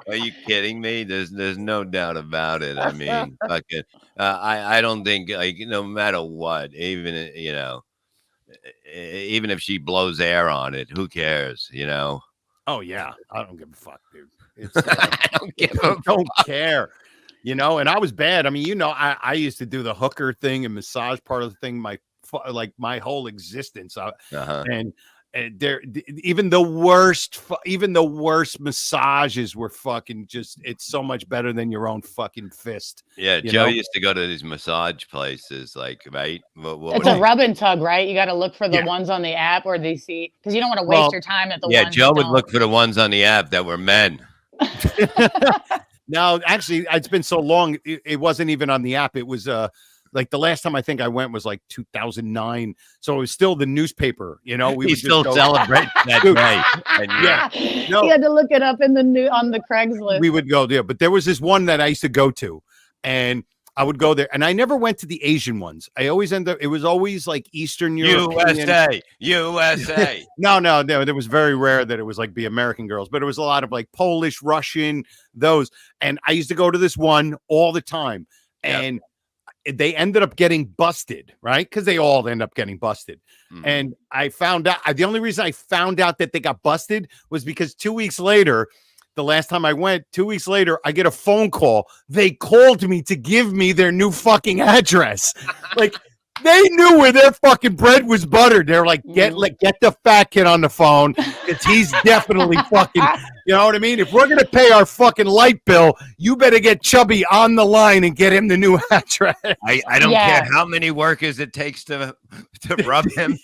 Are you kidding me? There's no doubt about it. I mean, fucking, I don't think, like, no matter what, even even if she blows air on it, who cares? Oh yeah, I don't give a fuck, dude. It's I don't give a don't care, and I was bad. I mean, I used to do the hooker thing and massage part of the thing my whole existence. Uh-huh. And there, even the worst massages were fucking just. It's so much better than your own fucking fist. Yeah, Joe used to go to these massage places, like, right? What It's a rub and tug, right? You got to look for the Yeah. ones on the app or the seat because you don't want to waste your time at the Yeah, ones. Joe that would don't. look for the ones on the app that were men. No, actually, it's been so long. It wasn't even on the app. It was like the last time I think I went was like 2009. So it was still the newspaper. We We would still just go, celebrate that Dude. day. And Yeah. No. You had to look it up in on the Craigslist. We would go there, but there was this one that I used to go to, and I would go there, and I never went to the Asian ones. I always it was always like Eastern European. USA. No, it was very rare that it was like the American girls, but it was a lot of like Polish, Russian, those. And I used to go to this one all the time, and they ended up getting busted, right? Because they all end up getting busted. Mhm. And I found out the only reason I found out that they got busted was because 2 weeks later, the last time I went, 2 weeks later, I get a phone call. They called me to give me their new fucking address. Like, they knew where their fucking bread was buttered. They're like, get the fat kid on the phone because he's definitely fucking, you know what I mean? If we're gonna pay our fucking light bill, you better get Chubby on the line and get him the new address. I don't care how many workers it takes to rub him.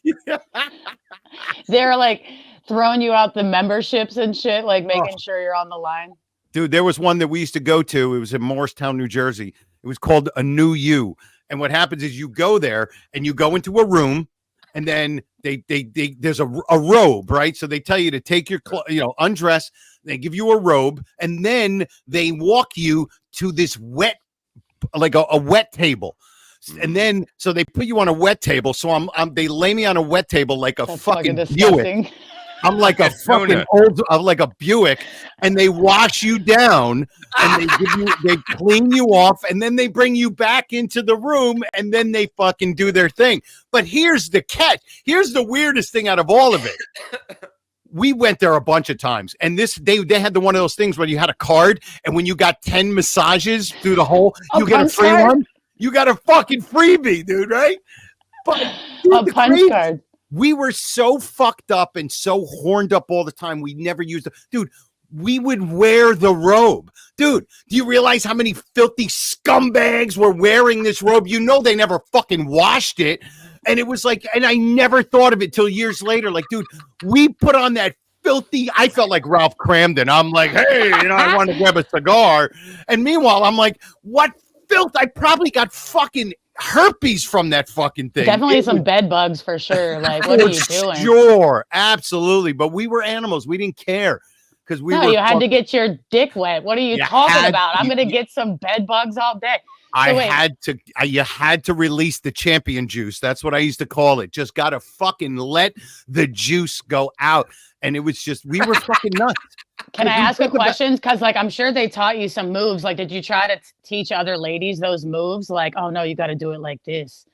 They're like throwing you out the memberships and shit, like making sure you're on the line. Dude, there was one that we used to go to. It was in Morristown, New Jersey. It was called A New You. And what happens is you go there and you go into a room, and then there's a robe, right? So they tell you to take your undress. They give you a robe, and then they walk you to this wet, like a wet table. And then so they put you on a wet table. So they lay me on a wet table like a That's fucking disgusting. Buick. I'm like a fucking like a Buick, and they wash you down, and they clean you off, and then they bring you back into the room, and then they fucking do their thing. But here's the catch. Here's the weirdest thing out of all of it. We went there a bunch of times, and they had one of those things where you had a card, and when you got 10 massages through the whole, you get a free one. You got a fucking freebie, dude, right? But dude, a punch card. We were so fucked up and so horned up all the time. We never used it. Dude, we would wear the robe. Dude, do you realize how many filthy scumbags were wearing this robe? They never fucking washed it. And it was like, and I never thought of it till years later. Like, dude, we put on that filthy, I felt like Ralph Cramden. I'm like, hey, I want to grab a cigar. And meanwhile, I'm like, what filth? I probably got fucking herpes from that fucking thing. Definitely some bed bugs for sure. Like, what are you doing? Sure, absolutely. But we were animals. We didn't care because we were. You had to get your dick wet. What are you talking about? I'm gonna get some bed bugs all day. You had to release the champion juice. That's what I used to call it. Just gotta fucking let the juice go out. And it was just, we were fucking nuts. Can I ask a question? Because I'm sure they taught you some moves. Like, did you try to teach other ladies those moves? Like, oh no, you got to do it like this.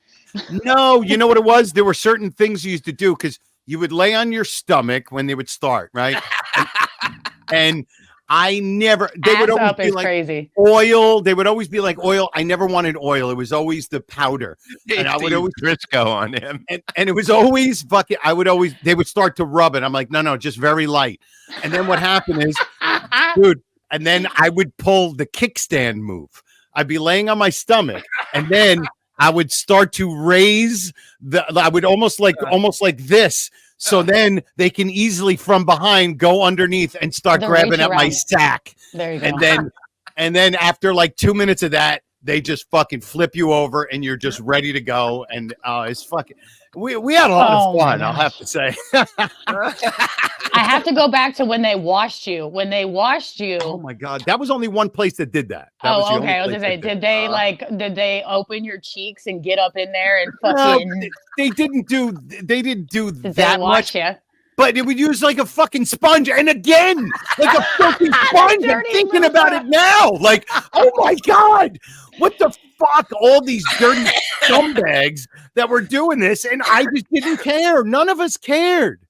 No, you know what it was? There were certain things you used to do because you would lay on your stomach when they would start, right? And I never. They would Ass always up be is like crazy. oil. They would always be like oil. I never wanted oil. It was always the powder, and I would always Crisco on him. and it was always fucking. I would always. They would start to rub it. I'm like, no, just very light. And then what happened is, dude. And then I would pull the kickstand move. I'd be laying on my stomach, and then I would start to raise I would almost like this. So then they can easily from behind go underneath and start grabbing at my sack. There you go. And then after like 2 minutes of that, they just fucking flip you over and you're just ready to go. And it's fucking. We had a lot of fun, I'll have to say. I have to go back to when they washed you. When they washed you. Oh my God. That was only one place that did that. Okay. I was gonna say, did they open your cheeks and get up in there and fucking? No, they didn't do Did that they wash much. you? But it would use like a fucking sponge, and again, like a fucking sponge. I'm thinking about it now. Like, oh my God, what the fuck? All these dirty scumbags that were doing this, and I just didn't care. None of us cared.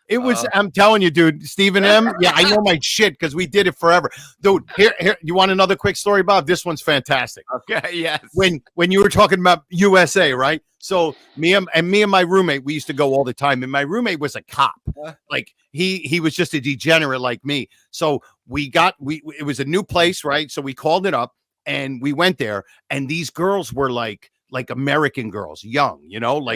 It was, I'm telling you, dude, Stephen M. Yeah, I know my shit because we did it forever. Dude, here, you want another quick story, Bob? This one's fantastic. Okay, yes. When you were talking about USA, right? So me and my roommate, we used to go all the time, and my roommate was a cop. Like he was just a degenerate like me. So it was a new place, right? So we called it up and we went there, and these girls were like American girls, young,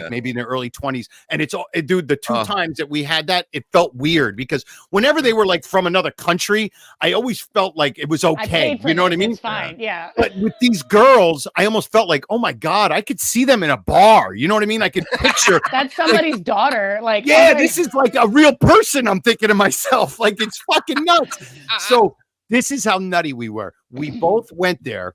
maybe in their early 20s. And dude, the two times that we had that, it felt weird because whenever they were like from another country, I always felt like it was okay. You know what I mean? It's fine. Yeah. But with these girls, I almost felt like, oh my God, I could see them in a bar. You know what I mean? I could picture that's somebody's daughter. Like, yeah, this is like a real person. I'm thinking to myself, like, it's fucking nuts. So this is how nutty we were. We both went there,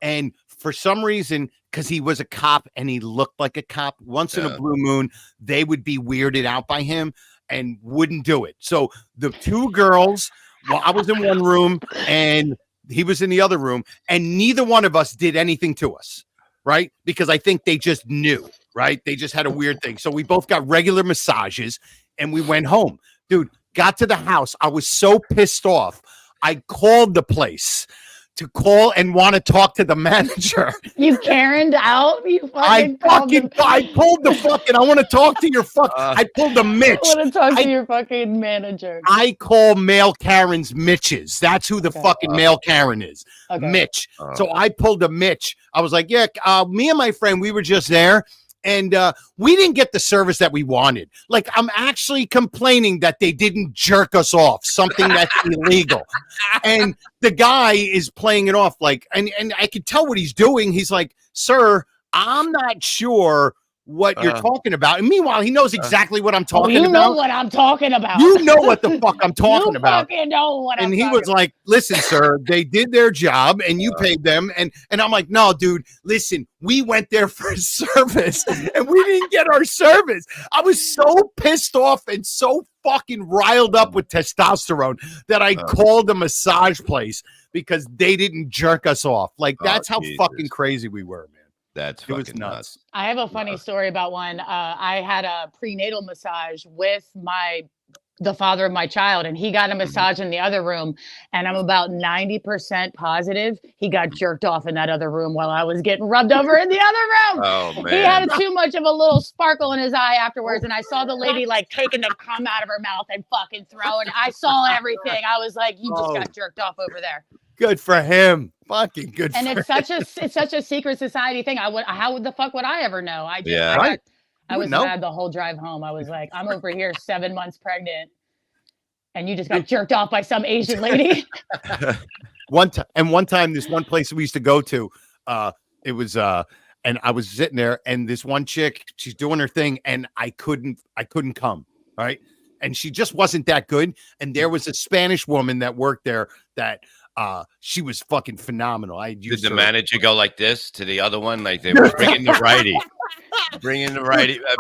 and for some reason, because he was a cop and he looked like a cop, once in a blue moon, they would be weirded out by him and wouldn't do it. So the two girls, well, I was in one room and he was in the other room, and neither one of us did anything to us, right? Because I think they just knew, right? They just had a weird thing. So we both got regular massages and we went home. Dude, got to the house. I was so pissed off. I called the place to call and want to talk to the manager. You Karen'd out? I pulled the fucking, I want to talk to your I pulled the Mitch. I want to talk to your fucking manager. I call male Karens Mitches. That's who the fucking male Karen is. Okay. Mitch. So I pulled a Mitch. I was like, yeah, me and my friend, we were just there. And we didn't get the service that we wanted. Like, I'm actually complaining that they didn't jerk us off, something that's illegal. And the guy is playing it off like, and I could tell what he's doing. He's like, sir, I'm not sure what you're talking about. And meanwhile, he knows exactly what I'm talking about. You know what I'm talking about. You know what the fuck I'm talking about. You fucking know what I'm talking about. And he was like, listen, sir, they did their job and you paid them. And I'm like, no, dude, listen, we went there for service and we didn't get our service. I was so pissed off and so fucking riled up with testosterone that I called the massage place because they didn't jerk us off. Like, that's how fucking crazy we were, man. That's fucking nuts. I have a funny story about one. I had a prenatal massage with the father of my child, and he got a massage in the other room, and I'm about 90% positive he got jerked off in that other room while I was getting rubbed over in the other room. Oh, man. He had too much of a little sparkle in his eye afterwards, and I saw the lady like taking the cum out of her mouth and fucking throwing. I saw everything. I was like, you just got jerked off over there. Good for him. Fucking good. And it's such a secret society thing. How the fuck would I ever know? I was mad the whole drive home. I was like, I'm over here 7 months pregnant, and you just got jerked off by some Asian lady. One time, this one place we used to go to, it was and I was sitting there, and this one chick, she's doing her thing, and I couldn't come. All right. And she just wasn't that good. And there was a Spanish woman that worked there that she was fucking phenomenal. Did the manager go like this to the other one? Like they were bringing the righty.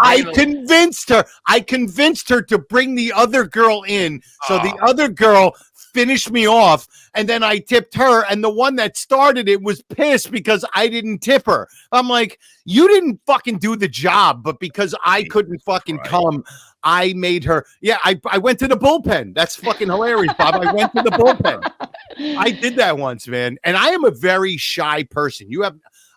I convinced her to bring the other girl in. So the other girl finished me off, and then I tipped her, and the one that started it was pissed because I didn't tip her. I'm like, you didn't fucking do the job, but because I couldn't fucking come, I made her. Yeah, I went to the bullpen. That's fucking hilarious, Bob. I went to the bullpen. I did that once, man. And I am a very shy person.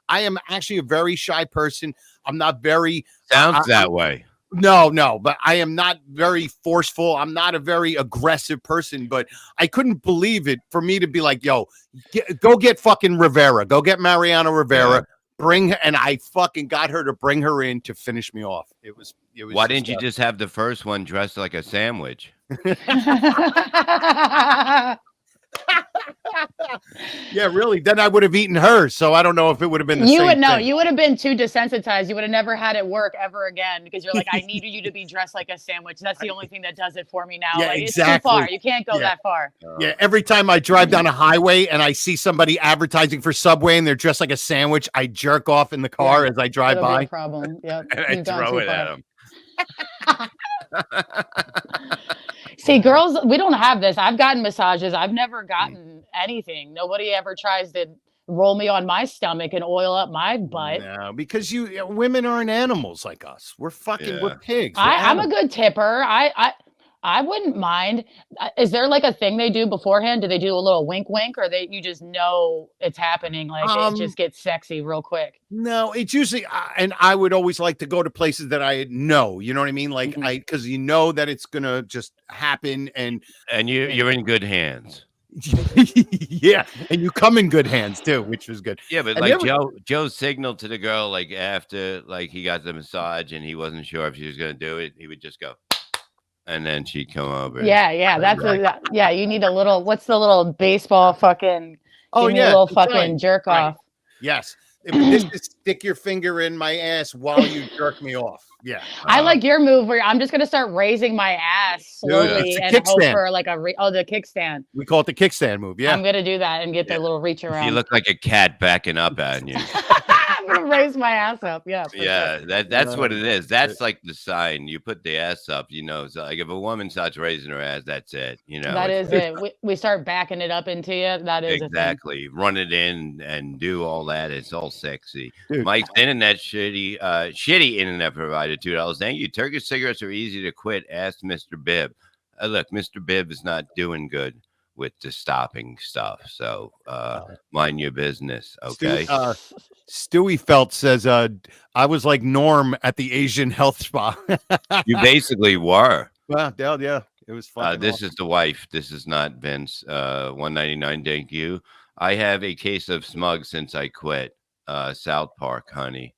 I am actually a very shy person. I'm not very Sounds that way. No, but I am not very forceful. I'm not a very aggressive person, but I couldn't believe it for me to be like, yo, go get fucking Rivera. Go get Mariano Rivera. Yeah. And I fucking got her to bring her in to finish me off. It was Why didn't you just have the first one dressed like a sandwich? Yeah, really. Then I would have eaten her. So I don't know if it would have been the same thing. You would have been too desensitized. You would have never had it work ever again because you're like, I needed you to be dressed like a sandwich. That's the only thing that does it for me now. Yeah, like, exactly. It's too far. You can't go that far. Yeah, every time I drive down a highway and I see somebody advertising for Subway and they're dressed like a sandwich, I jerk off in the car as I drive That'll by. be a problem. Yep. And I throw it at them. See, girls, we don't have this. I've gotten massages. I've never gotten anything. Nobody ever tries to roll me on my stomach and oil up my butt. No, because women aren't animals like us. We're pigs. I'm a good tipper. I wouldn't mind. Is there like a thing they do beforehand? Do they do a little wink, or you just know it's happening? Like it just gets sexy real quick. No, it's usually, and I would always like to go to places that I know. You know what I mean? Like because you know that it's gonna just happen, and you're in good hands. Yeah, and you come in good hands too, which was good. Yeah, but Joe signaled to the girl like after like he got the massage and he wasn't sure if she was gonna do it. He would just go. And then she'd come over. Yeah. You need a little. What's the little baseball fucking? Oh, give me a little fucking jerk off. Yes. This is stick your finger in my ass while you jerk me off. Yeah. I like your move where I'm just gonna start raising my ass slowly and hope for like the kickstand. We call it the kickstand move. Yeah. I'm gonna do that and get the little reach around. You look like a cat backing up at you. I'm gonna raise my ass up. Yeah. Yeah. Sure. That's what it is. That's like the sign. You put the ass up. You know, so like if a woman starts raising her ass, that's it. You know. That is it. We start backing it up into you. That is exactly. Run it in and do all that. It's all sexy. Dude. Mike's internet shitty internet provider. $2. Thank you. Turkish cigarettes are easy to quit. Ask Mr. Bibb. Look, Mr. Bibb is not doing good with the stopping stuff. So mind your business. Okay. Stewie Felt says, I was like Norm at the Asian health spa. You basically were. Well, yeah. It was fun. This is the wife. This is not Vince. $1.99. Thank you. I have a case of smug since I quit. South Park, honey.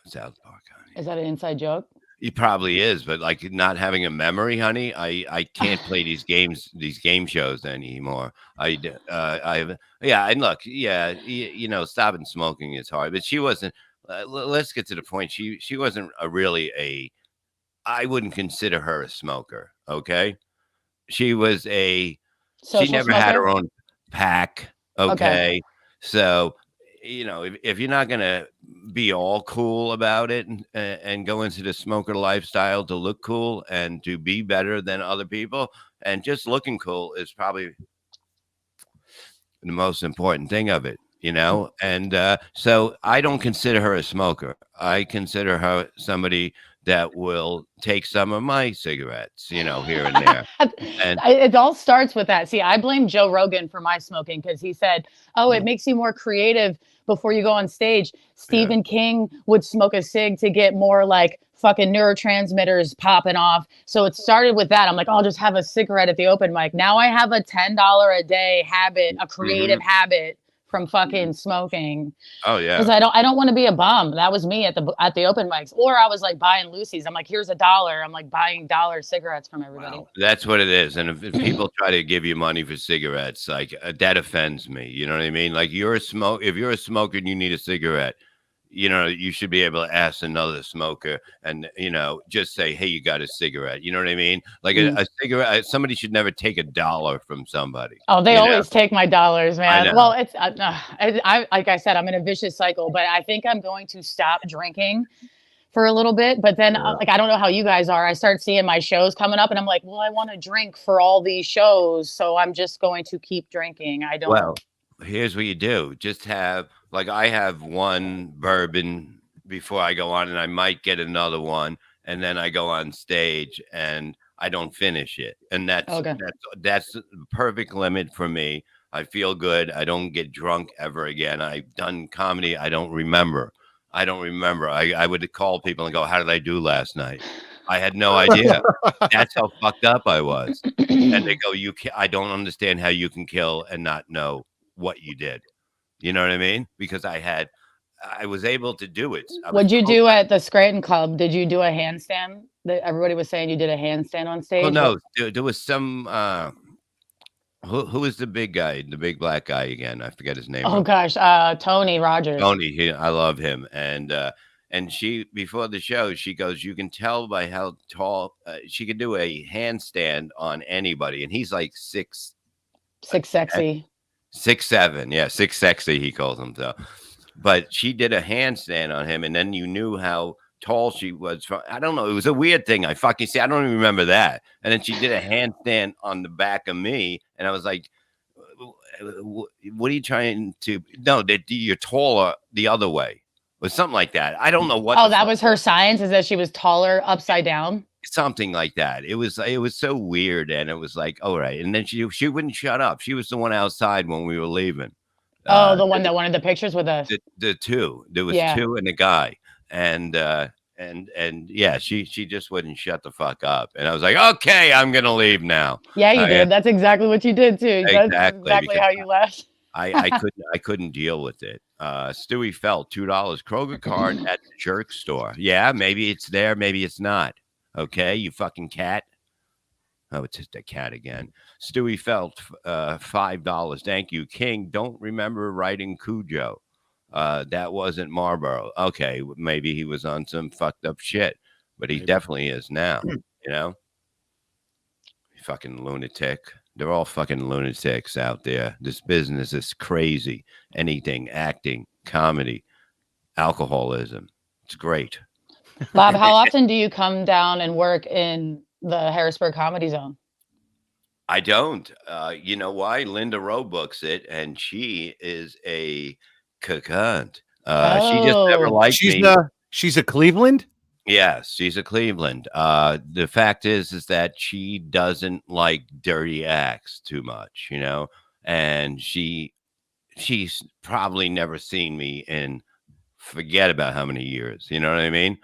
South Park, honey. Is that an inside joke? It probably is, but like not having a memory, honey, I can't play these game shows anymore. And look, you know, stopping smoking is hard, but she wasn't. Let's get to the point. She wasn't I wouldn't consider her a smoker. Okay, she was she never had her own pack. Okay. So. You know, if you're not gonna be all cool about it and go into the smoker lifestyle to look cool and to be better than other people, and just looking cool is probably the most important thing of it, you know. And so I don't consider her a smoker. I consider her somebody that will take some of my cigarettes, you know, here and there. And it all starts with that. See, I blame Joe Rogan for my smoking because he said, it makes you more creative before you go on stage. Stephen King would smoke a cig to get more like fucking neurotransmitters popping off. So it started with that. I'm like, I'll just have a cigarette at the open mic. Now I have a $10 a day habit, a creative habit from fucking smoking. Oh yeah. Because I don't want to be a bum. That was me at the open mics. Or I was like buying Lucy's. I'm like, here's $1. I'm like buying dollar cigarettes from everybody. Wow. That's what it is. And if people try to give you money for cigarettes, like that offends me. You know what I mean? Like if you're a smoker and you need a cigarette, you know, you should be able to ask another smoker and, you know, just say, hey, you got a cigarette. You know what I mean? Like a cigarette, somebody should never take $1 from somebody. Oh, they always take my dollars, man. Well, it's, I like I said, I'm in a vicious cycle, but I think I'm going to stop drinking for a little bit, but then Yeah. like I don't know how you guys are. I start seeing my shows coming up, and I'm like, well, I want to drink for all these shows, so I'm just going to keep drinking. I don't. Well, here's what you do. Just have like I have one bourbon before I go on, and I might get another one, and then I go on stage and I don't finish it. And Okay. that's the perfect limit for me. I feel good. I don't get drunk ever again. I've done comedy. I don't remember. I would call people and go, "How did I do last night?" I had no idea. That's how fucked up I was. And they go, I don't understand how you can kill and not know what you did. You know what I mean? Because I was able to do it. What'd you do at the Scranton Club? Did you do a handstand? Everybody was saying you did a handstand on stage. Well, no, there was some. Who is the big guy, the big black guy again? I forget his name. Oh gosh, Tony Rogers. Tony, I love him. And she before the show, she goes, you can tell by how tall she could do a handstand on anybody, and he's like 6'6", 6'7", yeah, 6 sexy he calls himself. But she did a handstand on him, and then you knew how tall she was. I don't know. It was a weird thing. I fucking see. I don't even remember that. And then she did a handstand on the back of me, and I was like, "What are you trying to?" No, that you're taller the other way, or something like that. I don't know what. Oh, that was her science. Is that she was taller upside down? Something like that. It was so weird, and it was like, all right. And then she wouldn't shut up. She was the one outside when we were leaving. Oh, the one that wanted the pictures with us. The two. There was two and a guy. And yeah, she just wouldn't shut the fuck up. And I was like, okay, I'm gonna leave now. Yeah, you did. That's exactly what you did too. Exactly, that's exactly how you left. I couldn't deal with it. Stewie Felt, $2 Kroger card at the jerk store. Yeah, maybe it's there, maybe it's not. Okay, you fucking cat. Oh, it's just a cat again. Stewie Felt, $5. Thank you. King, don't remember writing Cujo. That wasn't Marlboro. Okay, maybe he was on some fucked up shit, but he definitely is now, you know? Fucking lunatic. They're all fucking lunatics out there. This business is crazy. Anything, acting, comedy, alcoholism. It's great. Bob, how often do you come down and work in the Harrisburg Comedy Zone? I don't. You know why? Linda Rowe books it, and she is a cunt. She just never liked me. She's a Cleveland? Yes, she's a Cleveland. The fact is that she doesn't like dirty acts too much, you know, and she's probably never seen me in forget about how many years, you know what I mean?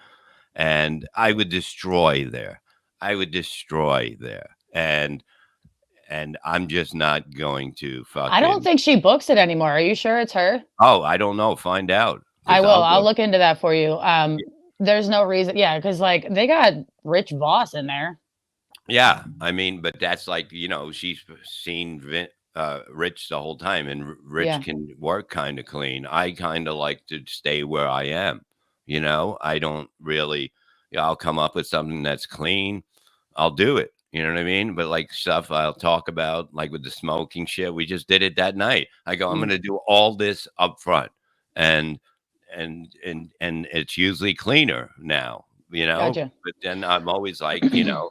And I would destroy there. And I'm just not going to fucking. I don't think she books it anymore. Are you sure it's her? Oh, I don't know. Find out. I will. I'll look into that for you. There's no reason. Yeah, because like they got Rich Voss in there. Yeah, I mean, but that's like, you know, she's seen Rich the whole time, and Rich can work kind of clean. I kind of like to stay where I am. You know, I don't really. I'll come up with something that's clean. I'll do it. You know what I mean? But like stuff I'll talk about, like with the smoking shit, we just did it that night. I go, I'm going to do all this up front, and it's usually cleaner now, you know. Gotcha. But then I'm always like, you know,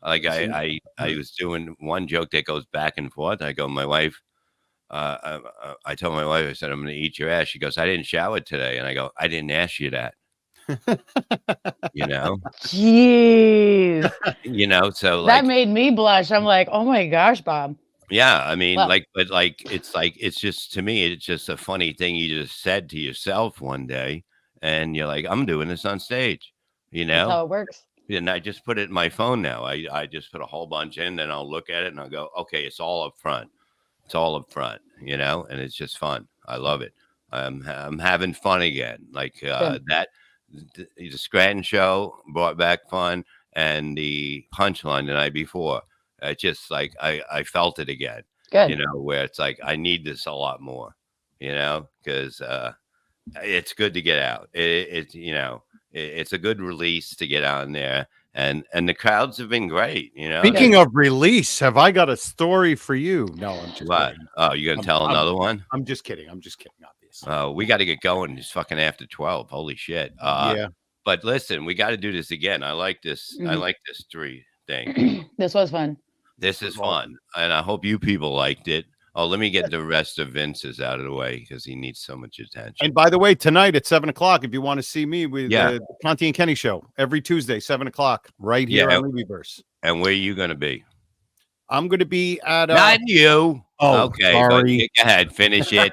like I was doing one joke that goes back and forth. I go, my wife, I told my wife, I said, I'm going to eat your ass. She goes, I didn't shower today, and I go, I didn't ask you that. You know, jeez, you know, so that made me blush. I'm like, oh my gosh, Bob. Yeah, I mean, it's just, to me, it's just a funny thing you just said to yourself one day, and you're like, I'm doing this on stage, you know. That's how it works. And I just put it in my phone now. I just put a whole bunch in, then I'll look at it and I'll go, okay, it's all up front. It's all up front, you know, and it's just fun. I love it. I'm having fun again. Like the Scranton show brought back fun, and the Punchline the night before. Just like I felt it again. Good. You know, where it's like I need this a lot more. You know, because it's good to get out. It's you know, it's a good release to get on there, and the crowds have been great. You know. Speaking of release, have I got a story for you? No, I'm just what? kidding. Oh, you're gonna tell another one? I'm just kidding. Obviously. Oh, we got to get going. It's fucking after 12. Holy shit. Yeah. But listen, we got to do this again. I like this. I Mhm. like this 3 thing. This was fun. This is fun, and I hope you people liked it. Oh, let me get the rest of Vince's out of the way because he needs so much attention. And by the way, tonight at 7:00, if you want to see me with Yeah. the Conte and Kenny show every Tuesday, 7:00, right here on Libbyverse. And where are you going to be? I'm going to be at Not you. Oh, okay, sorry. but go ahead, finish it.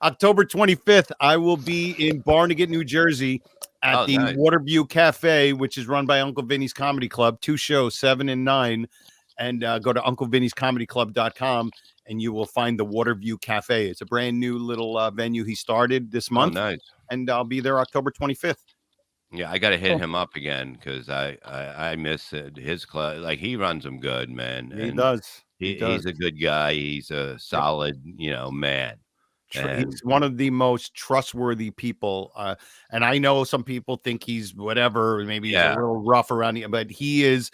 October 25th. I will be in Barnegat, New Jersey, at the nice. Waterview Cafe, which is run by Uncle Vinny's Comedy Club. 2 shows, 7 and 9, and go to UncleVinny'sComedyClub.com. And you will find the Waterview Cafe. It's a brand new little venue he started this month. Oh, nice. And I'll be there October 25th. Yeah, I got to hit him up again because I miss it. His club. Like, he runs them good, man. He does. He's a good guy. He's a solid, man. He's one of the most trustworthy people. And I know some people think he's whatever, maybe he's a little rough around here, but he's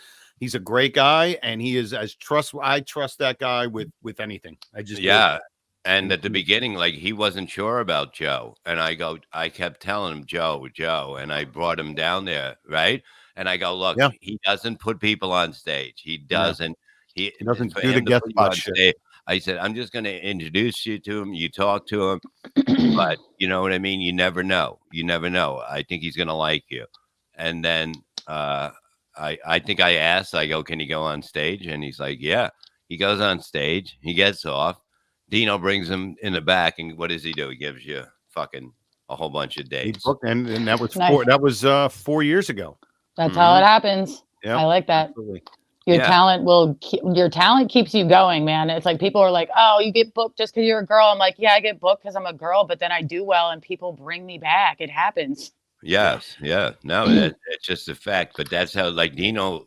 a great guy, and he is as I trust that guy with anything. I just do. And at the beginning, like, he wasn't sure about Joe, and I kept telling him Joe, and I brought him down there, right? And I go, look, he doesn't put people on stage. He doesn't. He doesn't do the guest spot shit. I said, I'm just going to introduce you to him. You talk to him, but you know what I mean? You never know. You never know. I think he's going to like you. And then I think I asked, I go, can he go on stage? And he's like, yeah. He goes on stage. He gets off. Dino brings him in the back. And what does he do? He gives you fucking a whole bunch of dates. And that was 4 years ago. That's how it happens. Yeah. I like that. Absolutely. Your talent keeps you going, man. It's like people are like, oh, you get booked just because you're a girl. I'm like, yeah, I get booked because I'm a girl, but then I do well and people bring me back. It happens. Yes. Yeah. No, it's just a fact. But that's how, like, Dino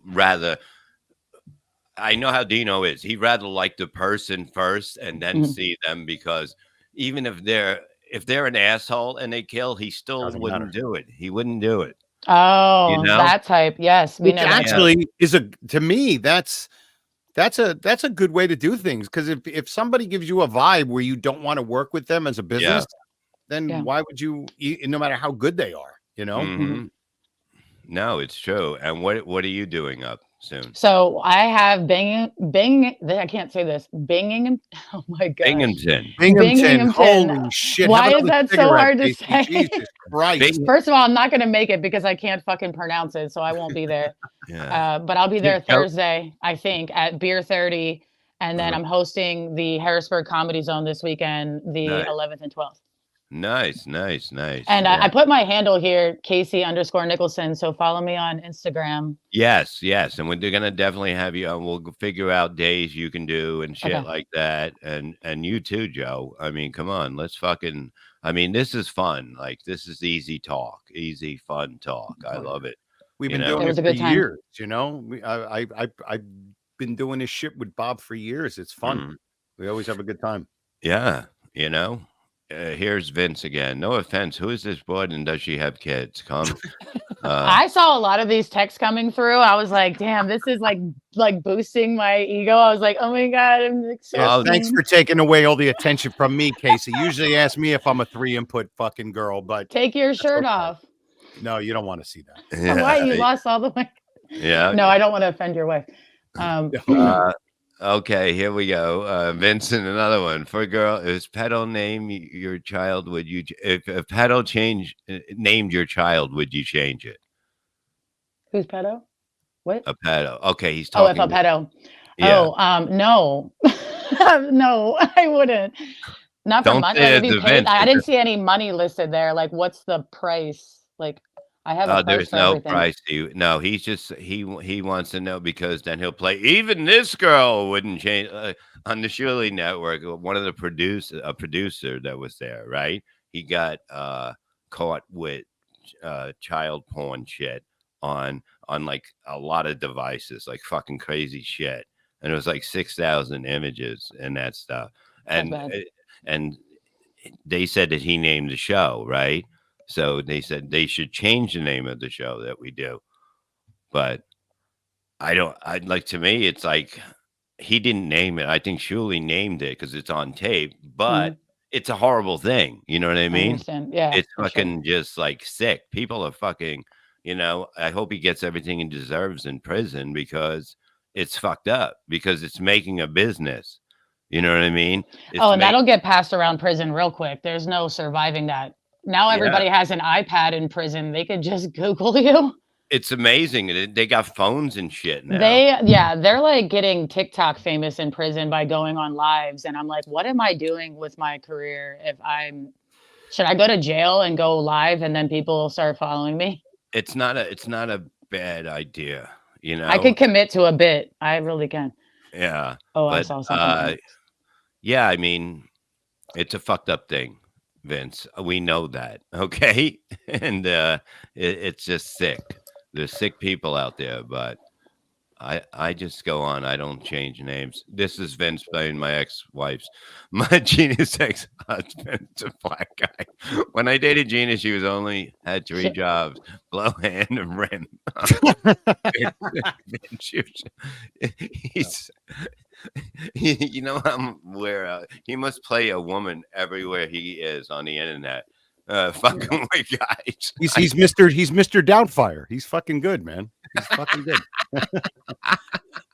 I know how Dino is. He'd rather like the person first and then see them, because even if they're an asshole and they kill, he still wouldn't do it. He wouldn't do it. Oh, that type. Yes, we know. Actually, to me, that's a good way to do things, because if somebody gives you a vibe where you don't want to work with them as a business, then why would you? No matter how good they are, Mm-hmm. No, it's true. And what are you doing up soon? So I have Bing. I can't say this. Binging. Oh my god. Binghamton. Holy shit! Why is that so hard to say? Jesus Christ. First of all, I'm not going to make it because I can't fucking pronounce it, so I won't be there. But I'll be there Thursday, I think, at Beer 30, and then I'm hosting the Harrisburg Comedy Zone this weekend, the 11th and 12th. Nice. And I put my handle here, Kasey_Nicholson. So follow me on Instagram. Yes. And we're going to definitely have you on. We'll figure out days you can do and shit like that. And you too, Joe. I mean, come on, let's fucking, this is fun. Like, this is easy talk, easy, fun talk. I love it. We've been doing it for years, I've been doing this shit with Bob for years. It's fun. We always have a good time. Yeah. Here's Vince again. No offense. Who is this broad, and does she have kids? Come. I saw a lot of these texts coming through. I was like, damn, this is like boosting my ego. I was like, oh my God. Thanks for taking away all the attention from me, Kasey. Usually ask me if I'm a 3-input fucking girl, but take your shirt off. No, you don't want to see that. Yeah. Why? You lost all the way. Yeah. No, I don't want to offend your wife. Okay, here we go. Vincent, another one. For a girl, is pedo name your child? Would you, if pedo named your child, would you change it? Who's pedo? What? A pedo. Okay, he's talking. Oh, if a pedo. Yeah. No. No, I wouldn't. Not for money. I didn't see any money listed there. Like, what's the price? Like, I have a price there's for no everything. price. He's just he wants to know, because then he'll play. Even this girl wouldn't change on the Shirley Network. One of the producer that was there, right? He got caught with child porn shit on like a lot of devices, like fucking crazy shit, and it was like 6,000 images and that stuff. And they said that he named the show, right? So they said they should change the name of the show that we do. But to me, it's like, he didn't name it. I think Shirley named it because it's on tape, but it's a horrible thing. You know what I mean? I understand. Yeah. It's fucking just like sick. People are fucking, You know, I hope he gets everything he deserves in prison because it's fucked up because it's making a business. You know what I mean? It's Oh, and that'll get passed around prison real quick. There's no surviving that. Now yeah, everybody has an iPad in prison. They could just Google you. it's amazing. They got phones and shit now. They're like getting TikTok famous in prison by going on lives. And I'm like, what am I doing with my career should I go to jail and go live and then people will start following me? It's not a bad idea, you I know? could commit to a bit. I really can. Yeah. Oh, I But saw something there. yeah, I mean, it's a fucked up thing, Vince. We know that, okay? And it's just sick. There's sick people out there, but I just go on. I don't change names. This is Vince playing my ex-wife's, my Gina's ex-husband's a black guy. When I dated Gina, she was only had 3 jobs: blow, hand, and rim. He's you know where he must play a woman everywhere he is on the internet. Fucking with guys. He's Mr. Doubtfire. He's fucking good, man. He's fucking good.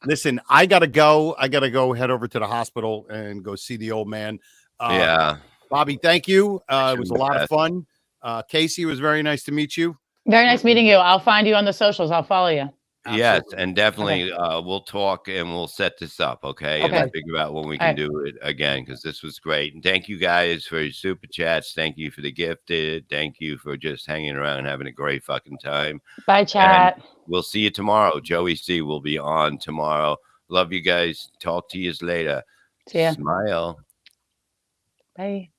Listen, I gotta go. I gotta go head over to the hospital and go see the old man. Yeah, Bobby, thank you. It was a the lot of best. fun. Kasey, it was very nice to meet you. Very nice meeting you. I'll find you on the socials. I'll follow you. Yes, Absolutely. and definitely we'll talk and we'll set this up, okay? And Okay. figure out when we All can do it again because this was great. And thank you guys for your super chats. Thank you for the gifted. Thank you for just hanging around and having a great fucking time. Bye, chat. We'll see you tomorrow. Joey C will be on tomorrow. Love you guys. Talk to you later. See ya. Smile. Bye.